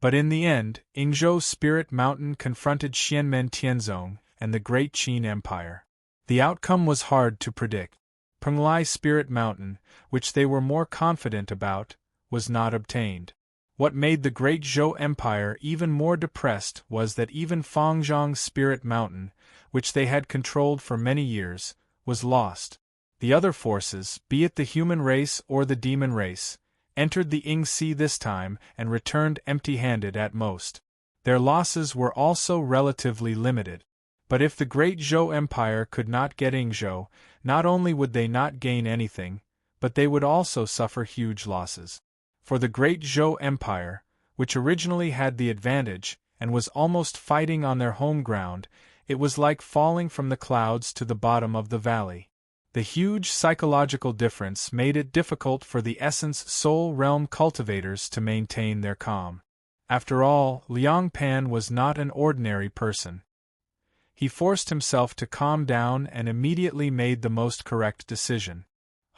But in the end, Yingzhou Spirit Mountain confronted Xianmen Tianzong and the Great Qin Empire. The outcome was hard to predict. Penglai Spirit Mountain, which they were more confident about, was not obtained. What made the Great Zhou Empire even more depressed was that even Fangzhong Spirit Mountain, which they had controlled for many years, was lost. The other forces, be it the human race or the demon race, entered the Ying Sea this time and returned empty-handed at most. Their losses were also relatively limited. But if the Great Zhou Empire could not get Yingzhou, not only would they not gain anything, but they would also suffer huge losses. For the Great Zhou Empire, which originally had the advantage and was almost fighting on their home ground, it was like falling from the clouds to the bottom of the valley. The huge psychological difference made it difficult for the Essence Soul Realm cultivators to maintain their calm. After all, Liang Pan was not an ordinary person. He forced himself to calm down and immediately made the most correct decision.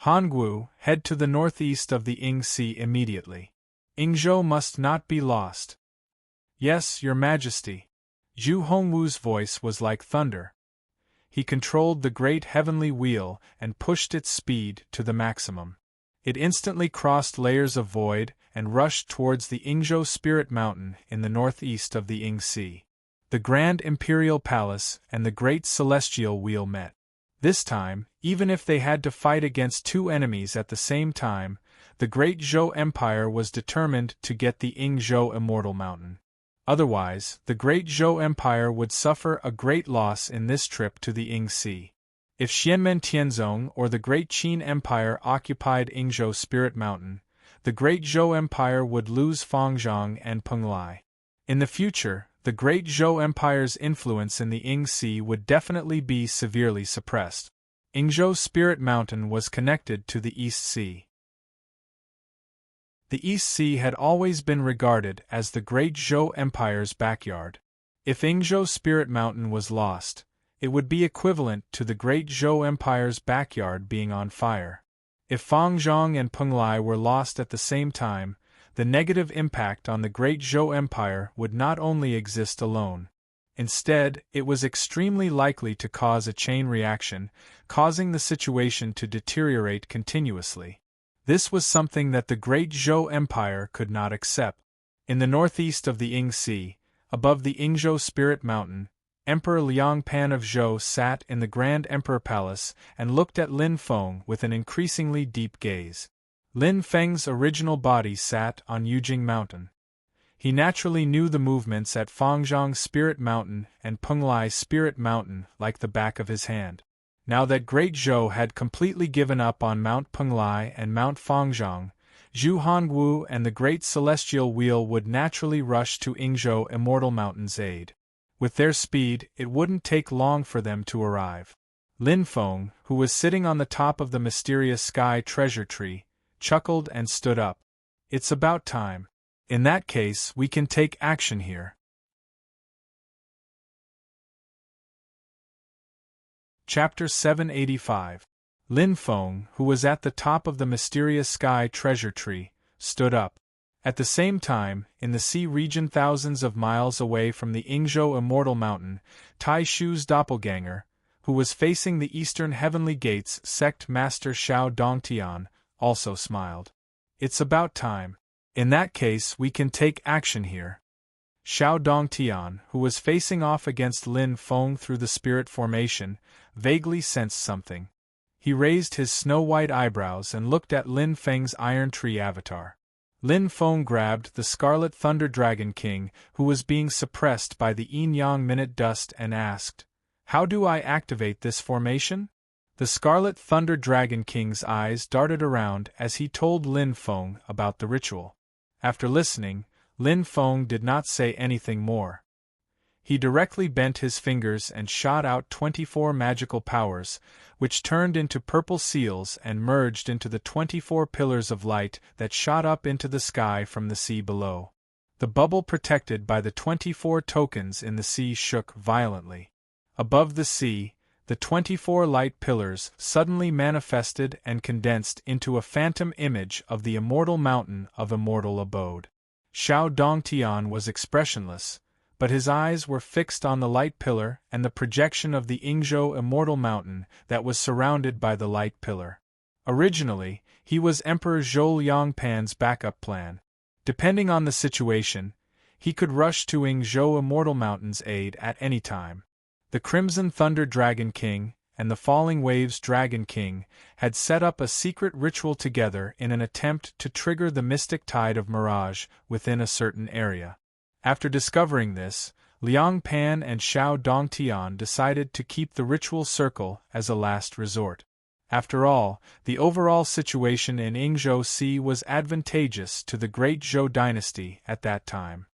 Hongwu, head to the northeast of the Ying Sea immediately. Yingzhou must not be lost. Yes, Your Majesty. Zhu Hongwu's voice was like thunder. He controlled the great heavenly wheel and pushed its speed to the maximum. It instantly crossed layers of void and rushed towards the Yingzhou Spirit Mountain in the northeast of the Ying Sea. The Grand Imperial Palace and the Great Celestial Wheel met. This time, even if they had to fight against two enemies at the same time, the Great Zhou Empire was determined to get the Yingzhou Immortal Mountain. Otherwise, the Great Zhou Empire would suffer a great loss in this trip to the Ying Sea. If Xianmen Tianzong or the Great Qin Empire occupied Yingzhou Spirit Mountain, the Great Zhou Empire would lose Fangzhong and Penglai. In the future, the Great Zhou Empire's influence in the Ying Sea would definitely be severely suppressed. Yingzhou Spirit Mountain was connected to the East Sea. The East Sea had always been regarded as the Great Zhou Empire's backyard. If Yingzhou Spirit Mountain was lost, it would be equivalent to the Great Zhou Empire's backyard being on fire. If Fangzhong and Penglai were lost at the same time, the negative impact on the Great Zhou Empire would not only exist alone. Instead, it was extremely likely to cause a chain reaction, causing the situation to deteriorate continuously. This was something that the Great Zhou Empire could not accept. In the northeast of the Ying Sea, above the Yingzhou Spirit Mountain, Emperor Liang Pan of Zhou sat in the Grand Emperor Palace and looked at Lin Feng with an increasingly deep gaze. Lin Feng's original body sat on Yujing Mountain. He naturally knew the movements at Fangzhong Spirit Mountain and Penglai Spirit Mountain like the back of his hand. Now that Great Zhou had completely given up on Mount Penglai and Mount Fangzhong, Zhu Hongwu and the Great Celestial Wheel would naturally rush to Yingzhou Immortal Mountain's aid. With their speed, it wouldn't take long for them to arrive. Lin Feng, who was sitting on the top of the mysterious sky treasure tree, chuckled and stood up. It's about time. In that case, we can take action here. Chapter 785. Lin Feng, who was at the top of the mysterious sky treasure tree, stood up. At the same time, in the sea region thousands of miles away from the Yingzhou Immortal Mountain, Tai Shu's doppelganger, who was facing the eastern heavenly gates, sect master Shao Dongtian, also smiled. It's about time. In that case, we can take action here. Shao Dongtian, who was facing off against Lin Feng through the spirit formation, vaguely sensed something. He raised his snow-white eyebrows and looked at Lin Feng's Iron Tree avatar. Lin Feng grabbed the Scarlet Thunder Dragon King, who was being suppressed by the Yin-Yang Minute Dust, and asked, "How do I activate this formation?" The Scarlet Thunder Dragon King's eyes darted around as he told Lin Feng about the ritual. After listening, Lin Feng did not say anything more. He directly bent his fingers and shot out 24 magical powers, which turned into purple seals and merged into the 24 pillars of light that shot up into the sky from the sea below. The bubble protected by the 24 tokens in the sea shook violently. Above the sea, the 24 light pillars suddenly manifested and condensed into a phantom image of the immortal mountain of immortal abode. Shao Dongtian was expressionless, but his eyes were fixed on the light pillar and the projection of the Yingzhou Immortal Mountain that was surrounded by the light pillar. Originally, he was Emperor Zhou Liangpan's backup plan. Depending on the situation, he could rush to Yingzhou Immortal Mountain's aid at any time. The Crimson Thunder Dragon King and the Falling Waves Dragon King had set up a secret ritual together in an attempt to trigger the mystic tide of mirage within a certain area. After discovering this, Liang Pan and Shao Dongtian decided to keep the ritual circle as a last resort. After all, the overall situation in Yingzhou Sea was advantageous to the Great Zhou dynasty at that time.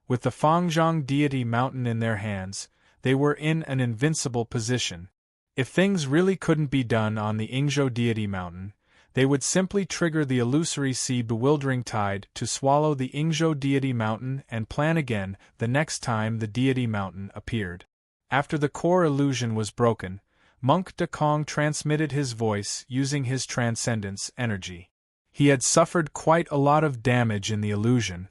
With the Fangzhong deity mountain in their hands, they were in an invincible position. If things really couldn't be done on the Yingzhou deity mountain, they would simply trigger the illusory sea bewildering tide to swallow the Yingzhou deity mountain and plan again the next time the deity mountain appeared. After the core illusion was broken, Monk De Kong transmitted his voice using his transcendence energy. He had suffered quite a lot of damage in the illusion.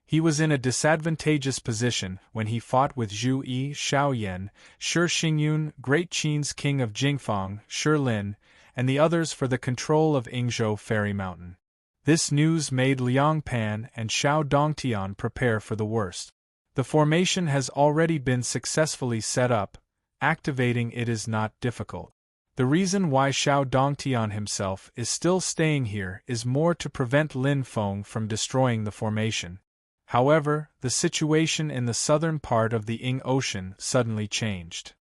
He was in a disadvantageous position when he fought with Zhu Yi, Xiao Yan, Shi Xingyun, Great Qin's king of Jingfang, Shi Lin, and the others for the control of Yingzhou Fairy Mountain. This news made Liang Pan and Shao Dongtian prepare for the worst. The formation has already been successfully set up. Activating it is not difficult. The reason why Shao Dongtian himself is still staying here is more to prevent Lin Feng from destroying the formation. However, the situation in the southern part of the Ying Ocean suddenly changed.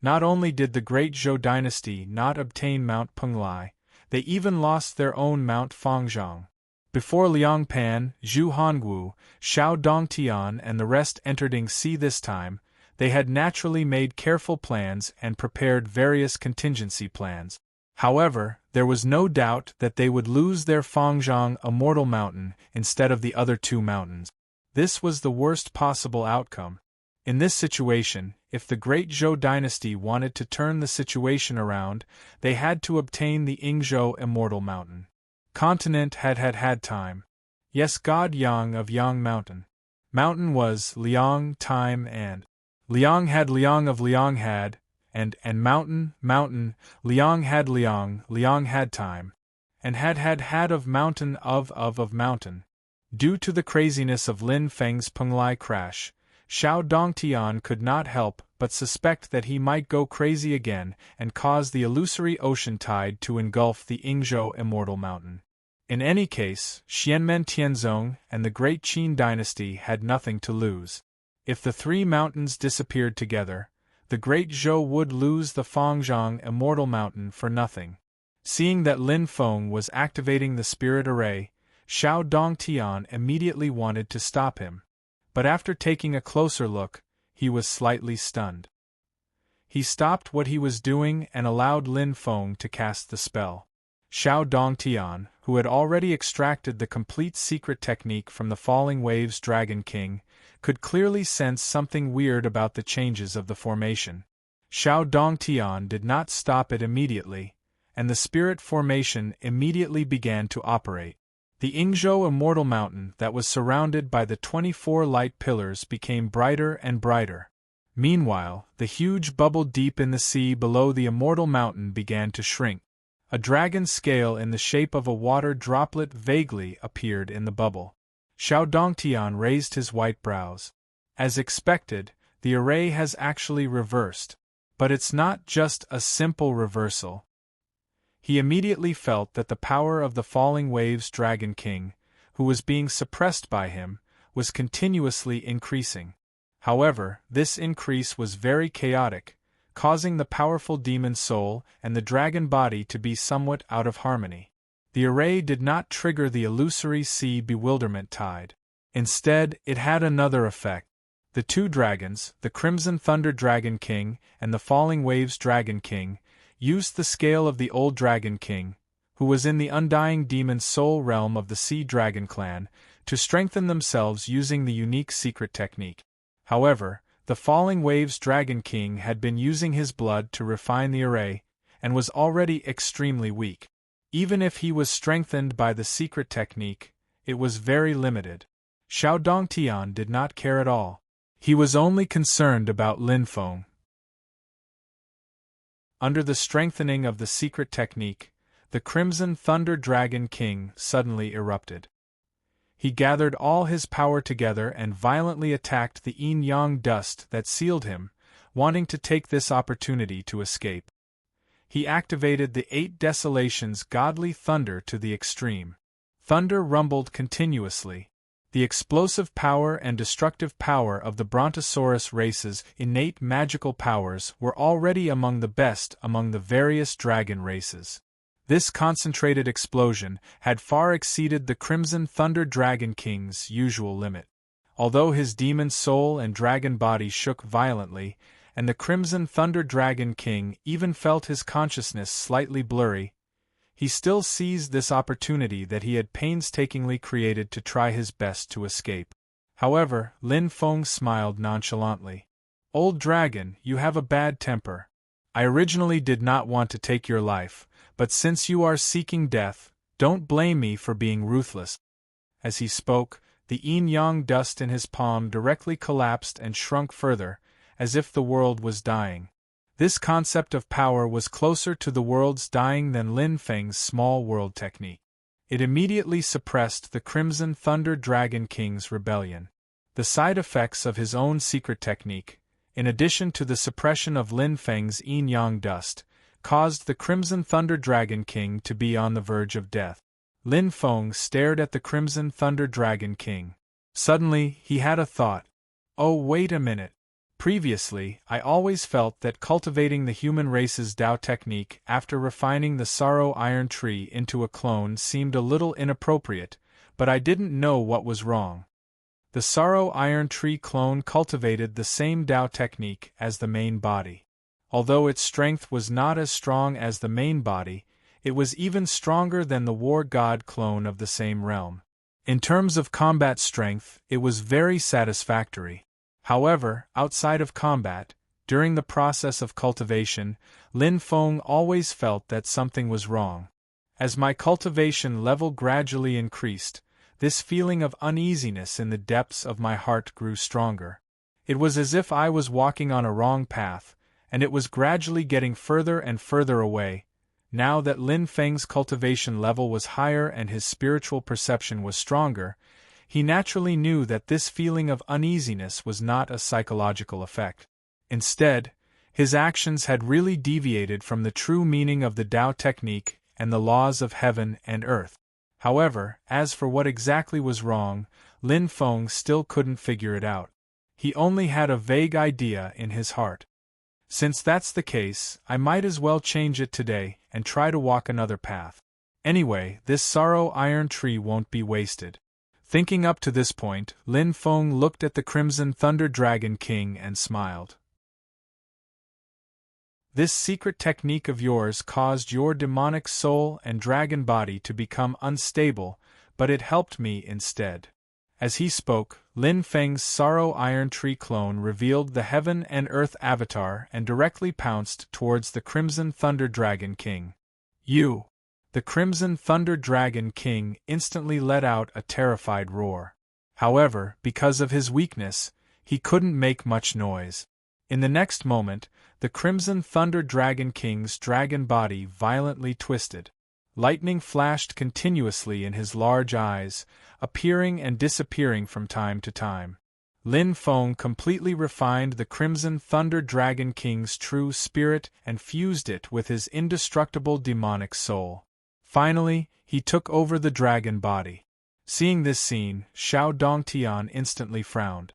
Not only did the great Zhou dynasty not obtain Mount Penglai, they even lost their own Mount Fangzhong. Before Liang Pan, Zhu Hongwu, Xiao Dongtian and the rest entered Yingxi this time, they had naturally made careful plans and prepared various contingency plans. However, there was no doubt that they would lose their Fangzhong Immortal Mountain instead of the other two mountains. This was the worst possible outcome. In this situation, if the great Zhou dynasty wanted to turn the situation around, they had to obtain the Yingzhou Immortal Mountain. Continent had time. Yes, God Yang of Yang Mountain. Mountain was Liang, time, and Liang had Liang of Liang had, and mountain, Liang had time, and had of mountain of mountain. Due to the craziness of Lin Feng's Penglai crash, Xiao Dongtian could not help but suspect that he might go crazy again and cause the illusory ocean tide to engulf the Yingzhou Immortal Mountain. In any case, Xianmen Tianzong and the Great Qin dynasty had nothing to lose. If the three mountains disappeared together, the Great Zhou would lose the Fangzhong Immortal Mountain for nothing. Seeing that Lin Feng was activating the spirit array, Xiao Dongtian immediately wanted to stop him. But after taking a closer look, he was slightly stunned. He stopped what he was doing and allowed Lin Feng to cast the spell. Xiao Dongtian, who had already extracted the complete secret technique from the Falling Waves Dragon King, could clearly sense something weird about the changes of the formation. Xiao Dongtian did not stop it immediately, and the spirit formation immediately began to operate. The Yingzhou Immortal Mountain that was surrounded by the 24 light pillars became brighter and brighter. Meanwhile, the huge bubble deep in the sea below the Immortal Mountain began to shrink. A dragon scale in the shape of a water droplet vaguely appeared in the bubble. Xiao Dongtian raised his white brows. As expected, the array has actually reversed. But it's not just a simple reversal. He immediately felt that the power of the Falling Waves Dragon King, who was being suppressed by him, was continuously increasing. However, this increase was very chaotic, causing the powerful demon soul and the dragon body to be somewhat out of harmony. The array did not trigger the illusory sea bewilderment tide. Instead, it had another effect. The two dragons, the Crimson Thunder Dragon King and the Falling Waves Dragon King, used the scale of the old Dragon King, who was in the undying demon soul realm of the Sea Dragon clan, to strengthen themselves using the unique secret technique. However, the Falling Waves Dragon King had been using his blood to refine the array, and was already extremely weak. Even if he was strengthened by the secret technique, it was very limited. Xiao Dongtian did not care at all. He was only concerned about Lin Feng. Under the strengthening of the secret technique, the Crimson Thunder Dragon King suddenly erupted. He gathered all his power together and violently attacked the yin-yang dust that sealed him, wanting to take this opportunity to escape. He activated the 8 Desolations godly thunder to the extreme. Thunder rumbled continuously. The explosive power and destructive power of the Brontosaurus race's innate magical powers were already among the best among the various dragon races. This concentrated explosion had far exceeded the Crimson Thunder Dragon King's usual limit. Although his demon soul and dragon body shook violently, and the Crimson Thunder Dragon King even felt his consciousness slightly blurry, he still seized this opportunity that he had painstakingly created to try his best to escape. However, Lin Feng smiled nonchalantly. "Old dragon, you have a bad temper. I originally did not want to take your life, but since you are seeking death, don't blame me for being ruthless." As he spoke, the yin-yang dust in his palm directly collapsed and shrunk further, as if the world was dying. This concept of power was closer to the world's dying than Lin Feng's small world technique. It immediately suppressed the Crimson Thunder Dragon King's rebellion. The side effects of his own secret technique, in addition to the suppression of Lin Feng's yin-yang dust, caused the Crimson Thunder Dragon King to be on the verge of death. Lin Feng stared at the Crimson Thunder Dragon King. Suddenly, he had a thought. "Oh, wait a minute. Previously, I always felt that cultivating the human race's Tao technique after refining the sorrow iron tree into a clone seemed a little inappropriate, but I didn't know what was wrong. The sorrow iron tree clone cultivated the same Tao technique as the main body. Although its strength was not as strong as the main body, it was even stronger than the war god clone of the same realm. In terms of combat strength, it was very satisfactory. However, outside of combat, during the process of cultivation, Lin Feng always felt that something was wrong. As my cultivation level gradually increased, this feeling of uneasiness in the depths of my heart grew stronger. It was as if I was walking on a wrong path, and it was gradually getting further and further away. Now that Lin Feng's cultivation level was higher and his spiritual perception was stronger, he naturally knew that this feeling of uneasiness was not a psychological effect. Instead, his actions had really deviated from the true meaning of the Tao technique and the laws of heaven and earth. However, as for what exactly was wrong, Lin Feng still couldn't figure it out. He only had a vague idea in his heart. Since that's the case, I might as well change it today and try to walk another path. Anyway, this sorrow iron tree won't be wasted. Thinking up to this point, Lin Feng looked at the Crimson Thunder Dragon King and smiled. This secret technique of yours caused your demonic soul and dragon body to become unstable, but it helped me instead. As he spoke, Lin Feng's sorrow iron tree clone revealed the heaven and earth avatar and directly pounced towards the Crimson Thunder Dragon King. You! The Crimson Thunder Dragon King instantly let out a terrified roar. However, because of his weakness, he couldn't make much noise. In the next moment, the Crimson Thunder Dragon King's dragon body violently twisted. Lightning flashed continuously in his large eyes, appearing and disappearing from time to time. Lin Feng completely refined the Crimson Thunder Dragon King's true spirit and fused it with his indestructible demonic soul. Finally, he took over the dragon body. Seeing this scene, Xiao Dongtian instantly frowned.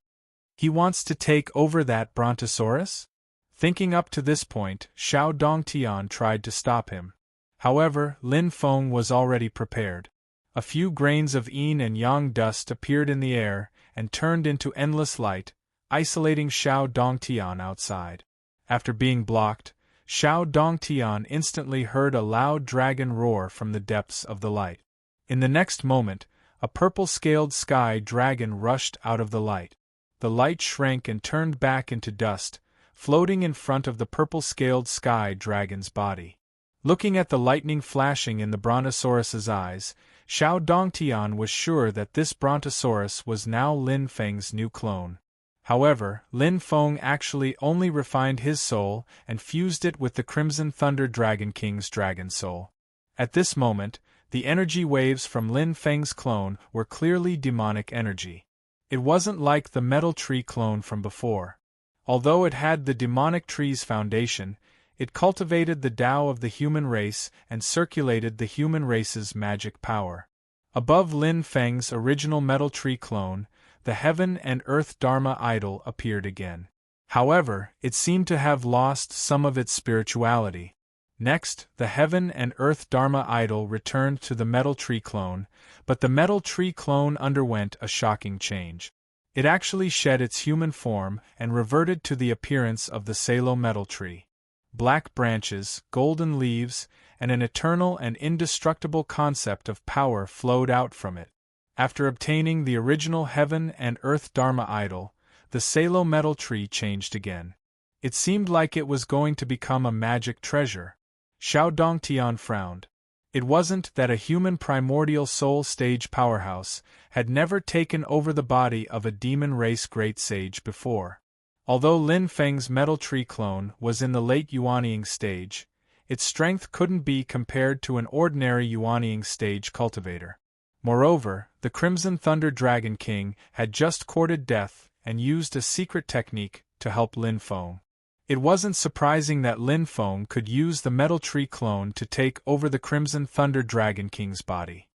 He wants to take over that brontosaurus? Thinking up to this point, Xiao Dongtian tried to stop him. However, Lin Feng was already prepared. A few grains of yin and yang dust appeared in the air and turned into endless light, isolating Xiao Dongtian outside. After being blocked, Xiao Dongtian instantly heard a loud dragon roar from the depths of the light. In the next moment, a purple-scaled sky dragon rushed out of the light. The light shrank and turned back into dust, floating in front of the purple-scaled sky dragon's body. Looking at the lightning flashing in the brontosaurus's eyes, Xiao Dongtian was sure that this brontosaurus was now Lin Feng's new clone. However, Lin Feng actually only refined his soul and fused it with the Crimson Thunder Dragon King's dragon soul. At this moment, the energy waves from Lin Feng's clone were clearly demonic energy. It wasn't like the metal tree clone from before. Although it had the demonic tree's foundation, it cultivated the Tao of the human race and circulated the human race's magic power. Above Lin Feng's original metal tree clone, the heaven and earth Dharma idol appeared again. However, it seemed to have lost some of its spirituality. Next, the heaven and earth Dharma idol returned to the metal tree clone, but the metal tree clone underwent a shocking change. It actually shed its human form and reverted to the appearance of the Salo metal tree. Black branches, golden leaves, and an eternal and indestructible concept of power flowed out from it. After obtaining the original heaven and earth Dharma idol, the Salo metal tree changed again. It seemed like it was going to become a magic treasure. Xiao Dongtian frowned. It wasn't that a human primordial soul stage powerhouse had never taken over the body of a demon race great sage before. Although Lin Feng's metal tree clone was in the late Yuanying stage, its strength couldn't be compared to an ordinary Yuanying stage cultivator. Moreover, the Crimson Thunder Dragon King had just courted death and used a secret technique to help Lin Feng. It wasn't surprising that Lin Feng could use the metal tree clone to take over the Crimson Thunder Dragon King's body.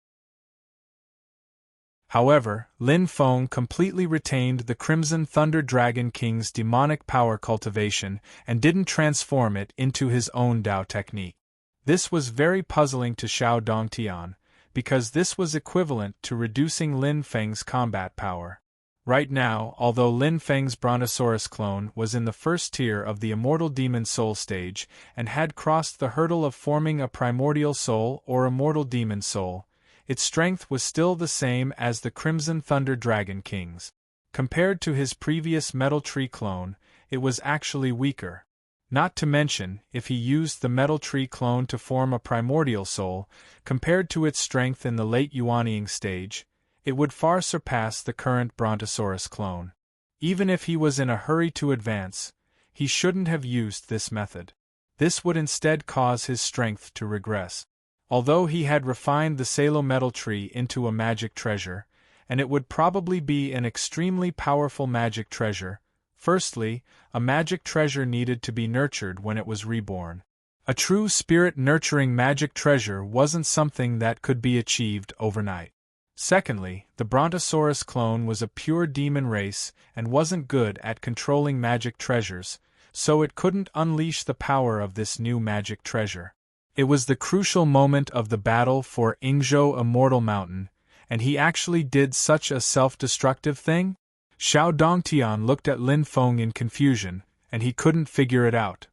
However, Lin Feng completely retained the Crimson Thunder Dragon King's demonic power cultivation and didn't transform it into his own Dao technique. This was very puzzling to Xiao Dongtian, because this was equivalent to reducing Lin Feng's combat power. Right now, although Lin Feng's Brontosaurus clone was in the first tier of the Immortal Demon Soul stage and had crossed the hurdle of forming a Primordial Soul or Immortal Demon Soul, its strength was still the same as the Crimson Thunder Dragon King's. Compared to his previous Metal Tree clone, it was actually weaker. Not to mention, if he used the Metal Tree clone to form a Primordial Soul, compared to its strength in the late Yuanying stage, it would far surpass the current Brontosaurus clone. Even if he was in a hurry to advance, he shouldn't have used this method. This would instead cause his strength to regress. Although he had refined the Salo Metal Tree into a magic treasure, and it would probably be an extremely powerful magic treasure, firstly, a magic treasure needed to be nurtured when it was reborn. A true spirit-nurturing magic treasure wasn't something that could be achieved overnight. Secondly, the Brontosaurus clone was a pure demon race and wasn't good at controlling magic treasures, so it couldn't unleash the power of this new magic treasure. It was the crucial moment of the battle for Yingzhou Immortal Mountain, and he actually did such a self-destructive thing? Xiao Dongtian looked at Lin Feng in confusion, and he couldn't figure it out.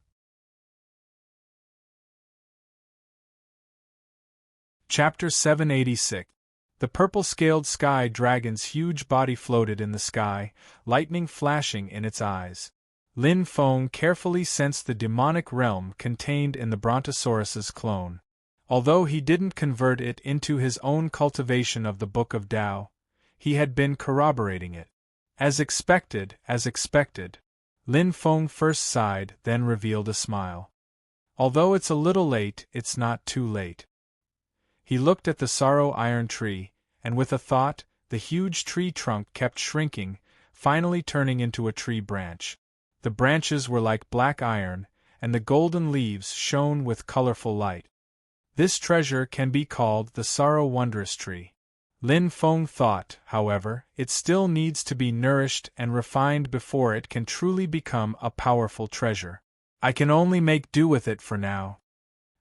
Chapter 786. The purple-scaled sky dragon's huge body floated in the sky, lightning flashing in its eyes. Lin Feng carefully sensed the demonic realm contained in the Brontosaurus's clone. Although he didn't convert it into his own cultivation of the Book of Tao, he had been corroborating it. As expected. Lin Feng first sighed, then revealed a smile. Although it's a little late, it's not too late. He looked at the sorrow iron tree, and with a thought, the huge tree trunk kept shrinking, finally turning into a tree branch. The branches were like black iron, and the golden leaves shone with colorful light. This treasure can be called the Sorrow Wondrous Tree. Lin Feng thought, however, it still needs to be nourished and refined before it can truly become a powerful treasure. I can only make do with it for now.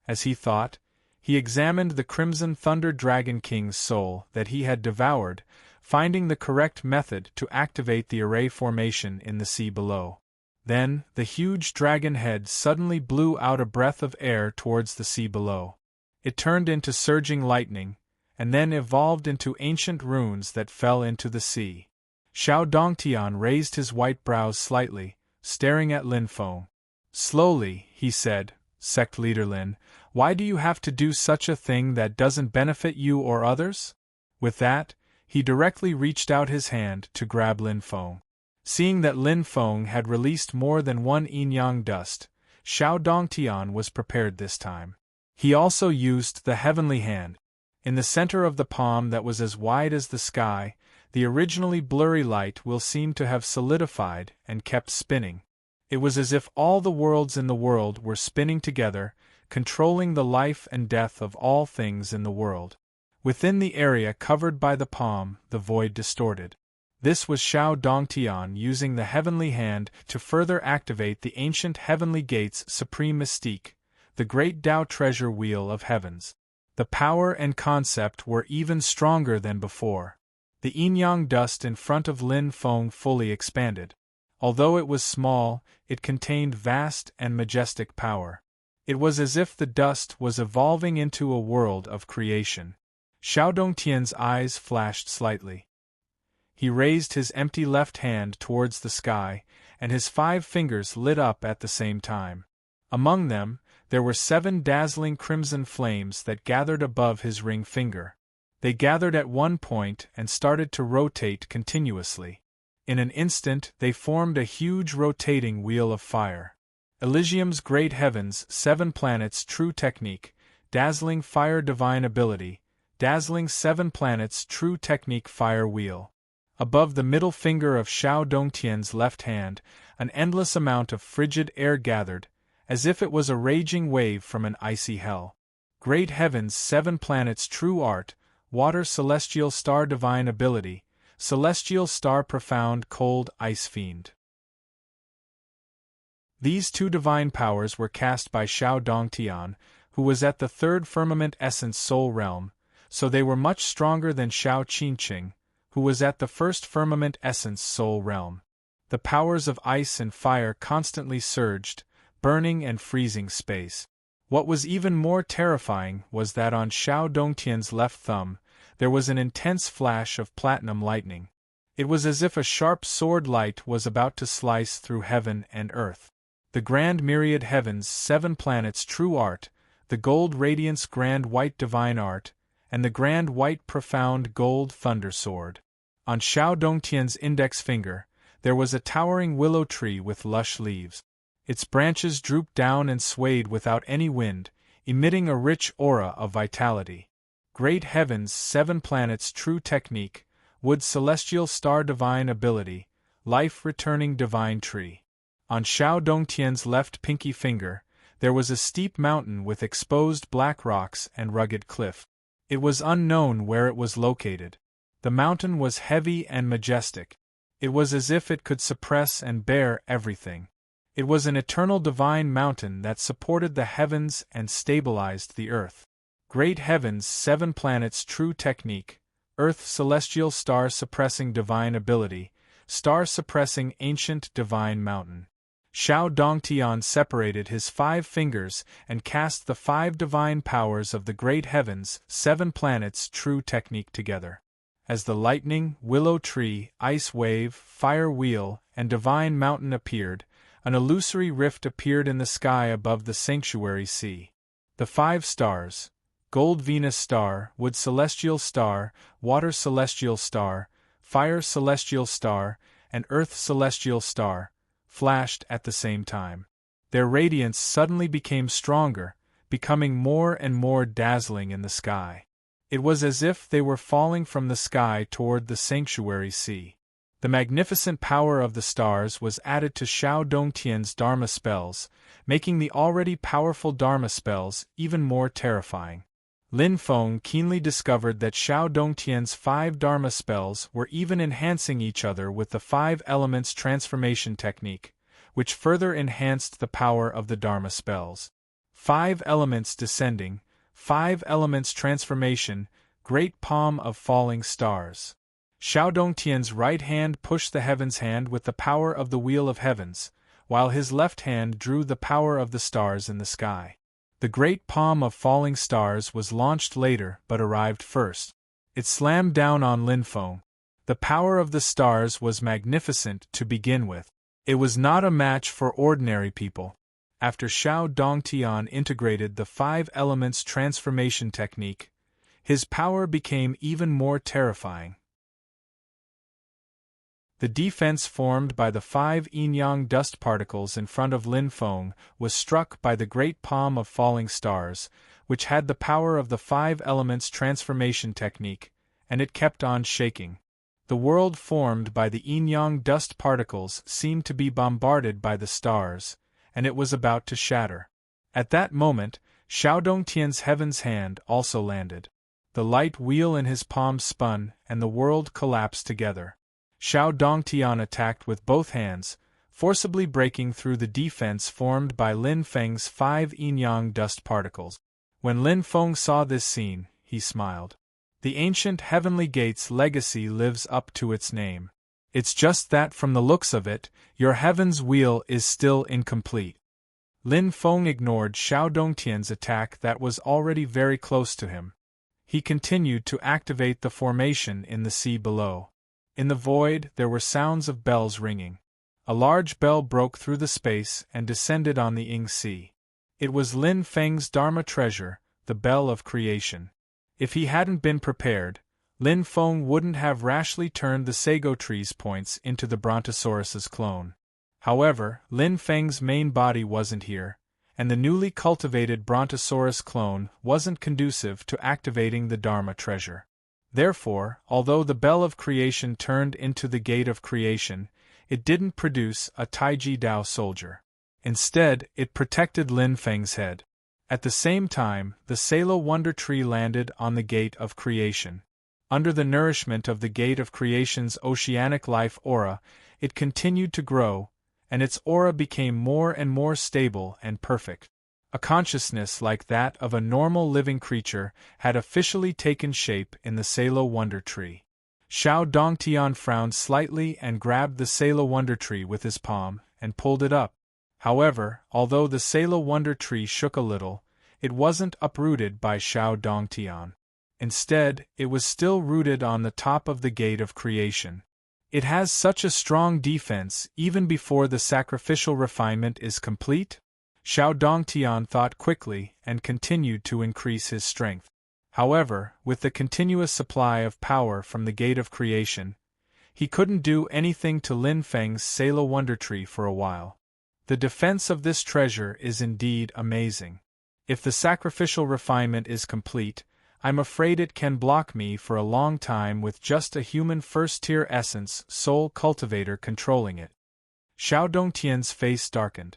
As he thought, he examined the Crimson Thunder Dragon King's soul that he had devoured, finding the correct method to activate the array formation in the sea below. Then, the huge dragon head suddenly blew out a breath of air towards the sea below. It turned into surging lightning, and then evolved into ancient runes that fell into the sea. Xiao Dongtian raised his white brows slightly, staring at Lin Feng. Slowly, he said, "Sect Leader Lin, why do you have to do such a thing that doesn't benefit you or others?" With that, he directly reached out his hand to grab Lin Feng. Seeing that Lin Feng had released more than one yin-yang dust, Xiao Dongtian was prepared this time. He also used the heavenly hand. In the center of the palm that was as wide as the sky, the originally blurry light will seem to have solidified and kept spinning. It was as if all the worlds in the world were spinning together, controlling the life and death of all things in the world. Within the area covered by the palm, the void distorted. This was Xiao Dongtian using the heavenly hand to further activate the ancient heavenly gate's supreme mystique, the great Tao treasure wheel of heavens. The power and concept were even stronger than before. The yin-yang dust in front of Lin Feng fully expanded. Although it was small, it contained vast and majestic power. It was as if the dust was evolving into a world of creation. Xiao Dongtian's eyes flashed slightly. He raised his empty left hand towards the sky, and his 5 fingers lit up at the same time. Among them, there were 7 dazzling crimson flames that gathered above his ring finger. They gathered at one point and started to rotate continuously. In an instant they formed a huge rotating wheel of fire. Elysium's great heavens, 7 planets true technique, dazzling fire divine ability, dazzling 7 planets true technique fire wheel. Above the middle finger of Xiao Dongtian's left hand, an endless amount of frigid air gathered, as if it was a raging wave from an icy hell. Great heavens, 7 planets true art, water celestial star divine ability, celestial star profound cold ice fiend. These two divine powers were cast by Xiao Dongtian, who was at the third firmament essence soul realm, so they were much stronger than Xiao Qingqing, who was at the first firmament essence soul realm. The powers of ice and fire constantly surged, burning and freezing space. What was even more terrifying was that on Xiao Dongtian's left thumb, there was an intense flash of platinum lightning. It was as if a sharp sword light was about to slice through heaven and earth. The grand myriad heavens, 7 planets true art, the gold radiance grand white divine art, and the grand white profound gold thunder sword. On Xiao Dongtian's index finger, there was a towering willow tree with lush leaves. Its branches drooped down and swayed without any wind, emitting a rich aura of vitality. Great heavens, 7 planets true technique, wood celestial star divine ability, life returning divine tree. On Xiao Dongtian's left pinky finger, there was a steep mountain with exposed black rocks and rugged cliff. It was unknown where it was located. The mountain was heavy and majestic. It was as if it could suppress and bear everything. It was an eternal divine mountain that supported the heavens and stabilized the earth. Great heavens, 7 planets true technique, earth celestial star suppressing divine ability, star suppressing ancient divine mountain. Xiao Dongtian separated his 5 fingers and cast the 5 divine powers of the great heavens, 7 planets true technique together. As the lightning, willow tree, ice wave, fire wheel, and divine mountain appeared, an illusory rift appeared in the sky above the sanctuary sea. The 5 stars, gold Venus star, wood celestial star, water celestial star, fire celestial star, and earth celestial star, flashed at the same time. Their radiance suddenly became stronger, becoming more and more dazzling in the sky. It was as if they were falling from the sky toward the sanctuary sea. The magnificent power of the stars was added to Xiao Dongtian's Dharma spells, making the already powerful Dharma spells even more terrifying. Lin Feng keenly discovered that Xiao Dongtian's 5 Dharma spells were even enhancing each other with the 5 elements transformation technique, which further enhanced the power of the Dharma spells. 5 elements descending, 5 elements transformation, great palm of falling stars. Xiao Dongtian's right hand pushed the heavens hand with the power of the wheel of heavens, while his left hand drew the power of the stars in the sky. The great palm of falling stars was launched later but arrived first. It slammed down on Lin Feng. The power of the stars was magnificent to begin with. It was not a match for ordinary people. After Xiao Dongtian integrated the 5 elements transformation technique, his power became even more terrifying. The defense formed by the 5 yin-yang dust particles in front of Lin Feng was struck by the great palm of falling stars, which had the power of the 5 elements transformation technique, and it kept on shaking. The world formed by the yin-yang dust particles seemed to be bombarded by the stars, and it was about to shatter. At that moment, Xiao Dongtian's heaven's hand also landed. The light wheel in his palm spun, and the world collapsed together. Xiao Dongtian attacked with both hands, forcibly breaking through the defense formed by Lin Feng's 5 yin-yang dust particles. When Lin Feng saw this scene, he smiled. The ancient Heavenly Gate's legacy lives up to its name. It's just that from the looks of it, your heaven's wheel is still incomplete. Lin Feng ignored Xiao Dongtian's attack that was already very close to him. He continued to activate the formation in the sea below. In the void, there were sounds of bells ringing. A large bell broke through the space and descended on the Ying Sea. It was Lin Feng's Dharma treasure, the bell of creation. If he hadn't been prepared, Lin Feng wouldn't have rashly turned the sago tree's points into the Brontosaurus's clone. However, Lin Feng's main body wasn't here, and the newly cultivated Brontosaurus clone wasn't conducive to activating the Dharma treasure. Therefore, although the bell of creation turned into the gate of creation, it didn't produce a Taiji Dao soldier. Instead, it protected Lin Feng's head. At the same time, the Salo Wonder Tree landed on the Gate of Creation. Under the nourishment of the Gate of Creation's oceanic life aura, it continued to grow, and its aura became more and more stable and perfect. A consciousness like that of a normal living creature had officially taken shape in the Salo Wonder Tree. Xiao Dongtian frowned slightly and grabbed the Salo Wonder Tree with his palm and pulled it up. However, although the Salo Wonder Tree shook a little, it wasn't uprooted by Xiao Dongtian. Instead, it was still rooted on the top of the Gate of Creation. It has such a strong defense even before the sacrificial refinement is complete? Xiao Dongtian thought quickly and continued to increase his strength. However, with the continuous supply of power from the Gate of Creation, he couldn't do anything to Lin Feng's Salo Wonder Tree for a while. The defense of this treasure is indeed amazing. If the sacrificial refinement is complete, I'm afraid it can block me for a long time with just a human first-tier essence soul cultivator controlling it. Xiao Dongtian's face darkened.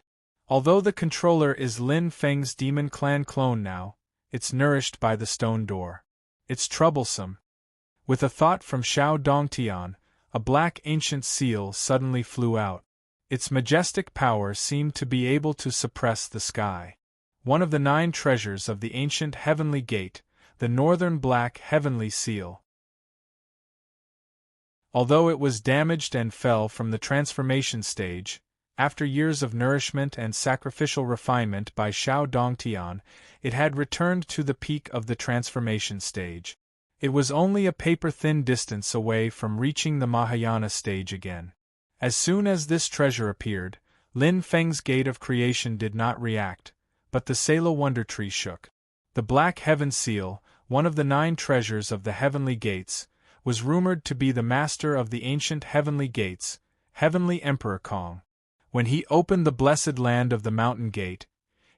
Although the controller is Lin Feng's Demon Clan clone now, it's nourished by the stone door. It's troublesome. With a thought from Xiao Dongtian, a black ancient seal suddenly flew out. Its majestic power seemed to be able to suppress the sky. One of the 9 treasures of the ancient heavenly gate, the northern black heavenly seal. Although it was damaged and fell from the transformation stage, after years of nourishment and sacrificial refinement by Xiao Dongtian, it had returned to the peak of the transformation stage. It was only a paper-thin distance away from reaching the Mahayana stage again. As soon as this treasure appeared, Lin Feng's Gate of Creation did not react, but the Salo Wonder Tree shook. The Black Heaven Seal, one of the 9 treasures of the Heavenly Gates, was rumored to be the master of the ancient Heavenly Gates, Heavenly Emperor Kong. When he opened the blessed land of the Mountain Gate,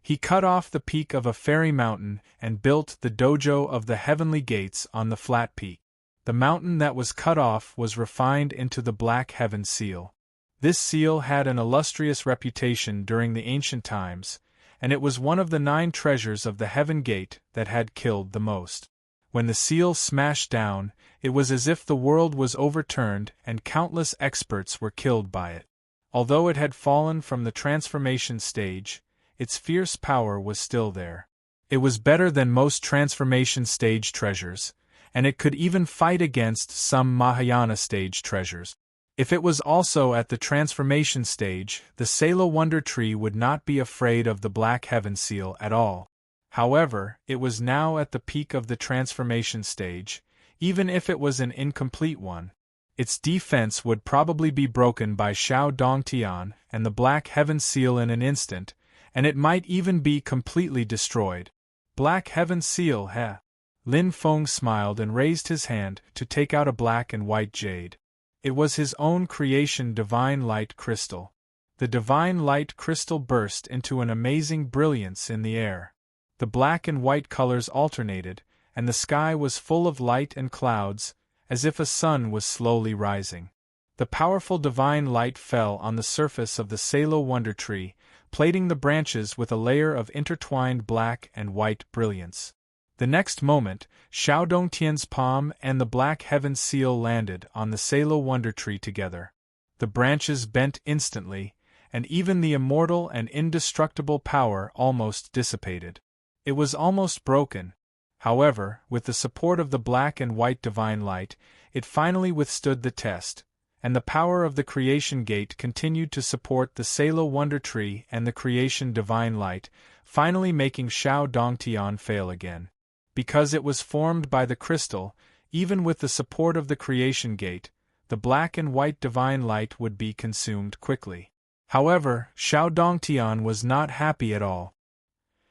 he cut off the peak of a fairy mountain and built the dojo of the Heavenly Gates on the flat peak. The mountain that was cut off was refined into the Black Heaven Seal. This seal had an illustrious reputation during the ancient times, and it was one of the 9 treasures of the Heaven Gate that had killed the most. When the seal smashed down, it was as if the world was overturned and countless experts were killed by it. Although it had fallen from the transformation stage, its fierce power was still there. It was better than most transformation stage treasures, and it could even fight against some Mahayana stage treasures. If it was also at the transformation stage, the Salo Wonder Tree would not be afraid of the Black Heaven Seal at all. However, it was now at the peak of the transformation stage, even if it was an incomplete one. Its defense would probably be broken by Xiao Dongtian and the Black Heaven Seal in an instant, and it might even be completely destroyed. Black Heaven Seal, heh? Lin Feng smiled and raised his hand to take out a black and white jade. It was his own creation Divine Light Crystal. The Divine Light Crystal burst into an amazing brilliance in the air. The black and white colors alternated, and the sky was full of light and clouds, as if a sun was slowly rising. The powerful divine light fell on the surface of the Salo Wonder Tree, plating the branches with a layer of intertwined black and white brilliance. The next moment, Xiao Dongtian's palm and the Black Heaven Seal landed on the Salo Wonder Tree together. The branches bent instantly, and even the immortal and indestructible power almost dissipated. It was almost broken. However, with the support of the black and white divine light, it finally withstood the test, and the power of the Creation Gate continued to support the Salo Wonder Tree and the Creation Divine Light, finally making Xiao Dongtian fail again. Because it was formed by the crystal, even with the support of the Creation Gate, the black and white divine light would be consumed quickly. However, Xiao Dongtian was not happy at all.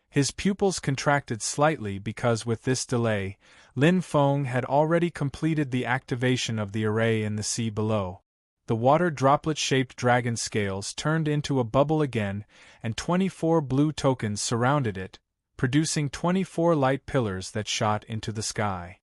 His pupils contracted slightly because with this delay, Lin Feng had already completed the activation of the array in the sea below. The water droplet-shaped dragon scales turned into a bubble again, and 24 blue tokens surrounded it, producing 24 light pillars that shot into the sky.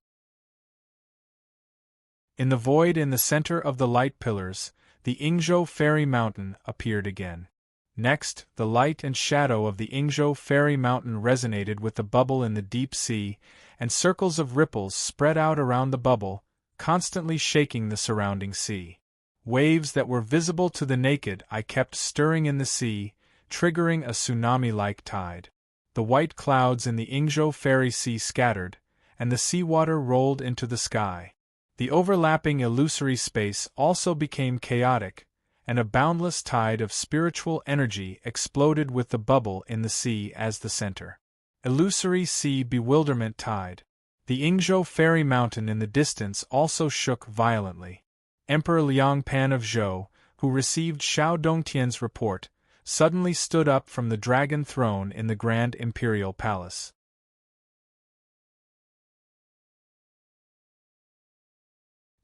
In the void in the center of the light pillars, the Ingzhou Fairy Mountain appeared again. Next, the light and shadow of the Ingzhou fairy mountain resonated with the bubble in the deep sea, and circles of ripples spread out around the bubble, constantly shaking the surrounding sea. Waves that were visible to the naked eye kept stirring in the sea, triggering a tsunami-like tide. The white clouds in the Ingzhou fairy sea scattered, and the seawater rolled into the sky. The overlapping illusory space also became chaotic, and a boundless tide of spiritual energy exploded with the bubble in the sea as the center. Illusory sea bewilderment tide. The Ingzhou fairy mountain in the distance also shook violently. Emperor Liang Pan of Zhou, who received Xiao Dongtian's report, suddenly stood up from the dragon throne in the Grand Imperial Palace.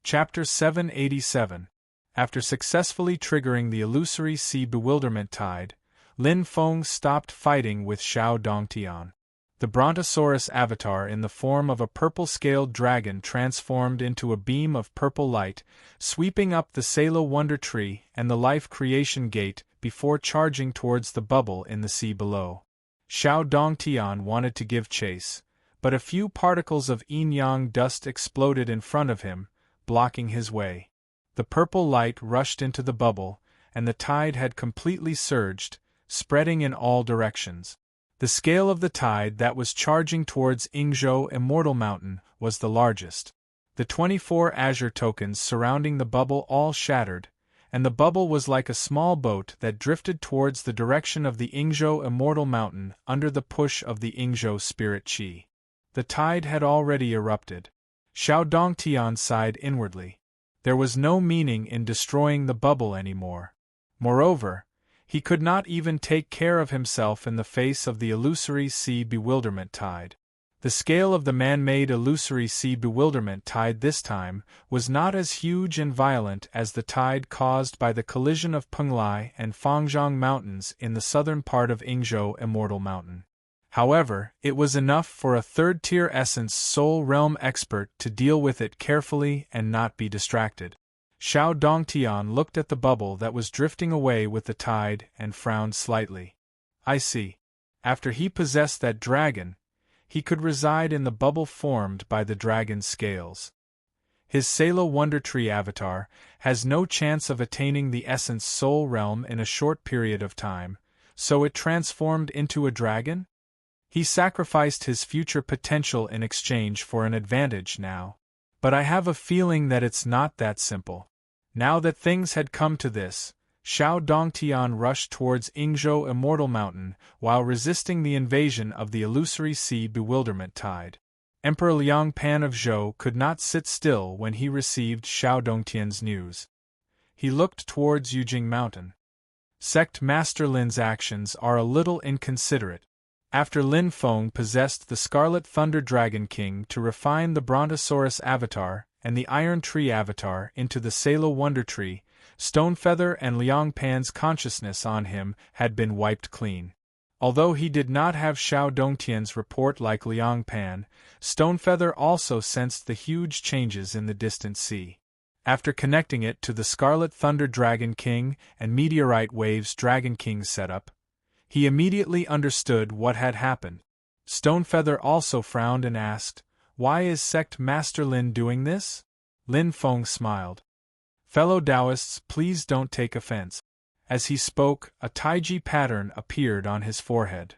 Chapter 787. After successfully triggering the illusory sea bewilderment tide, Lin Feng stopped fighting with Xiao Dongtian. The Brontosaurus avatar in the form of a purple-scaled dragon transformed into a beam of purple light, sweeping up the Salo Wonder Tree and the Life Creation Gate before charging towards the bubble in the sea below. Xiao Dongtian wanted to give chase, but a few particles of yin-yang dust exploded in front of him, blocking his way. The purple light rushed into the bubble, and the tide had completely surged, spreading in all directions. The scale of the tide that was charging towards Ingzhou Immortal Mountain was the largest. The 24 azure tokens surrounding the bubble all shattered, and the bubble was like a small boat that drifted towards the direction of the Ingzhou Immortal Mountain under the push of the Ingzhou Spirit Qi. The tide had already erupted. Xiao Dongtian sighed inwardly. There was no meaning in destroying the bubble anymore. Moreover, he could not even take care of himself in the face of the illusory sea bewilderment tide. The scale of the man-made illusory sea bewilderment tide this time was not as huge and violent as the tide caused by the collision of Penglai and Fangzhong mountains in the southern part of Ingzhou Immortal Mountain. However, it was enough for a third-tier essence soul realm expert to deal with it carefully and not be distracted. Xiao Dongtian looked at the bubble that was drifting away with the tide and frowned slightly. I see. After he possessed that dragon, he could reside in the bubble formed by the dragon's scales. His Salo Wonder Tree avatar has no chance of attaining the essence soul realm in a short period of time, so it transformed into a dragon? He sacrificed his future potential in exchange for an advantage now. But I have a feeling that it's not that simple. Now that things had come to this, Xiao Dongtian rushed towards Ingzhou Immortal Mountain while resisting the invasion of the illusory sea bewilderment tide. Emperor Liang Pan of Zhou could not sit still when he received Xiao Dongtian's news. He looked towards Yujing Mountain. Sect Master Lin's actions are a little inconsiderate. After Lin Feng possessed the Scarlet Thunder Dragon King to refine the Brontosaurus avatar and the Iron Tree avatar into the Salo Wonder Tree, Stonefeather and Liang Pan's consciousness on him had been wiped clean. Although he did not have Xiao Dongtian's report like Liang Pan, Stonefeather also sensed the huge changes in the distant sea. After connecting it to the Scarlet Thunder Dragon King and Meteorite Wave's Dragon King setup, he immediately understood what had happened. Stonefeather also frowned and asked, "Why is Sect Master Lin doing this?" Lin Feng smiled. "Fellow Taoists, please don't take offense." As he spoke, a Taiji pattern appeared on his forehead.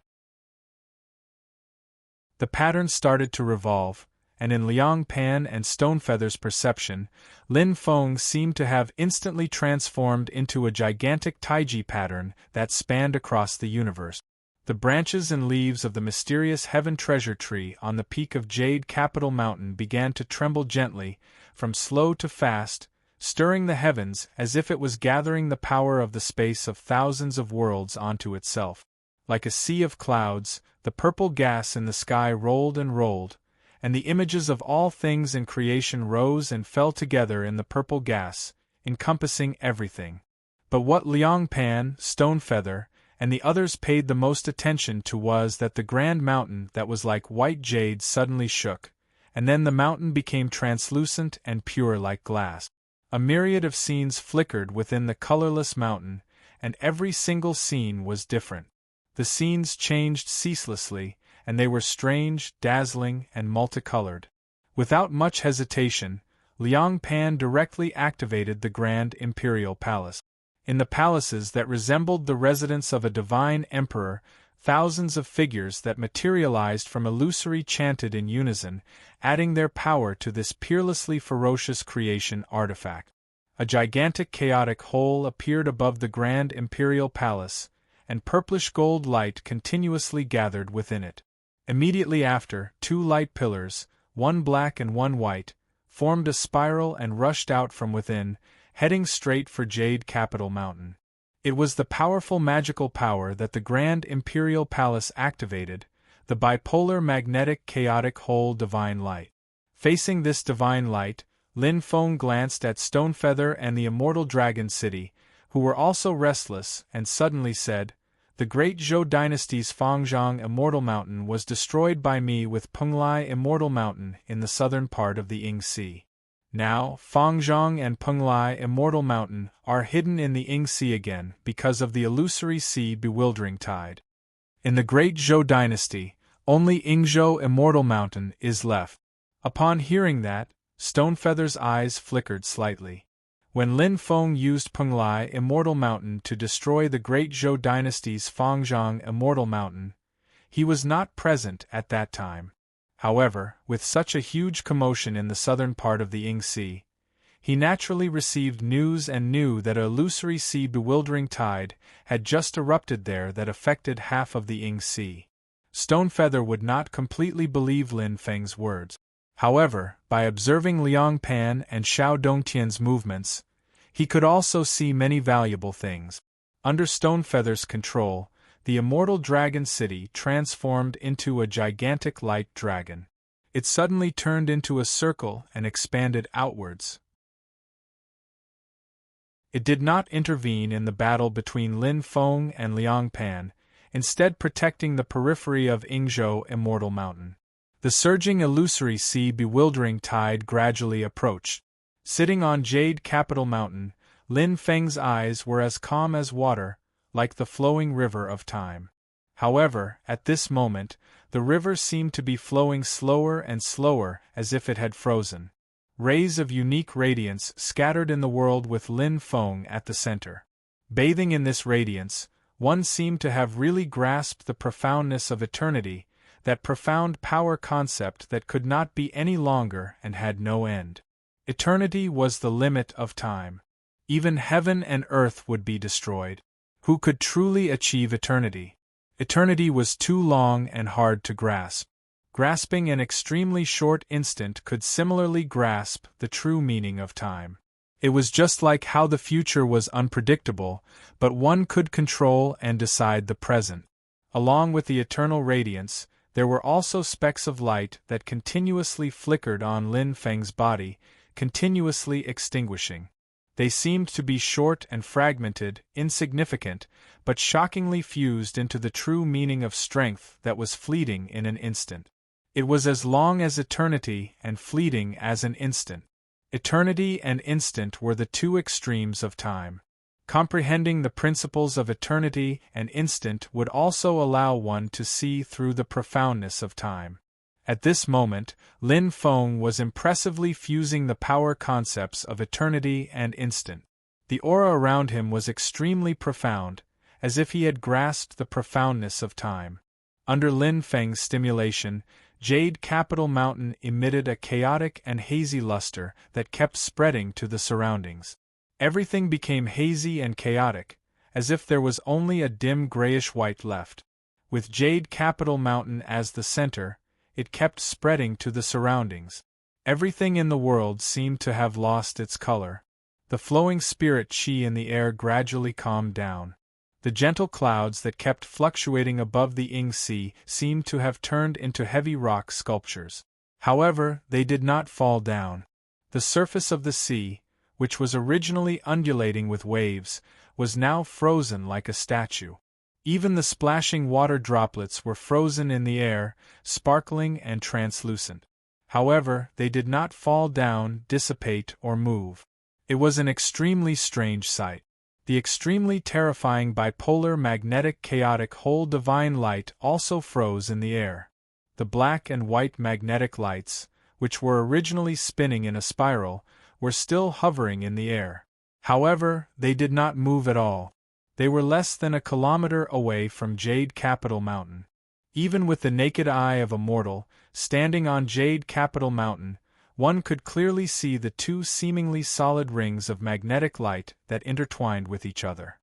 The pattern started to revolve, and in Liang Pan and Stonefeather's perception, Lin Feng seemed to have instantly transformed into a gigantic Taiji pattern that spanned across the universe. The branches and leaves of the mysterious Heaven Treasure Tree on the peak of Jade Capital Mountain began to tremble gently, from slow to fast, stirring the heavens as if it was gathering the power of the space of thousands of worlds onto itself. Like a sea of clouds, the purple gas in the sky rolled and rolled, and the images of all things in creation rose and fell together in the purple gas, encompassing everything. But what Liang Pan, Stonefeather, and the others paid the most attention to was that the grand mountain that was like white jade suddenly shook, and then the mountain became translucent and pure like glass. A myriad of scenes flickered within the colorless mountain, and every single scene was different. The scenes changed ceaselessly, and they were strange, dazzling, and multicolored. Without much hesitation, Liang Pan directly activated the Grand Imperial Palace. In the palaces that resembled the residence of a divine emperor, thousands of figures that materialized from illusory chanted in unison, adding their power to this peerlessly ferocious creation artifact. A gigantic chaotic hole appeared above the Grand Imperial Palace, and purplish gold light continuously gathered within it. Immediately after, two light pillars, one black and one white, formed a spiral and rushed out from within, heading straight for Jade Capital Mountain. It was the powerful magical power that the Grand Imperial Palace activated, the bipolar magnetic chaotic whole divine light. Facing this divine light, Lin Feng glanced at Stonefeather and the immortal Dragon City, who were also restless, and suddenly said, "The great Zhou dynasty's Fangzhong Immortal Mountain was destroyed by me with Penglai Immortal Mountain in the southern part of the Ying Sea. Now, Fangzhong and Penglai Immortal Mountain are hidden in the Ying Sea again because of the illusory sea bewildering tide. In the great Zhou dynasty, only Yingzhou Immortal Mountain is left." Upon hearing that, Stonefeather's eyes flickered slightly. When Lin Feng used Penglai Immortal Mountain to destroy the great Zhou dynasty's Fangzhong Immortal Mountain, he was not present at that time. However, with such a huge commotion in the southern part of the Ying Sea, he naturally received news and knew that a illusory sea bewildering tide had just erupted there that affected half of the Ying Sea. Stonefeather would not completely believe Lin Feng's words. However, by observing Liang Pan and Xiao Dongtian's movements, he could also see many valuable things. Under Stonefeather's control, the immortal Dragon City transformed into a gigantic light dragon. It suddenly turned into a circle and expanded outwards. It did not intervene in the battle between Lin Feng and Liang Pan, instead protecting the periphery of Yingzhou Immortal Mountain. The surging illusory sea bewildering tide gradually approached. Sitting on Jade Capital Mountain, Lin Feng's eyes were as calm as water, like the flowing river of time. However, at this moment, the river seemed to be flowing slower and slower as if it had frozen. Rays of unique radiance scattered in the world with Lin Feng at the center. Bathing in this radiance, one seemed to have really grasped the profoundness of eternity, that profound power concept that could not be any longer and had no end. Eternity was the limit of time. Even heaven and earth would be destroyed. Who could truly achieve eternity? Eternity was too long and hard to grasp. Grasping an extremely short instant could similarly grasp the true meaning of time. It was just like how the future was unpredictable, but one could control and decide the present. Along with the eternal radiance, there were also specks of light that continuously flickered on Lin Feng's body, continuously extinguishing. They seemed to be short and fragmented, insignificant, but shockingly fused into the true meaning of strength that was fleeting in an instant. It was as long as eternity and fleeting as an instant. Eternity and instant were the two extremes of time. Comprehending the principles of eternity and instant would also allow one to see through the profoundness of time. At this moment, Lin Feng was impressively fusing the power concepts of eternity and instant. The aura around him was extremely profound, as if he had grasped the profoundness of time. Under Lin Feng's stimulation, Jade Capital Mountain emitted a chaotic and hazy luster that kept spreading to the surroundings. Everything became hazy and chaotic, as if there was only a dim grayish-white left. With Jade Capital Mountain as the center, it kept spreading to the surroundings. Everything in the world seemed to have lost its color. The flowing spirit qi in the air gradually calmed down. The gentle clouds that kept fluctuating above the Ying Sea seemed to have turned into heavy rock sculptures. However, they did not fall down. The surface of the sea, which was originally undulating with waves, was now frozen like a statue. Even the splashing water droplets were frozen in the air, sparkling and translucent. However, they did not fall down, dissipate, or move. It was an extremely strange sight. The extremely terrifying bipolar magnetic chaotic whole divine light also froze in the air. The black and white magnetic lights, which were originally spinning in a spiral, were still hovering in the air. However, they did not move at all. They were less than a kilometer away from Jade Capital Mountain. Even with the naked eye of a mortal, standing on Jade Capital Mountain, one could clearly see the two seemingly solid rings of magnetic light that intertwined with each other.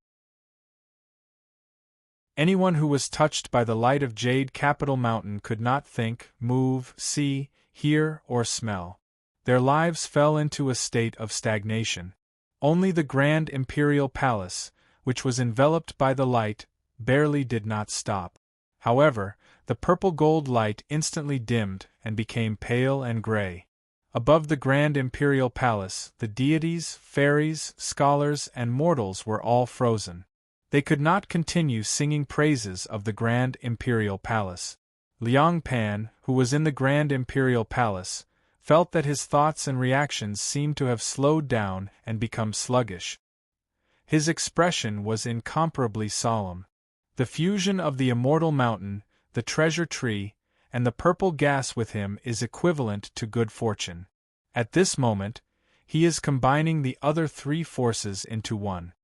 Anyone who was touched by the light of Jade Capital Mountain could not think, move, see, hear, or smell. Their lives fell into a state of stagnation. Only the Grand Imperial Palace, which was enveloped by the light, barely did not stop. However, the purple-gold light instantly dimmed and became pale and gray. Above the Grand Imperial Palace, the deities, fairies, scholars, and mortals were all frozen. They could not continue singing praises of the Grand Imperial Palace. Liang Pan, who was in the Grand Imperial Palace, felt that his thoughts and reactions seemed to have slowed down and become sluggish. His expression was incomparably solemn. The fusion of the immortal mountain, the treasure tree, and the purple gas with him is equivalent to good fortune. At this moment, he is combining the other three forces into one.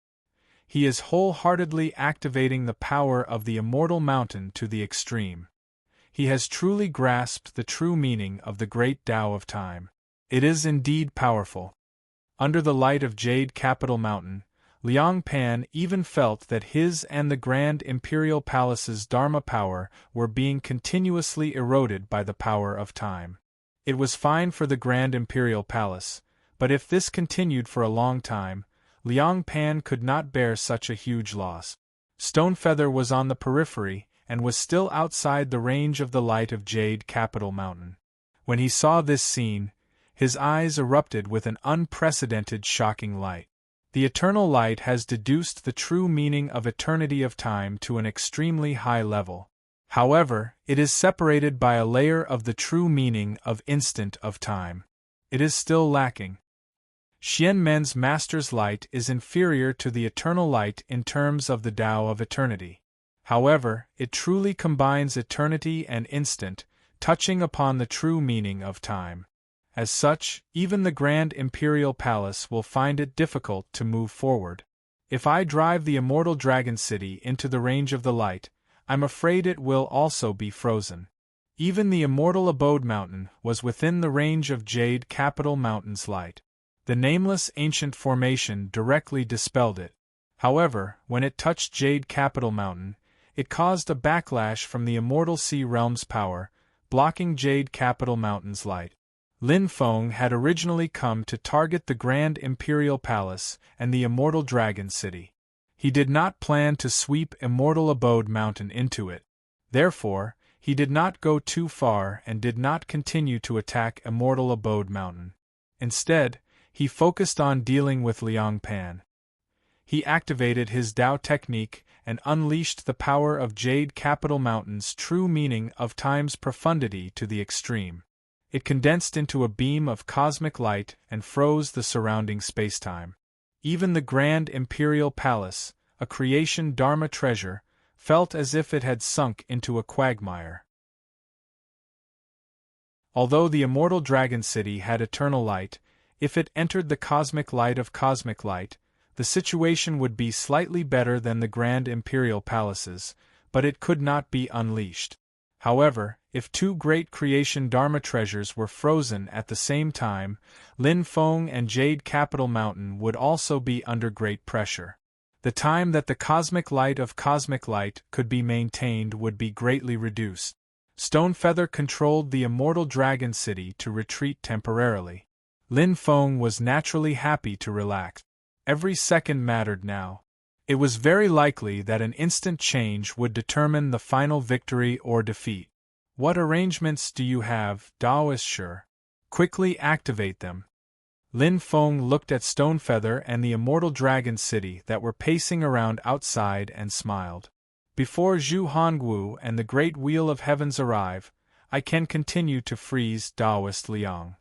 He is wholeheartedly activating the power of the immortal mountain to the extreme. He has truly grasped the true meaning of the great Tao of time. It is indeed powerful. Under the light of Jade Capital Mountain, Liang Pan even felt that his and the Grand Imperial Palace's Dharma power were being continuously eroded by the power of time. It was fine for the Grand Imperial Palace, but if this continued for a long time, Liang Pan could not bear such a huge loss. Stonefeather was on the periphery and was still outside the range of the light of Jade Capital Mountain. When he saw this scene, his eyes erupted with an unprecedented shocking light. The eternal light has deduced the true meaning of eternity of time to an extremely high level. However, it is separated by a layer of the true meaning of instant of time. It is still lacking. Xianmen's master's light is inferior to the eternal light in terms of the Tao of eternity. However, it truly combines eternity and instant, touching upon the true meaning of time. As such, even the Grand Imperial Palace will find it difficult to move forward. If I drive the immortal Dragon City into the range of the light, I'm afraid it will also be frozen. Even the immortal Abode Mountain was within the range of Jade Capital Mountain's light. The nameless ancient formation directly dispelled it. However, when it touched Jade Capital Mountain, it caused a backlash from the immortal Sea Realm's power, blocking Jade Capital Mountain's light. Lin Feng had originally come to target the Grand Imperial Palace and the immortal Dragon City. He did not plan to sweep Immortal Abode Mountain into it. Therefore, he did not go too far and did not continue to attack Immortal Abode Mountain. Instead, he focused on dealing with Liang Pan. He activated his Tao technique and unleashed the power of Jade Capital Mountain's true meaning of time's profundity to the extreme. It condensed into a beam of cosmic light and froze the surrounding spacetime. Even the Grand Imperial Palace, a creation Dharma treasure, felt as if it had sunk into a quagmire. Although the immortal Dragon City had eternal light, if it entered the cosmic light of cosmic light, the situation would be slightly better than the Grand Imperial Palace's, but it could not be unleashed. However, if two great creation Dharma treasures were frozen at the same time, Lin Feng and Jade Capital Mountain would also be under great pressure. The time that the cosmic light of cosmic light could be maintained would be greatly reduced. Stonefeather controlled the immortal Dragon City to retreat temporarily. Lin Feng was naturally happy to relax. Every second mattered now. It was very likely that an instant change would determine the final victory or defeat. What arrangements do you have, Daoist Sure? Quickly activate them. Lin Feng looked at Stonefeather and the immortal Dragon City that were pacing around outside and smiled. Before Zhu Hongwu and the Great Wheel of Heavens arrive, I can continue to freeze Daoist Liang.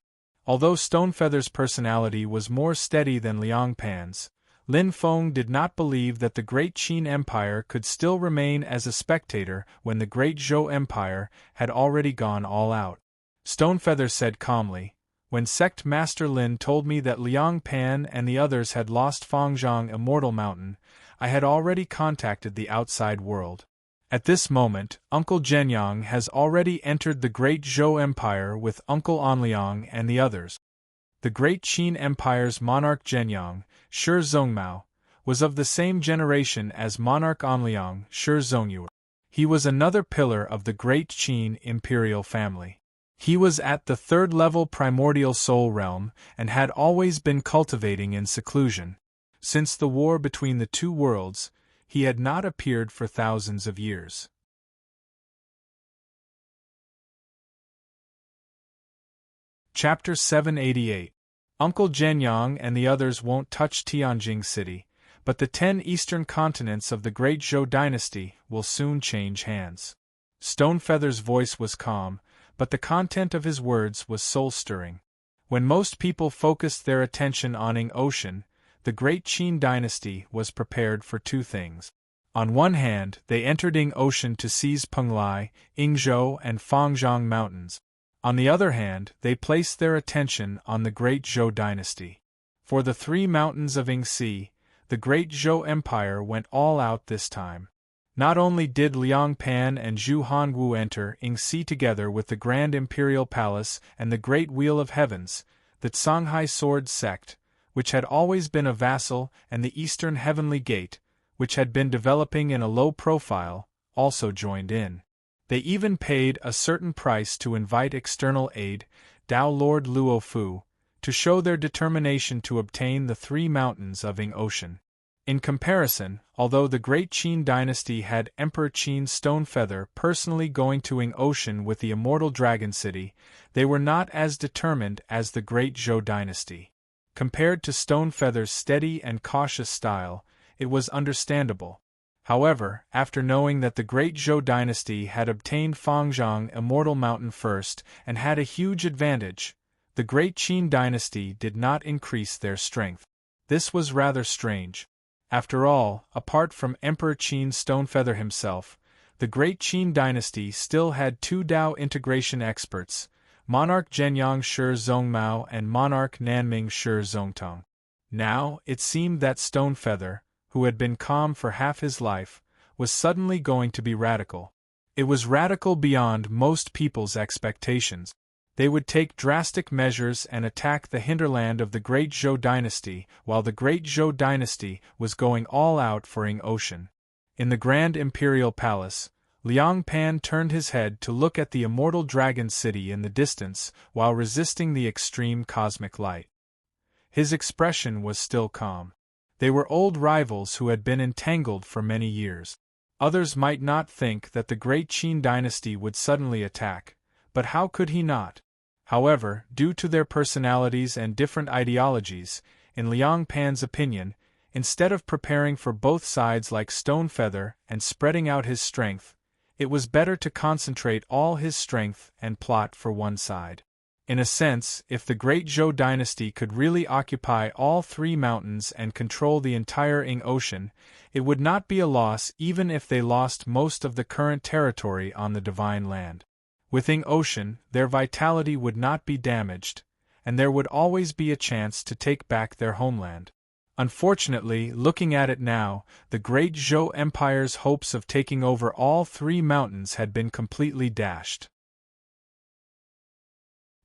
Although Stonefeather's personality was more steady than Liang Pan's, Lin Feng did not believe that the Great Qin Empire could still remain as a spectator when the Great Zhou Empire had already gone all out. Stonefeather said calmly, "When Sect Master Lin told me that Liang Pan and the others had lost Fangzhong Immortal Mountain, I had already contacted the outside world. At this moment, Uncle Zhenyang has already entered the Great Zhou Empire with Uncle Anliang and the others. The Great Qin Empire's monarch Zhenyang, Shi Zhongmao, was of the same generation as monarch Anliang, Shi Zhongyue. He was another pillar of the Great Qin imperial family. He was at the third-level primordial soul realm and had always been cultivating in seclusion. Since the war between the two worlds, he had not appeared for thousands of years. Chapter 788. Uncle Zhenyang and the others won't touch Tianjing City, but the 10 eastern continents of the Great Zhou dynasty will soon change hands. Stonefeather's voice was calm, but the content of his words was soul-stirring. When most people focused their attention on Ing Ocean, the Great Qin dynasty was prepared for two things. On one hand, they entered Ing Ocean to seize Penglai, Yingzhou, and Fangzhong mountains. On the other hand, they placed their attention on the Great Zhou dynasty. For the 3 mountains of Yingxi, the Great Zhou Empire went all out this time. Not only did Liang Pan and Zhu Hongwu enter Yingxi together with the Grand Imperial Palace and the Great Wheel of Heavens, the Songhai Sword Sect, which had always been a vassal, and the Eastern Heavenly Gate, which had been developing in a low profile, also joined in. They even paid a certain price to invite external aid, Tao Lord Luo Fu, to show their determination to obtain the 3 mountains of Ing Ocean. In comparison, although the Great Qin dynasty had Emperor Qin Stonefeather personally going to Ing Ocean with the immortal Dragon City, they were not as determined as the Great Zhou dynasty. Compared to Stonefeather's steady and cautious style, it was understandable. However, after knowing that the Great Zhou dynasty had obtained Fangzhong Immortal Mountain first and had a huge advantage, the Great Qin dynasty did not increase their strength. This was rather strange. After all, apart from Emperor Qin Stonefeather himself, the Great Qin dynasty still had 2 Dao integration experts, Monarch Zhenyang Shi Zhongmao and Monarch Nanming Shi Zhongtong. Now, it seemed that Stonefeather, who had been calm for half his life, was suddenly going to be radical. It was radical beyond most people's expectations. They would take drastic measures and attack the hinterland of the Great Zhou dynasty, while the Great Zhou dynasty was going all out for Ing Ocean. In the Grand Imperial Palace, Liang Pan turned his head to look at the immortal Dragon City in the distance while resisting the extreme cosmic light. His expression was still calm. They were old rivals who had been entangled for many years. Others might not think that the Great Qin dynasty would suddenly attack, but how could he not? However, due to their personalities and different ideologies, in Liang Pan's opinion, instead of preparing for both sides like Stonefeather and spreading out his strength, it was better to concentrate all his strength and plot for one side. In a sense, if the Great Zhou dynasty could really occupy all 3 mountains and control the entire Ing Ocean, it would not be a loss even if they lost most of the current territory on the Divine Land. With Ing Ocean, their vitality would not be damaged, and there would always be a chance to take back their homeland. Unfortunately, looking at it now, the Great Zhou Empire's hopes of taking over all 3 mountains had been completely dashed.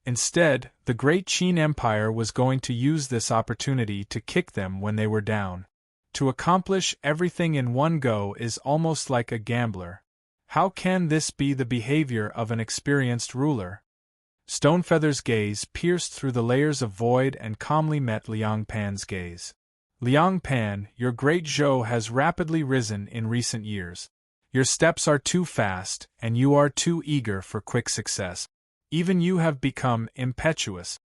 Instead, the Great Qin Empire was going to use this opportunity to kick them when they were down. To accomplish everything in one go is almost like a gambler. How can this be the behavior of an experienced ruler? Stonefeather's gaze pierced through the layers of void and calmly met Liang Pan's gaze. Liang Pan, your Great Zhou has rapidly risen in recent years. Your steps are too fast, and you are too eager for quick success. Even you have become impetuous.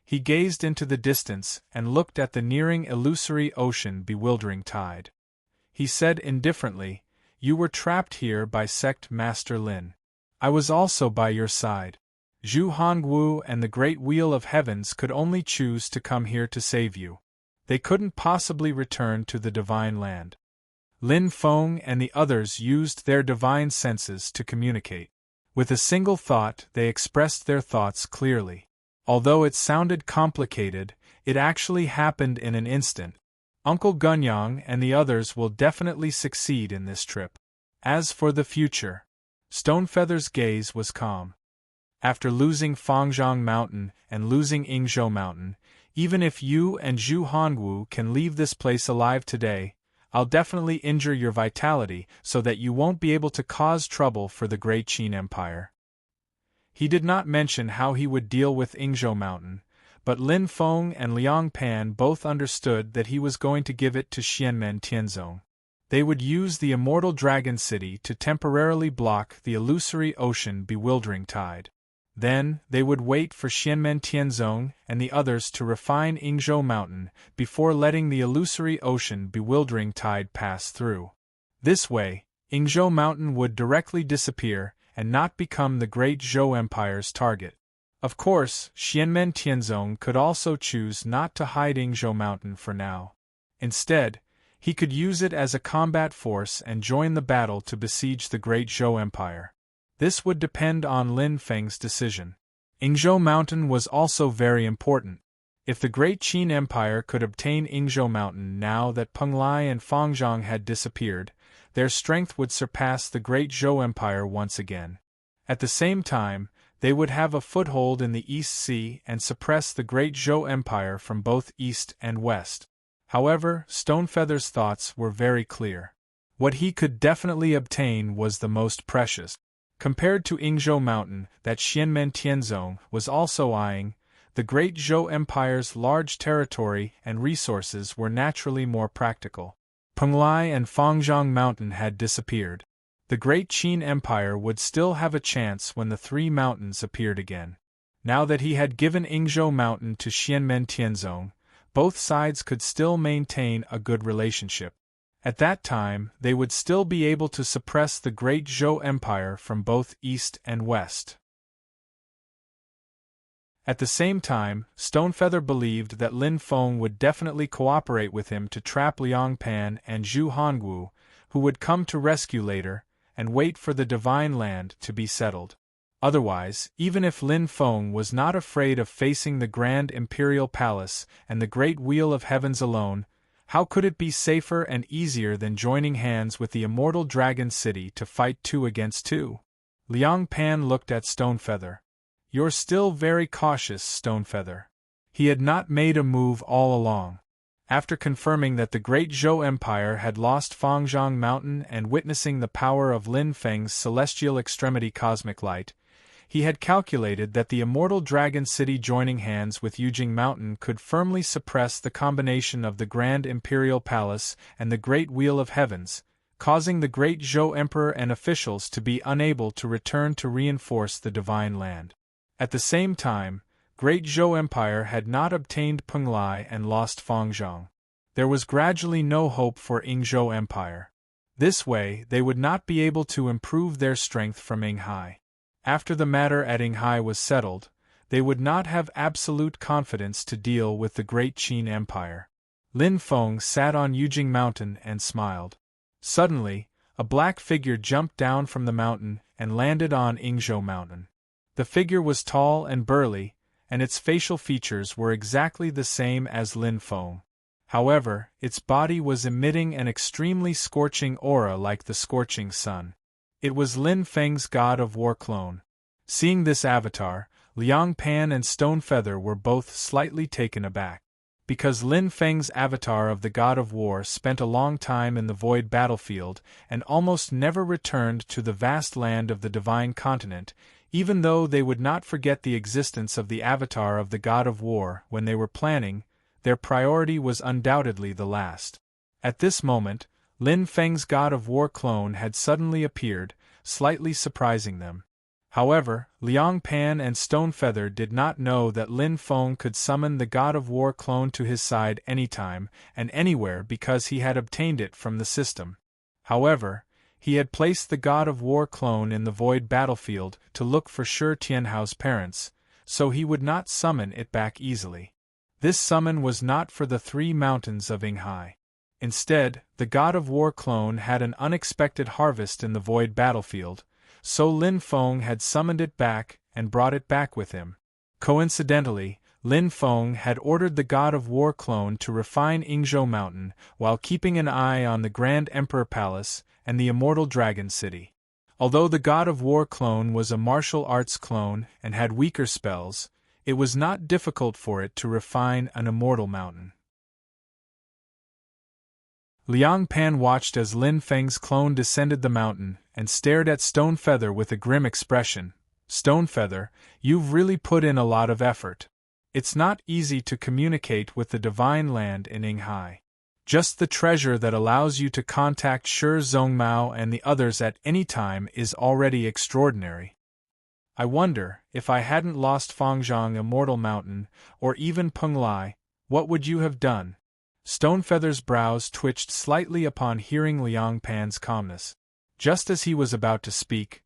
He gazed into the distance and looked at the nearing illusory ocean bewildering tide. He said indifferently, "You were trapped here by Sect Master Lin. I was also by your side. Zhu Hongwu and the Great Wheel of Heavens could only choose to come here to save you. They couldn't possibly return to the divine land. Lin Feng and the others used their divine senses to communicate. With a single thought, they expressed their thoughts clearly. Although it sounded complicated, it actually happened in an instant. Uncle Gunyang and the others will definitely succeed in this trip. As for the future, Stonefeather's gaze was calm. After losing Fangzhong Mountain and losing Yingzhou Mountain, even if you and Zhu Hongwu can leave this place alive today, I'll definitely injure your vitality so that you won't be able to cause trouble for the Great Qin Empire. He did not mention how he would deal with Yingzhou Mountain, but Lin Feng and Liang Pan both understood that he was going to give it to Xianmen Tianzong. They would use the immortal Dragon City to temporarily block the illusory ocean bewildering tide. Then, they would wait for Xianmen Tianzong and the others to refine Yingzhou Mountain before letting the illusory ocean bewildering tide pass through. This way, Yingzhou Mountain would directly disappear and not become the Great Zhou Empire's target. Of course, Xianmen Tianzong could also choose not to hide Yingzhou Mountain for now. Instead, he could use it as a combat force and join the battle to besiege the Great Zhou Empire. This would depend on Lin Feng's decision. Yingzhou Mountain was also very important. If the Great Qin Empire could obtain Yingzhou Mountain now that Penglai and Fangzhong had disappeared, their strength would surpass the Great Zhou Empire once again. At the same time, they would have a foothold in the East Sea and suppress the Great Zhou Empire from both east and west. However, Stonefeather's thoughts were very clear. What he could definitely obtain was the most precious. Compared to Yingzhou Mountain that Xianmen Tianzong was also eyeing, the Great Zhou Empire's large territory and resources were naturally more practical. Penglai and Fangzhong Mountain had disappeared. The Great Qin Empire would still have a chance when the three mountains appeared again. Now that he had given Yingzhou Mountain to Xianmen Tianzong, both sides could still maintain a good relationship. At that time, they would still be able to suppress the Great Zhou Empire from both east and west. At the same time, Stonefeather believed that Lin Feng would definitely cooperate with him to trap Liang Pan and Zhu Hongwu, who would come to rescue later, and wait for the Divine Land to be settled. Otherwise, even if Lin Feng was not afraid of facing the Grand Imperial Palace and the Great Wheel of Heavens alone, how could it be safer and easier than joining hands with the immortal Dragon City to fight 2 against 2? Liang Pan looked at Stonefeather. You're still very cautious, Stonefeather. He had not made a move all along. After confirming that the Great Zhou Empire had lost Fangzhong Mountain and witnessing the power of Lin Feng's celestial extremity cosmic light, he had calculated that the immortal Dragon City joining hands with Yujing Mountain could firmly suppress the combination of the Grand Imperial Palace and the Great Wheel of Heavens, causing the Great Zhou Emperor and officials to be unable to return to reinforce the Divine Land. At the same time, Great Zhou Empire had not obtained Penglai and lost Fangzhong. There was gradually no hope for Yingzhou Empire. This way, they would not be able to improve their strength from Yinghai. After the matter at Yinghai was settled, they would not have absolute confidence to deal with the Great Qin Empire. Lin Feng sat on Yujing Mountain and smiled. Suddenly, a black figure jumped down from the mountain and landed on Yingzhou Mountain. The figure was tall and burly, and its facial features were exactly the same as Lin Feng. However, its body was emitting an extremely scorching aura like the scorching sun. It was Lin Feng's God of War clone. Seeing this avatar, Liang Pan and Stonefeather were both slightly taken aback. Because Lin Feng's avatar of the God of War spent a long time in the void battlefield and almost never returned to the vast land of the Divine Continent, even though they would not forget the existence of the avatar of the God of War when they were planning, their priority was undoubtedly the last. At this moment, Lin Feng's God of War clone had suddenly appeared, slightly surprising them. However, Liang Pan and Stonefeather did not know that Lin Feng could summon the God of War clone to his side anytime and anywhere because he had obtained it from the system. However, he had placed the God of War clone in the void battlefield to look for Shi Tianhao's parents, so he would not summon it back easily. This summon was not for the 3 mountains of Yinghai. Instead, the god of war clone had an unexpected harvest in the void battlefield, so Lin Feng had summoned it back and brought it back with him. Coincidentally, Lin Feng had ordered the god of war clone to refine Yingzhou Mountain while keeping an eye on the Grand Emperor Palace and the Immortal Dragon City. Although the god of war clone was a martial arts clone and had weaker spells, it was not difficult for it to refine an immortal mountain. Liang Pan watched as Lin Feng's clone descended the mountain and stared at Stonefeather with a grim expression. Stonefeather, you've really put in a lot of effort. It's not easy to communicate with the divine land in Yinghai. Just the treasure that allows you to contact Shi Zhongmao and the others at any time is already extraordinary. I wonder, if I hadn't lost Fangzhong Immortal Mountain, or even Penglai, what would you have done? Stonefeather's brows twitched slightly upon hearing Liang Pan's calmness. Just as he was about to speak,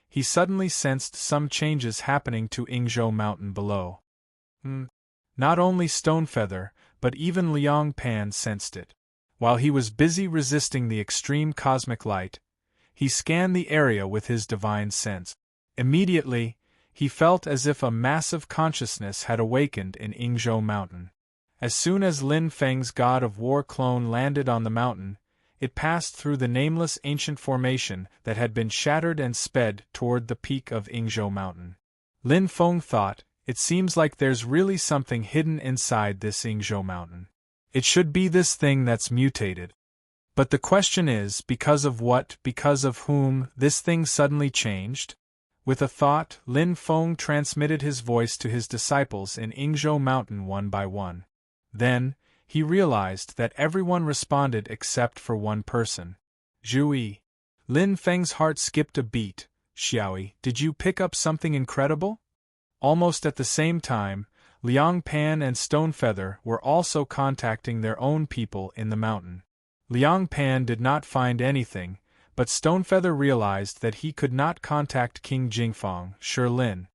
he suddenly sensed some changes happening to Yingzhou Mountain below. Not only Stonefeather, but even Liang Pan sensed it. While he was busy resisting the extreme cosmic light, he scanned the area with his divine sense. Immediately, he felt as if a massive consciousness had awakened in Yingzhou Mountain. As soon as Lin Feng's god of war clone landed on the mountain, it passed through the nameless ancient formation that had been shattered and sped toward the peak of Yingzhou Mountain. Lin Feng thought, it seems like there's really something hidden inside this Yingzhou Mountain. It should be this thing that's mutated. But the question is, because of what, because of whom, this thing suddenly changed? With a thought, Lin Feng transmitted his voice to his disciples in Yingzhou Mountain one by one. Then, he realized that everyone responded except for one person. Zhu. Lin Feng's heart skipped a beat. Xiaoyi, did you pick up something incredible? Almost at the same time, Liang Pan and Stonefeather were also contacting their own people in the mountain. Liang Pan did not find anything, but Stonefeather realized that he could not contact King Jingfang, Shi Lin.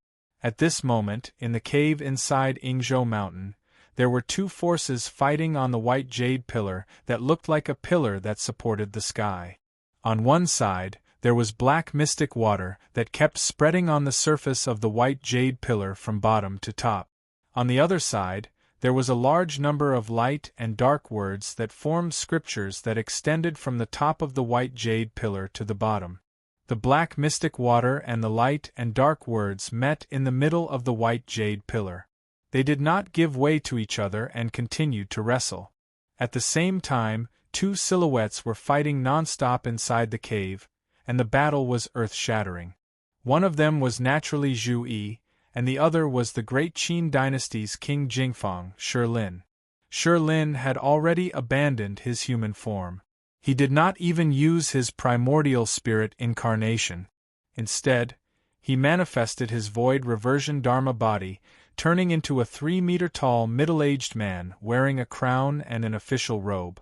At this moment, in the cave inside Yingzhou Mountain, there were 2 forces fighting on the white jade pillar that looked like a pillar that supported the sky. On one side, there was black mystic water that kept spreading on the surface of the white jade pillar from bottom to top. On the other side, there was a large number of light and dark words that formed scriptures that extended from the top of the white jade pillar to the bottom. The black mystic water and the light and dark words met in the middle of the white jade pillar. They did not give way to each other and continued to wrestle. At the same time, 2 silhouettes were fighting non-stop inside the cave, and the battle was earth-shattering. One of them was naturally Zhu Yi, and the other was the great Qin dynasty's King Jingfang, Shi Lin. Shi Lin had already abandoned his human form. He did not even use his primordial spirit incarnation. Instead, he manifested his void reversion dharma body, turning into a 3-meter-tall middle-aged man wearing a crown and an official robe.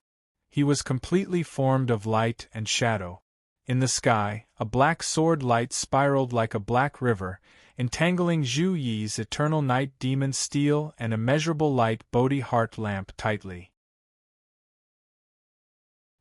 He was completely formed of light and shadow. In the sky, a black sword light spiraled like a black river, entangling Zhu Yi's eternal night demon steel and immeasurable light Bodhi heart lamp tightly.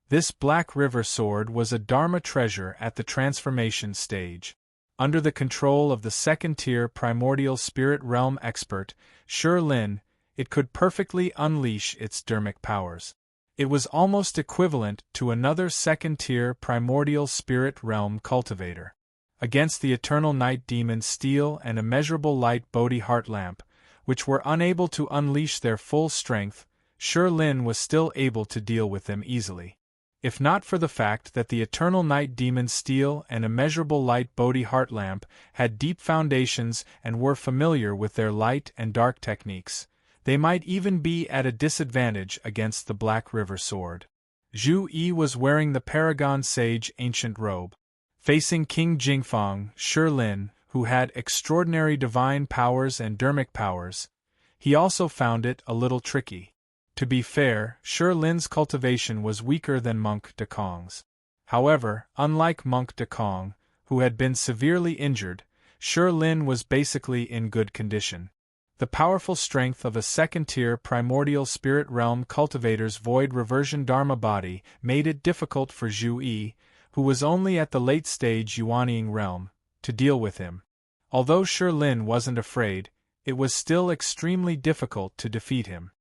This black river sword was a Dharma treasure at the transformation stage. Under the control of the second-tier primordial spirit realm expert, Shi Lin, it could perfectly unleash its dharmic powers. It was almost equivalent to another second-tier primordial spirit realm cultivator. Against the eternal night demon steel and immeasurable light Bodhi heart lamp, which were unable to unleash their full strength, Shi Lin was still able to deal with them easily. If not for the fact that the eternal night demon steel and immeasurable light Bodhi heart lamp had deep foundations and were familiar with their light and dark techniques, they might even be at a disadvantage against the Black River sword. Zhu Yi was wearing the Paragon Sage ancient robe. Facing King Jingfang, Shi Lin, who had extraordinary divine powers and dharmic powers, he also found it a little tricky. To be fair, Shi Lin's cultivation was weaker than Monk Dekong's. However, unlike Monk Dekong, who had been severely injured, Shi Lin was basically in good condition. The powerful strength of a second-tier primordial spirit realm cultivator's void reversion dharma body made it difficult for Zhu Yi, who was only at the late-stage Yuanying realm, to deal with him. Although Lin wasn't afraid, it was still extremely difficult to defeat him.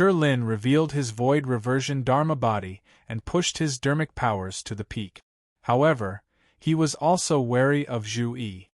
Lin revealed his void reversion dharma body and pushed his dermic powers to the peak. However, he was also wary of Zhu Yi.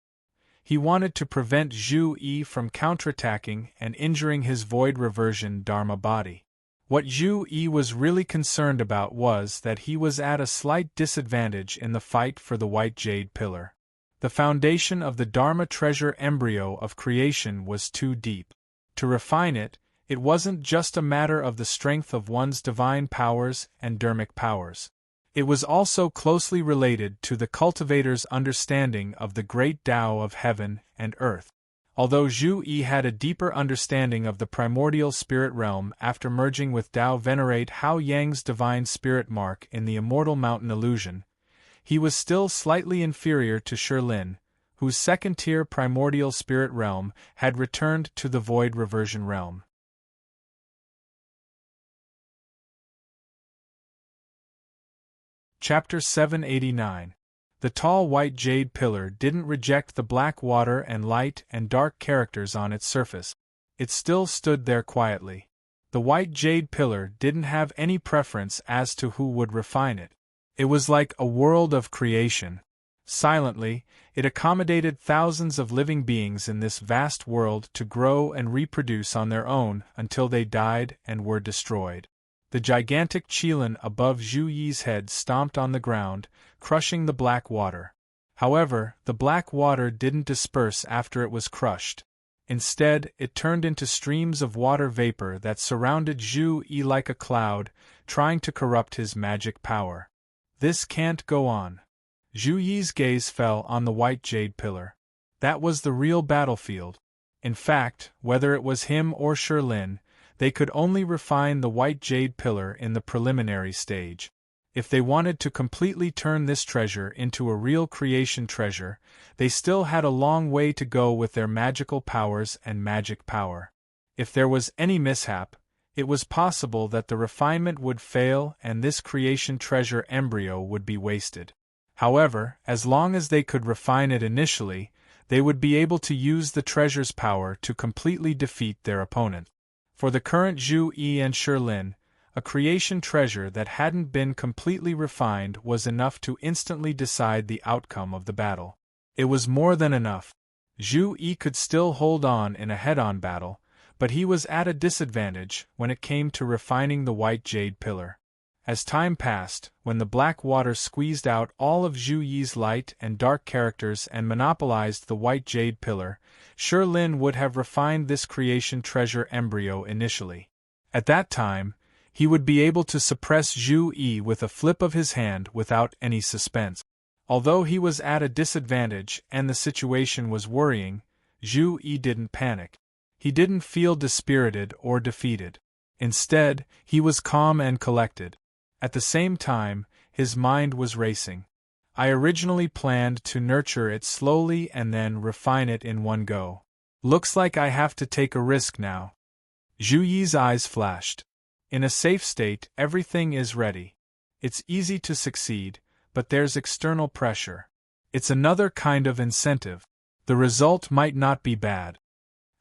He wanted to prevent Zhu Yi from counterattacking and injuring his void reversion dharma body. What Zhu Yi was really concerned about was that he was at a slight disadvantage in the fight for the white jade pillar. The foundation of the dharma treasure embryo of creation was too deep. To refine it, it wasn't just a matter of the strength of one's divine powers and dermic powers. It was also closely related to the cultivator's understanding of the great Tao of heaven and earth. Although Zhu Yi had a deeper understanding of the primordial spirit realm after merging with Tao venerate Hao Yang's divine spirit mark in the immortal mountain illusion, he was still slightly inferior to Lin, whose second-tier primordial spirit realm had returned to the void reversion realm. Chapter 789. The tall white jade pillar didn't reject the black water and light and dark characters on its surface. It still stood there quietly. The white jade pillar didn't have any preference as to who would refine it. It was like a world of creation. Silently, it accommodated thousands of living beings in this vast world to grow and reproduce on their own until they died and were destroyed. The gigantic qilin above Zhu Yi's head stomped on the ground, crushing the black water. However, the black water didn't disperse after it was crushed. Instead, it turned into streams of water vapor that surrounded Zhu Yi like a cloud, trying to corrupt his magic power. This can't go on. Zhu Yi's gaze fell on the white jade pillar. That was the real battlefield. In fact, whether it was him or Lin, they could only refine the white jade pillar in the preliminary stage. If they wanted to completely turn this treasure into a real creation treasure, they still had a long way to go with their magical powers and magic power. If there was any mishap, it was possible that the refinement would fail and this creation treasure embryo would be wasted. However, as long as they could refine it initially, they would be able to use the treasure's power to completely defeat their opponent. For the current Zhu Yi and Lin, a creation treasure that hadn't been completely refined was enough to instantly decide the outcome of the battle. It was more than enough. Zhu Yi could still hold on in a head-on battle, but he was at a disadvantage when it came to refining the white jade pillar. As time passed, when the black water squeezed out all of Zhu Yi's light and dark characters and monopolized the white jade pillar, Lin would have refined this creation treasure embryo initially. At that time, he would be able to suppress Zhu Yi with a flip of his hand without any suspense. Although he was at a disadvantage and the situation was worrying, Zhu Yi didn't panic. He didn't feel dispirited or defeated. Instead, he was calm and collected. At the same time, his mind was racing. I originally planned to nurture it slowly and then refine it in one go. Looks like I have to take a risk now. Zhu Yi's eyes flashed. In a safe state, everything is ready. It's easy to succeed, but there's external pressure. It's another kind of incentive. The result might not be bad.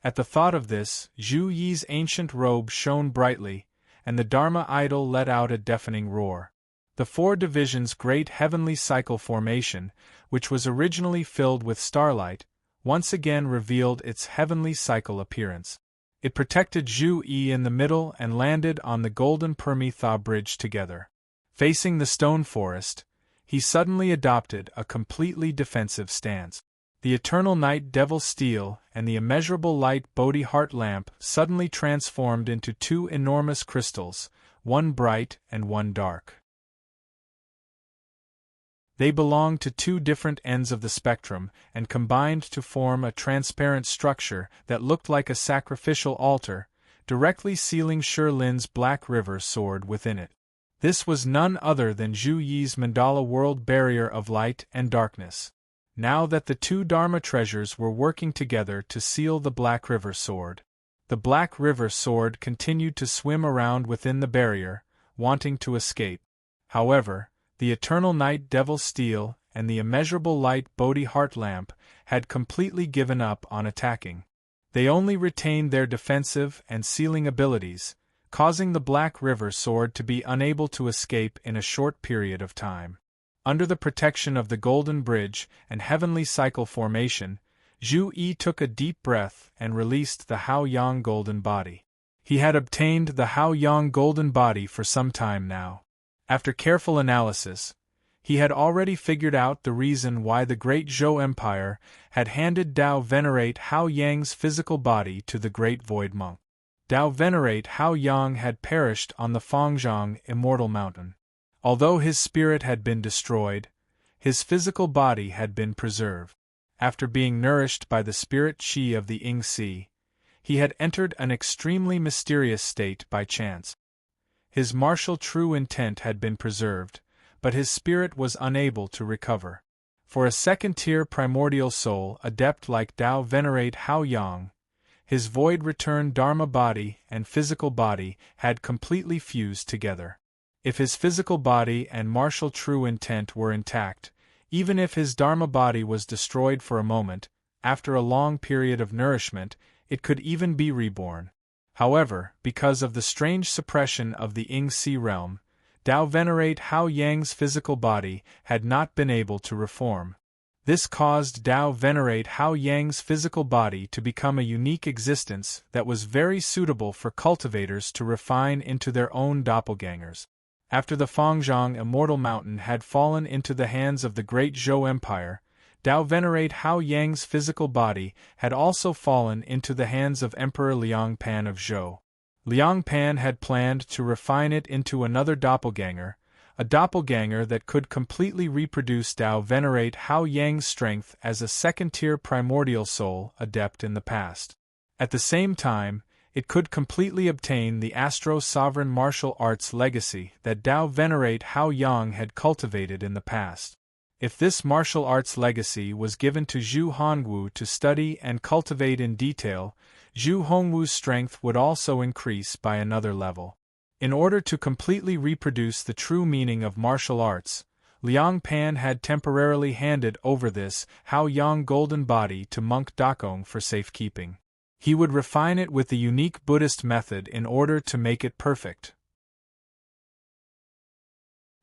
At the thought of this, Zhu Yi's ancient robe shone brightly, and the Dharma idol let out a deafening roar. The four divisions' great heavenly cycle formation, which was originally filled with starlight, once again revealed its heavenly cycle appearance. It protected Zhu Yi in the middle and landed on the golden Permi-Tha bridge together. Facing the stone forest, he suddenly adopted a completely defensive stance. The eternal night devil steel and the immeasurable light Bodhi heart lamp suddenly transformed into two enormous crystals, one bright and one dark. They belonged to two different ends of the spectrum and combined to form a transparent structure that looked like a sacrificial altar, directly sealing Lin's black river sword within it. This was none other than Zhu Yi's mandala world barrier of light and darkness. Now that the two Dharma treasures were working together to seal the Black River sword, The Black River sword continued to swim around within the barrier, wanting to escape. However, the eternal night devil steel and the immeasurable light Bodhi heart lamp had completely given up on attacking. They only retained their defensive and sealing abilities, causing the Black River sword to be unable to escape in a short period of time. Under the protection of the Golden Bridge and Heavenly Cycle formation, Zhu Yi took a deep breath and released the Hao Yang Golden Body. He had obtained the Hao Yang Golden Body for some time now. After careful analysis, he had already figured out the reason why the Great Zhou Empire had handed Dao Venerate Hao Yang's physical body to the Great Void Monk. Dao Venerate Hao Yang had perished on the Fangzhong Immortal Mountain. Although his spirit had been destroyed, his physical body had been preserved. After being nourished by the spirit qi of the Ying Sea, he had entered an extremely mysterious state by chance. His martial true intent had been preserved, but his spirit was unable to recover. For a second-tier primordial soul adept like Dao Venerate Hao Yang, his void-returned Dharma body and physical body had completely fused together. If his physical body and martial true intent were intact, even if his Dharma body was destroyed for a moment, after a long period of nourishment, it could even be reborn. However, because of the strange suppression of the Ying Sea realm, Dao Venerate Hao Yang's physical body had not been able to reform. This caused Dao Venerate Hao Yang's physical body to become a unique existence that was very suitable for cultivators to refine into their own doppelgangers. After the Fangzhong Immortal Mountain had fallen into the hands of the Great Zhou Empire, Dao Venerate Hao Yang's physical body had also fallen into the hands of Emperor Liang Pan of Zhou. Liang Pan had planned to refine it into another doppelganger, a doppelganger that could completely reproduce Dao Venerate Hao Yang's strength as a second-tier primordial soul adept in the past. At the same time, it could completely obtain the Astro-Sovereign martial arts legacy that Dao Venerate Hao Yang had cultivated in the past. If this martial arts legacy was given to Zhu Hongwu to study and cultivate in detail, Zhu Hongwu's strength would also increase by another level. In order to completely reproduce the true meaning of martial arts, Liang Pan had temporarily handed over this Hao Yang golden body to Monk Dakong for safekeeping. He would refine it with the unique Buddhist method in order to make it perfect.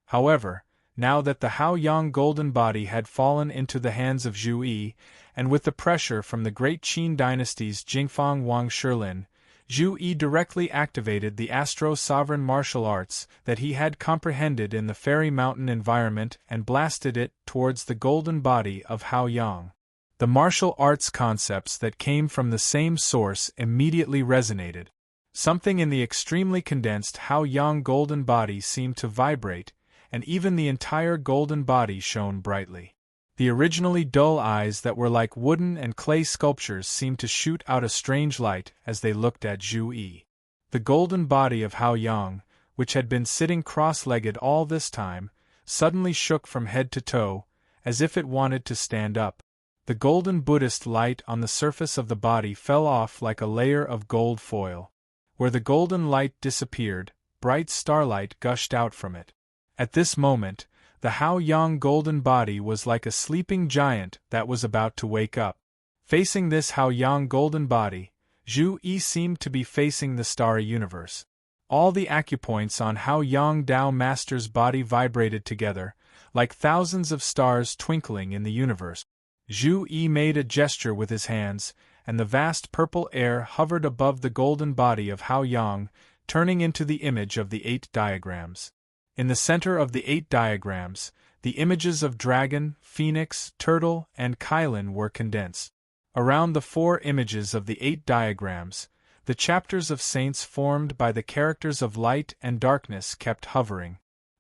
However, now that the Hao Yang golden body had fallen into the hands of Zhu Yi, and with the pressure from the great Qin dynasty's Jingfang Wang Shilin, Zhu Yi directly activated the Astro-Sovereign martial arts that he had comprehended in the Fairy Mountain environment and blasted it towards the golden body of Hao Yang. The martial arts concepts that came from the same source immediately resonated. Something in the extremely condensed Hao Yang golden body seemed to vibrate, and even the entire golden body shone brightly. The originally dull eyes that were like wooden and clay sculptures seemed to shoot out a strange light as they looked at Zhu Yi. The golden body of Hao Yang, which had been sitting cross-legged all this time, suddenly shook from head to toe, as if it wanted to stand up. The golden Buddhist light on the surface of the body fell off like a layer of gold foil. Where the golden light disappeared, bright starlight gushed out from it. At this moment, the Hao Yang golden body was like a sleeping giant that was about to wake up. Facing this Hao Yang golden body, Zhu Yi seemed to be facing the starry universe. All the acupoints on Hao Yang Dao Master's body vibrated together, like thousands of stars twinkling in the universe. Zhu Yi made a gesture with his hands, and the vast purple air hovered above the golden body of Hao Yang, turning into the image of the 8 diagrams. In the center of the 8 diagrams, the images of dragon, phoenix, turtle, and Kylin were condensed. Around the 4 images of the 8 diagrams, the chapters of saints formed by the characters of light and darkness kept hovering.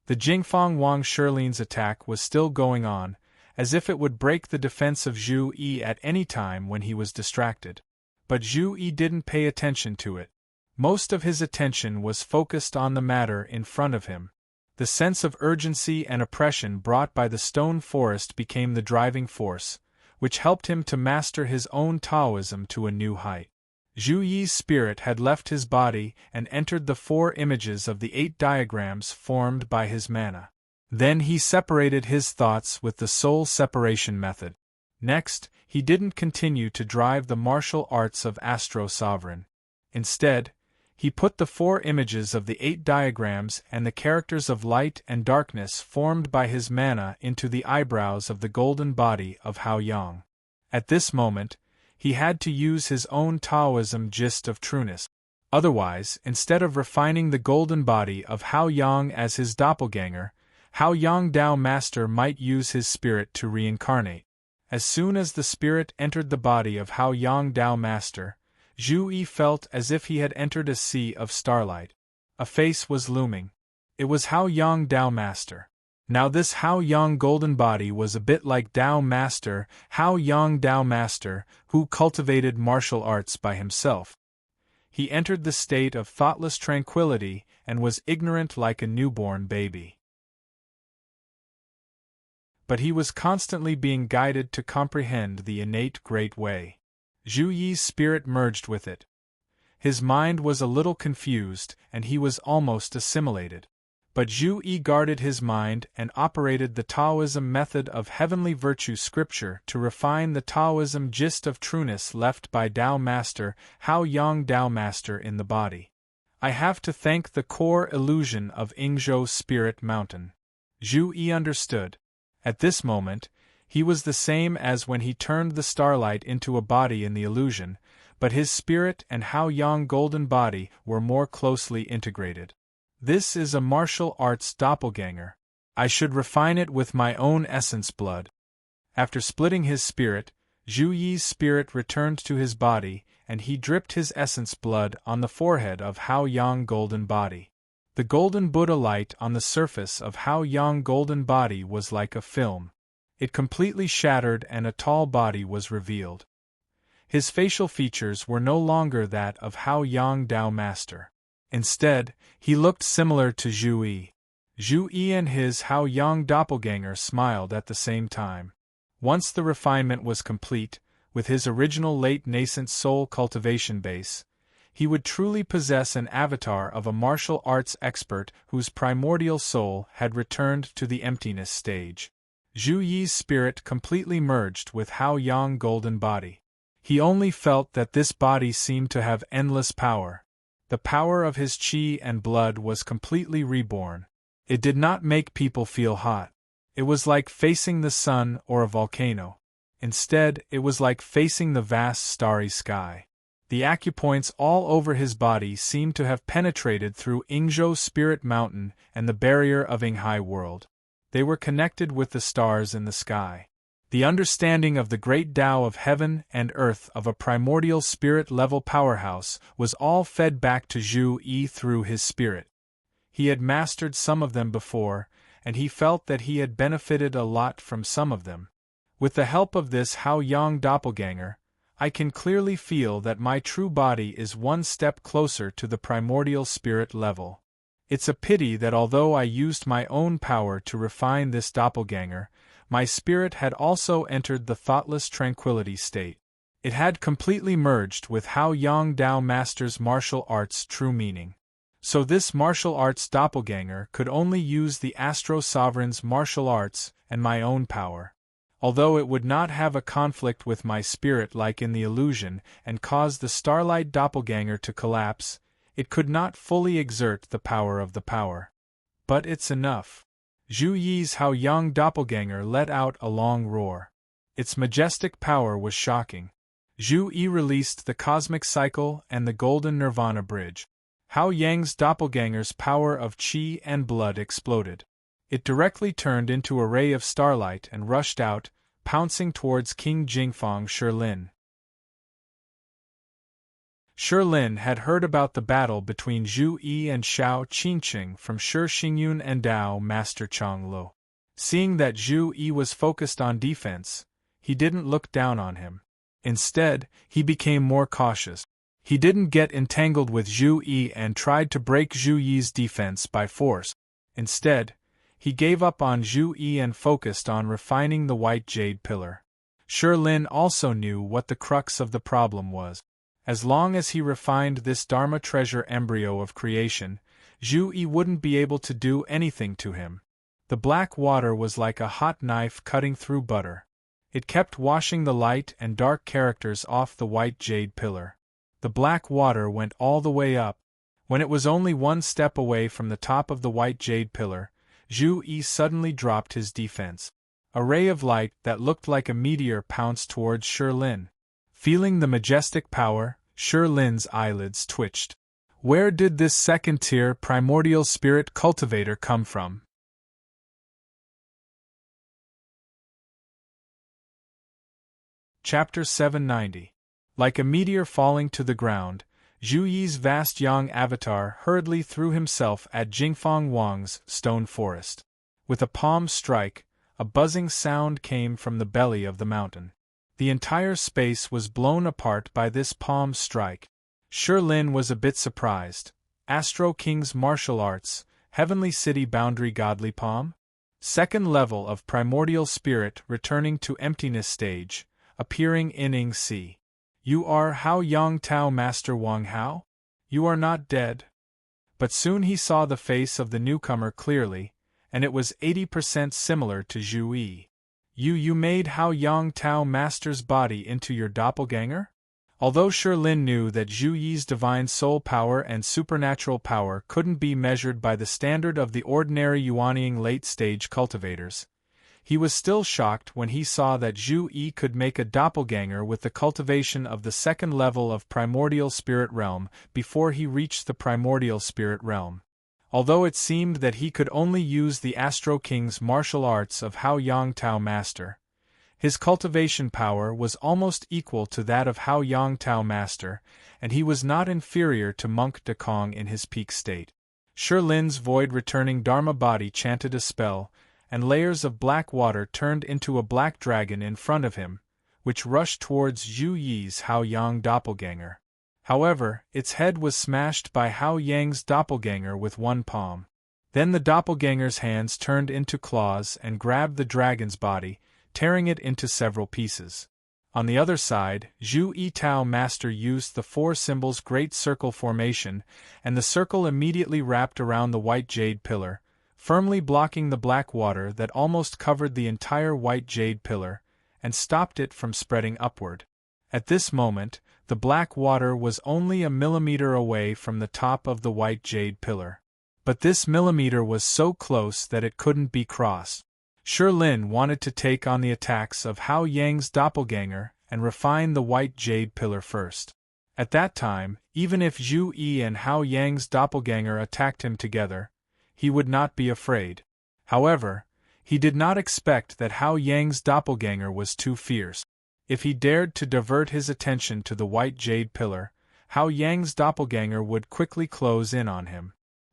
The Jingfang Wang Shilin's attack was still going on, as if it would break the defense of Zhu Yi at any time when he was distracted. But Zhu Yi didn't pay attention to it. Most of his attention was focused on the matter in front of him. The sense of urgency and oppression brought by the stone forest became the driving force, which helped him to master his own Taoism to a new height. Zhu Yi's spirit had left his body and entered the 4 images of the 8 diagrams formed by his mana. Then he separated his thoughts with the soul separation method. Next, he didn't continue to drive the martial arts of Astro Sovereign. Instead, he put the 4 images of the 8 diagrams and the characters of light and darkness formed by his mana into the eyebrows of the golden body of Hao Yang. At this moment, he had to use his own Taoism gist of trueness. Otherwise, instead of refining the golden body of Hao Yang as his doppelganger, Hao Yang Dao Master might use his spirit to reincarnate. As soon as the spirit entered the body of Hao Yang Dao Master, Zhu Yi felt as if he had entered a sea of starlight. A face was looming. It was Hao Yang Dao Master. Now this Hao Yang golden body was a bit like Dao Master, Hao Yang Dao Master, who cultivated martial arts by himself. He entered the state of thoughtless tranquility and was ignorant like a newborn baby. But he was constantly being guided to comprehend the innate great way. Zhu Yi's spirit merged with it. His mind was a little confused and he was almost assimilated. But Zhu Yi guarded his mind and operated the Taoism method of heavenly virtue scripture to refine the Taoism gist of trueness left by Dao Master, Hao Yang Dao Master in the body. I have to thank the core illusion of Yingzhou Spirit Mountain. Zhu Yi understood. At this moment, he was the same as when he turned the starlight into a body in the illusion, but his spirit and Hao Yang golden body were more closely integrated. This is a martial arts doppelganger. I should refine it with my own essence blood. After splitting his spirit, Zhu Yi's spirit returned to his body, and he dripped his essence blood on the forehead of Hao Yang golden body. The golden Buddha light on the surface of Hao Yang golden body was like a film. It completely shattered and a tall body was revealed. His facial features were no longer that of Hao Yang Dao Master. Instead, he looked similar to Zhu Yi. Zhu Yi and his Hao Yang doppelganger smiled at the same time. Once the refinement was complete, with his original late nascent soul cultivation base, he would truly possess an avatar of a martial arts expert whose primordial soul had returned to the emptiness stage. Zhu Yi's spirit completely merged with Hao Yang golden body. He only felt that this body seemed to have endless power. The power of his qi and blood was completely reborn. It did not make people feel hot. It was like facing the sun or a volcano. Instead, it was like facing the vast starry sky. The acupoints all over his body seemed to have penetrated through Yingzhou Spirit Mountain and the barrier of Yinghai World. They were connected with the stars in the sky. The understanding of the great Tao of heaven and earth of a primordial spirit-level powerhouse was all fed back to Zhu Yi through his spirit. He had mastered some of them before, and he felt that he had benefited a lot from some of them. With the help of this Hao Yang doppelganger, I can clearly feel that my true body is one step closer to the primordial spirit level. It's a pity that although I used my own power to refine this doppelganger, my spirit had also entered the thoughtless tranquility state. It had completely merged with Hao Yang Dao Master's martial arts' true meaning. So this martial arts doppelganger could only use the Astro Sovereign's martial arts and my own power. Although it would not have a conflict with my spirit like in the illusion and cause the starlight doppelganger to collapse, it could not fully exert the power of the power. But it's enough. Zhu Yi's Hao Yang doppelganger let out a long roar. Its majestic power was shocking. Zhu Yi released the cosmic cycle and the golden nirvana bridge. Hao Yang's doppelganger's power of qi and blood exploded. It directly turned into a ray of starlight and rushed out, pouncing towards King Jingfang Shilin. Shilin had heard about the battle between Zhu Yi and Xiao Qingqing from Shi Xingyun and Dao Master Chang Lu. Seeing that Zhu Yi was focused on defense, he didn't look down on him. Instead, he became more cautious. He didn't get entangled with Zhu Yi and tried to break Zhu Yi's defense by force. Instead, he gave up on Zhu Yi and focused on refining the white jade pillar. Shilin also knew what the crux of the problem was. As long as he refined this Dharma treasure embryo of creation, Zhu Yi wouldn't be able to do anything to him. The black water was like a hot knife cutting through butter. It kept washing the light and dark characters off the white jade pillar. The black water went all the way up. When it was only one step away from the top of the white jade pillar, Zhu Yi suddenly dropped his defense. A ray of light that looked like a meteor pounced towards Shi Lin. Feeling the majestic power, Shi Lin's eyelids twitched. Where did this second-tier primordial spirit cultivator come from? Chapter 790. Like a meteor falling to the ground, Zhu Yi's vast Yang avatar hurriedly threw himself at Jingfang Wang's stone forest. With a palm strike, a buzzing sound came from the belly of the mountain. The entire space was blown apart by this palm strike. Shi Lin was a bit surprised. Astro King's martial arts, Heavenly City Boundary Godly Palm? Second level of primordial spirit returning to emptiness stage, appearing in Ing Si. You are Hao Yang Tao Master Wang Hao? You are not dead. But soon he saw the face of the newcomer clearly, and it was 80% similar to Zhu Yi. You made Hao Yang Tao Master's body into your doppelganger? Although Shi Lin knew that Zhu Yi's divine soul power and supernatural power couldn't be measured by the standard of the ordinary Yuanying late-stage cultivators, he was still shocked when he saw that Zhu Yi could make a doppelganger with the cultivation of the second level of primordial spirit realm before he reached the primordial spirit realm. Although it seemed that he could only use the Astro King's martial arts of Hao Yang Tao Master, his cultivation power was almost equal to that of Hao Yang Tao Master, and he was not inferior to Monk Dekong in his peak state. Shi Lin's void-returning Dharma body chanted a spell, and layers of black water turned into a black dragon in front of him, which rushed towards Zhu Yi's Hao Yang doppelganger. However, its head was smashed by Hao Yang's doppelganger with one palm. Then the doppelganger's hands turned into claws and grabbed the dragon's body, tearing it into several pieces. On the other side, Zhu Yi Tao Master used the four symbols Great Circle formation, and the circle immediately wrapped around the white jade pillar, firmly blocking the black water that almost covered the entire white jade pillar, and stopped it from spreading upward. At this moment, the black water was only a millimeter away from the top of the white jade pillar. But this millimeter was so close that it couldn't be crossed. Shi Lin wanted to take on the attacks of Hao Yang's doppelganger and refine the white jade pillar first. At that time, even if Zhu Yi and Hao Yang's doppelganger attacked him together, he would not be afraid. However, he did not expect that Hao Yang's doppelganger was too fierce. If he dared to divert his attention to the white jade pillar, Hao Yang's doppelganger would quickly close in on him.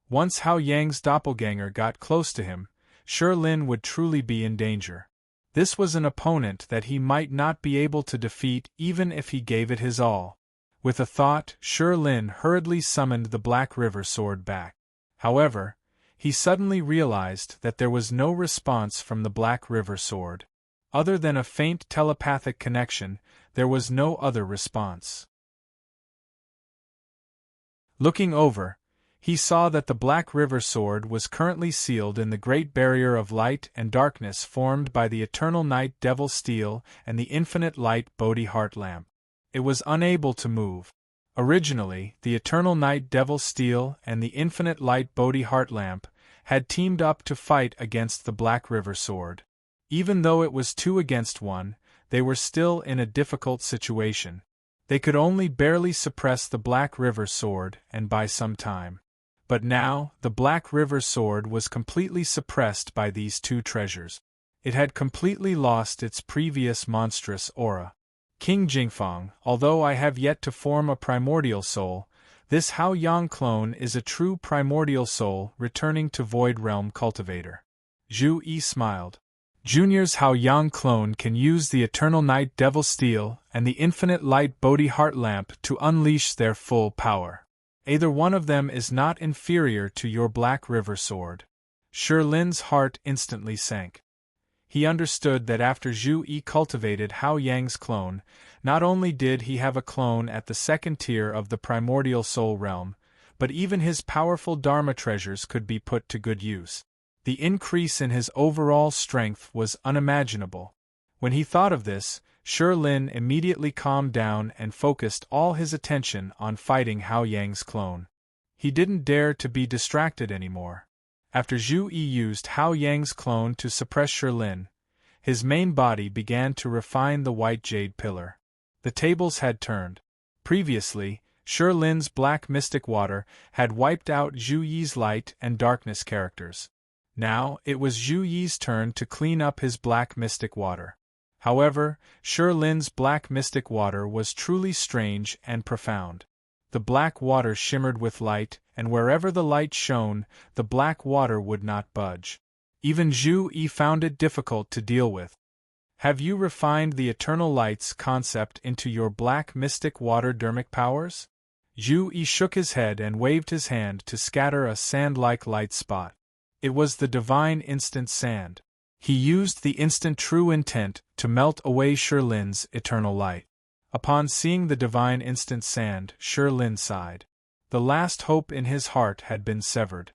Once Hao Yang's doppelganger got close to him, Shi Lin would truly be in danger. This was an opponent that he might not be able to defeat even if he gave it his all. With a thought, Shi Lin hurriedly summoned the Black River sword back. However, he suddenly realized that there was no response from the Black River sword. Other than a faint telepathic connection, there was no other response. Looking over, he saw that the Black River sword was currently sealed in the great barrier of light and darkness formed by the eternal night devil steel and the infinite light Bodhi heart lamp. It was unable to move. Originally, the eternal night devil steel and the infinite light Bodhi heart lamp had teamed up to fight against the Black River sword. Even though it was 2 against 1, they were still in a difficult situation. They could only barely suppress the Black River sword, and by some time. But now, the Black River sword was completely suppressed by these 2 treasures. It had completely lost its previous monstrous aura. King Jingfang, although I have yet to form a primordial soul, this Hao Yang clone is a true primordial soul returning to Void Realm Cultivator. Zhu Yi smiled. Junior's Hao Yang clone can use the Eternal Night Devil Steel and the Infinite Light Bodhi Heart Lamp to unleash their full power. Either one of them is not inferior to your Black River sword. Shi Lin's heart instantly sank. He understood that after Zhu Yi cultivated Hao Yang's clone, not only did he have a clone at the second tier of the primordial soul realm, but even his powerful Dharma treasures could be put to good use. The increase in his overall strength was unimaginable. When he thought of this, Shi Lin immediately calmed down and focused all his attention on fighting Hao Yang's clone. He didn't dare to be distracted anymore. After Zhu Yi used Hao Yang's clone to suppress Shi Lin, his main body began to refine the white jade pillar. The tables had turned. Previously, Shi Lin's black mystic water had wiped out Zhu Yi's light and darkness characters. Now, it was Zhu Yi's turn to clean up his black mystic water. However, Shi Lin's black mystic water was truly strange and profound. The black water shimmered with light, and wherever the light shone, the black water would not budge. Even Zhu Yi found it difficult to deal with. Have you refined the eternal light's concept into your black mystic water dermic powers? Zhu Yi shook his head and waved his hand to scatter a sand-like light spot. It was the divine instant sand. He used the instant true intent to melt away Shi Lin's eternal light. Upon seeing the divine instant sand, Shi Lin sighed. The last hope in his heart had been severed.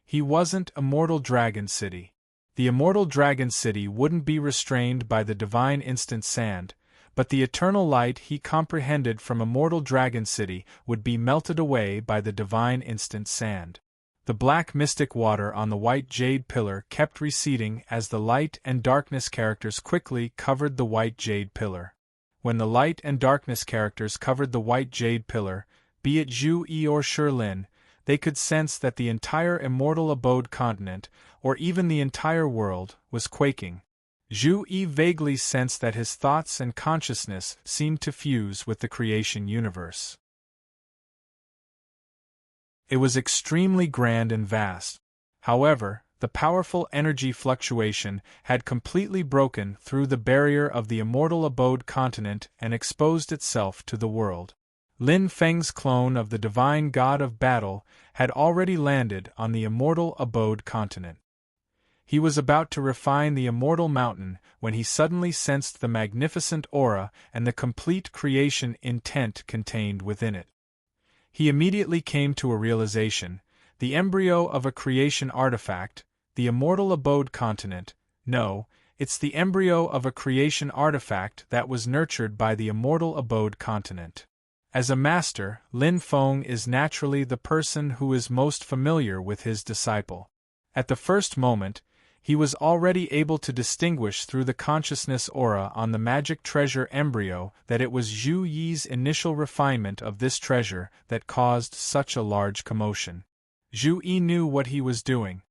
He wasn't Immortal Dragon City. The Immortal Dragon City wouldn't be restrained by the divine instant sand, but the eternal light he comprehended from Immortal Dragon City would be melted away by the divine instant sand. The black mystic water on the white jade pillar kept receding as the light and darkness characters quickly covered the white jade pillar. When the light and darkness characters covered the white jade pillar, be it Zhu Yi or Shi Lin, they could sense that the entire immortal abode continent, or even the entire world, was quaking. Zhu Yi vaguely sensed that his thoughts and consciousness seemed to fuse with the creation universe. It was extremely grand and vast. However, the powerful energy fluctuation had completely broken through the barrier of the immortal abode continent and exposed itself to the world. Lin Feng's clone of the divine god of battle had already landed on the immortal abode continent. He was about to refine the immortal mountain when he suddenly sensed the magnificent aura and the complete creation intent contained within it. He immediately came to a realization: the embryo of a creation artifact, the immortal abode continent. No, it's the embryo of a creation artifact that was nurtured by the immortal abode continent. As a master, Lin Feng is naturally the person who is most familiar with his disciple. At the first moment, he was already able to distinguish through the consciousness aura on the magic treasure embryo that it was Zhu Yi's initial refinement of this treasure that caused such a large commotion. Zhu Yi knew what he was doing.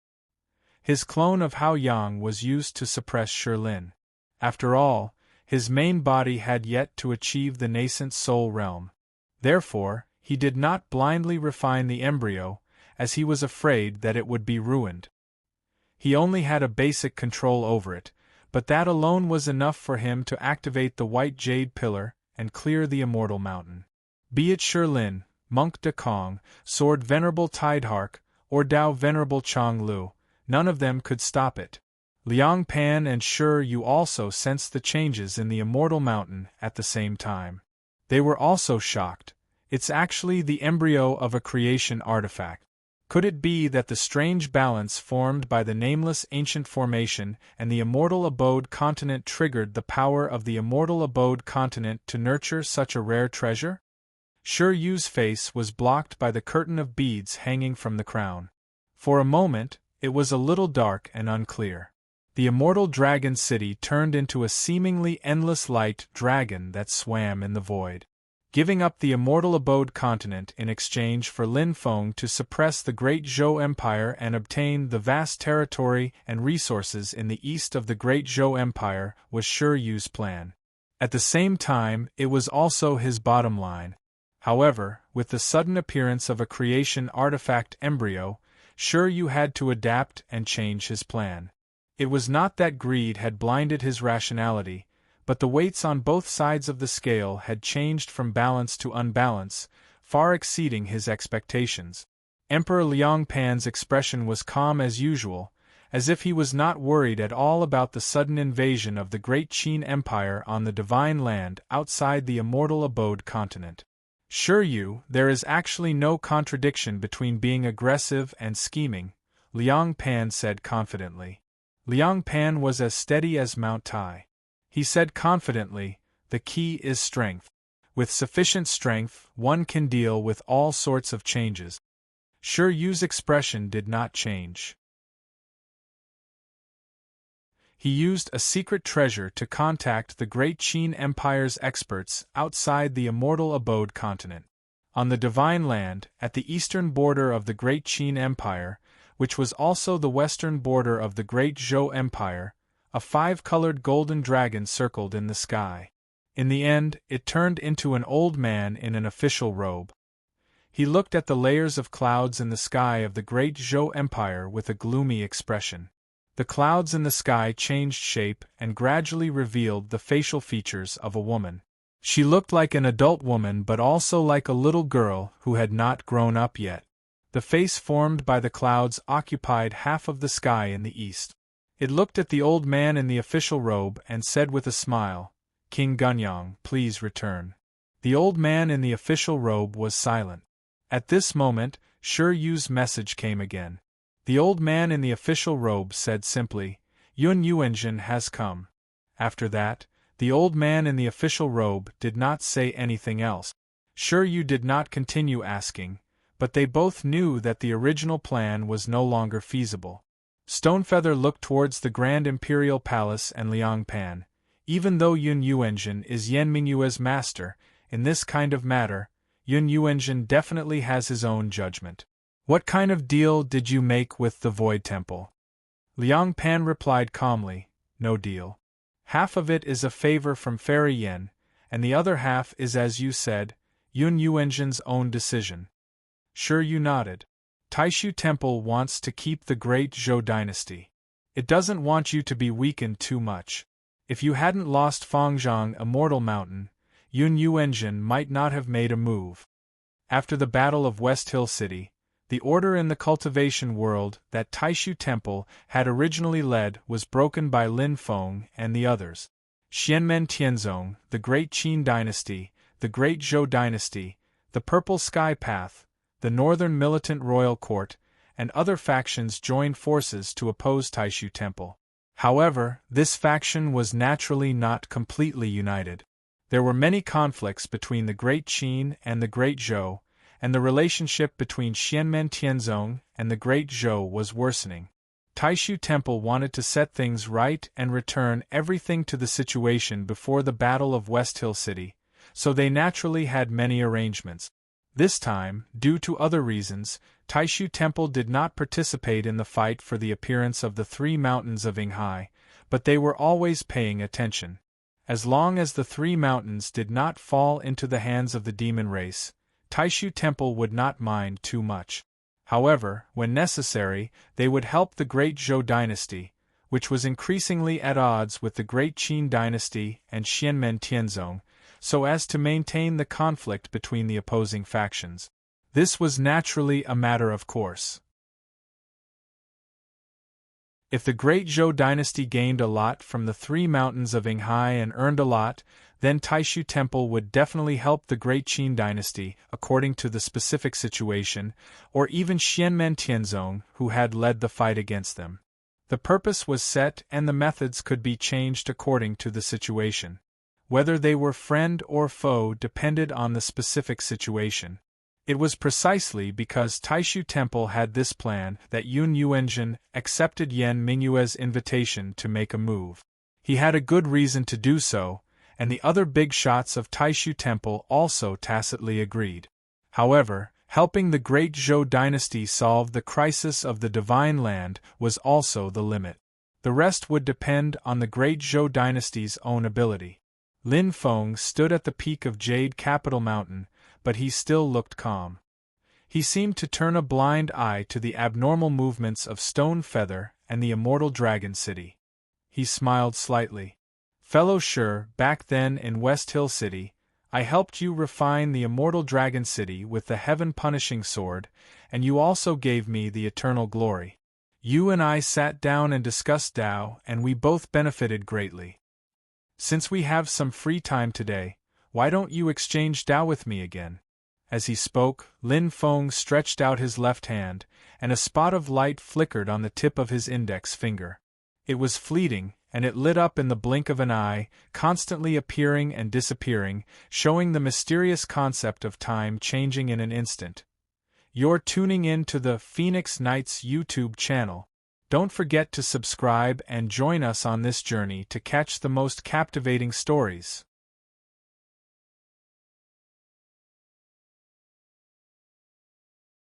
His clone of Hao Yang was used to suppress Shi Lin. After all, his main body had yet to achieve the nascent soul realm. Therefore, he did not blindly refine the embryo, as he was afraid that it would be ruined. He only had a basic control over it, but that alone was enough for him to activate the white jade pillar and clear the immortal mountain. Be it Shi Lin, Monk De Kong, Sword Venerable Tidehark, or Dao Venerable Chang Lu, none of them could stop it. Liang Pan and Shi Yu also sensed the changes in the immortal mountain at the same time. They were also shocked. It's actually the embryo of a creation artifact. Could it be that the strange balance formed by the nameless ancient formation and the immortal abode continent triggered the power of the immortal abode continent to nurture such a rare treasure? Shi Yu's face was blocked by the curtain of beads hanging from the crown. For a moment, it was a little dark and unclear. The immortal dragon city turned into a seemingly endless light dragon that swam in the void. Giving up the immortal abode continent in exchange for Lin Feng to suppress the great Zhou Empire and obtain the vast territory and resources in the east of the great Zhou Empire was Shi Yu's plan. At the same time, it was also his bottom line. However, with the sudden appearance of a creation artifact embryo, Shi Yu had to adapt and change his plan. It was not that greed had blinded his rationality, but the weights on both sides of the scale had changed from balance to unbalance, far exceeding his expectations. Emperor Liang Pan's expression was calm as usual, as if he was not worried at all about the sudden invasion of the great Qin Empire on the divine land outside the immortal abode continent. Sure you, there is actually no contradiction between being aggressive and scheming, Liang Pan said confidently. Liang Pan was as steady as Mount Tai. He said confidently, the key is strength. With sufficient strength, one can deal with all sorts of changes. Sure Yu's expression did not change. He used a secret treasure to contact the great Qin Empire's experts outside the immortal abode continent. On the divine land, at the eastern border of the great Qin Empire, which was also the western border of the great Zhou Empire, a 5-colored golden dragon circled in the sky. In the end, it turned into an old man in an official robe. He looked at the layers of clouds in the sky of the great Zhou Empire with a gloomy expression. The clouds in the sky changed shape and gradually revealed the facial features of a woman. She looked like an adult woman but also like a little girl who had not grown up yet. The face formed by the clouds occupied half of the sky in the east. It looked at the old man in the official robe and said with a smile, "King Gunyong, please return." The old man in the official robe was silent. At this moment, Sure Yu's message came again. The old man in the official robe said simply, "Yun Yuanjin has come." After that, the old man in the official robe did not say anything else. Sure Yu did not continue asking, but they both knew that the original plan was no longer feasible. Stonefeather looked towards the Grand Imperial Palace and Liang Pan. Even though Yun Yuanjin is Yan Mingyue's master, in this kind of matter, Yun Yuanjin definitely has his own judgment. "What kind of deal did you make with the Void Temple?" Liang Pan replied calmly, "No deal. Half of it is a favor from Fairy Yen, and the other half is, as you said, Yun Yuanjin's own decision." Sure Yu nodded. Taishu Temple wants to keep the great Zhou dynasty. It doesn't want you to be weakened too much. If you hadn't lost Fangzhong Immortal Mountain, Yun Yuanjin might not have made a move. After the Battle of West Hill City, the order in the cultivation world that Taishu Temple had originally led was broken by Lin Feng and the others. Xianmen Tianzong, the Great Qin Dynasty, the Great Zhou Dynasty, the Purple Sky Path, the Northern Militant Royal Court, and other factions joined forces to oppose Taishu Temple. However, this faction was naturally not completely united. There were many conflicts between the Great Qin and the Great Zhou, and the relationship between Xianmen Tianzong and the Great Zhou was worsening. Taishu Temple wanted to set things right and return everything to the situation before the Battle of West Hill City, so they naturally had many arrangements. This time, due to other reasons, Taishu Temple did not participate in the fight for the appearance of the 3 mountains of Yinghai, but they were always paying attention. As long as the 3 mountains did not fall into the hands of the demon race, Taishu Temple would not mind too much. However, when necessary, they would help the Great Zhou dynasty, which was increasingly at odds with the Great Qin dynasty and Xianmen Tianzong, so as to maintain the conflict between the opposing factions. This was naturally a matter of course. If the Great Zhou dynasty gained a lot from the 3 mountains of Yinghai and earned a lot, then Taishu Temple would definitely help the Great Qin dynasty, according to the specific situation, or even Xianmen Tianzong, who had led the fight against them. The purpose was set and the methods could be changed according to the situation. Whether they were friend or foe depended on the specific situation. It was precisely because Taishu Temple had this plan that Yun Yuanjin accepted Yan Mingyue's invitation to make a move. He had a good reason to do so, and the other big shots of Taishu Temple also tacitly agreed. However, helping the Great Zhou dynasty solve the crisis of the Divine Land was also the limit. The rest would depend on the Great Zhou dynasty's own ability. Lin Feng stood at the peak of Jade Capital Mountain, but he still looked calm. He seemed to turn a blind eye to the abnormal movements of Stone Feather and the Immortal Dragon City. He smiled slightly. "Fellow Sure, back then in West Hill City, I helped you refine the Immortal Dragon City with the Heaven-Punishing Sword, and you also gave me the Eternal Glory. You and I sat down and discussed Tao, and we both benefited greatly. Since we have some free time today, why don't you exchange Tao with me again? As he spoke, Lin Feng stretched out his left hand, and a spot of light flickered on the tip of his index finger. It was fleeting, and it lit up in the blink of an eye, constantly appearing and disappearing, showing the mysterious concept of time changing in an instant. You're tuning in to the Phoenix Nights YouTube channel. Don't forget to subscribe and join us on this journey to catch the most captivating stories.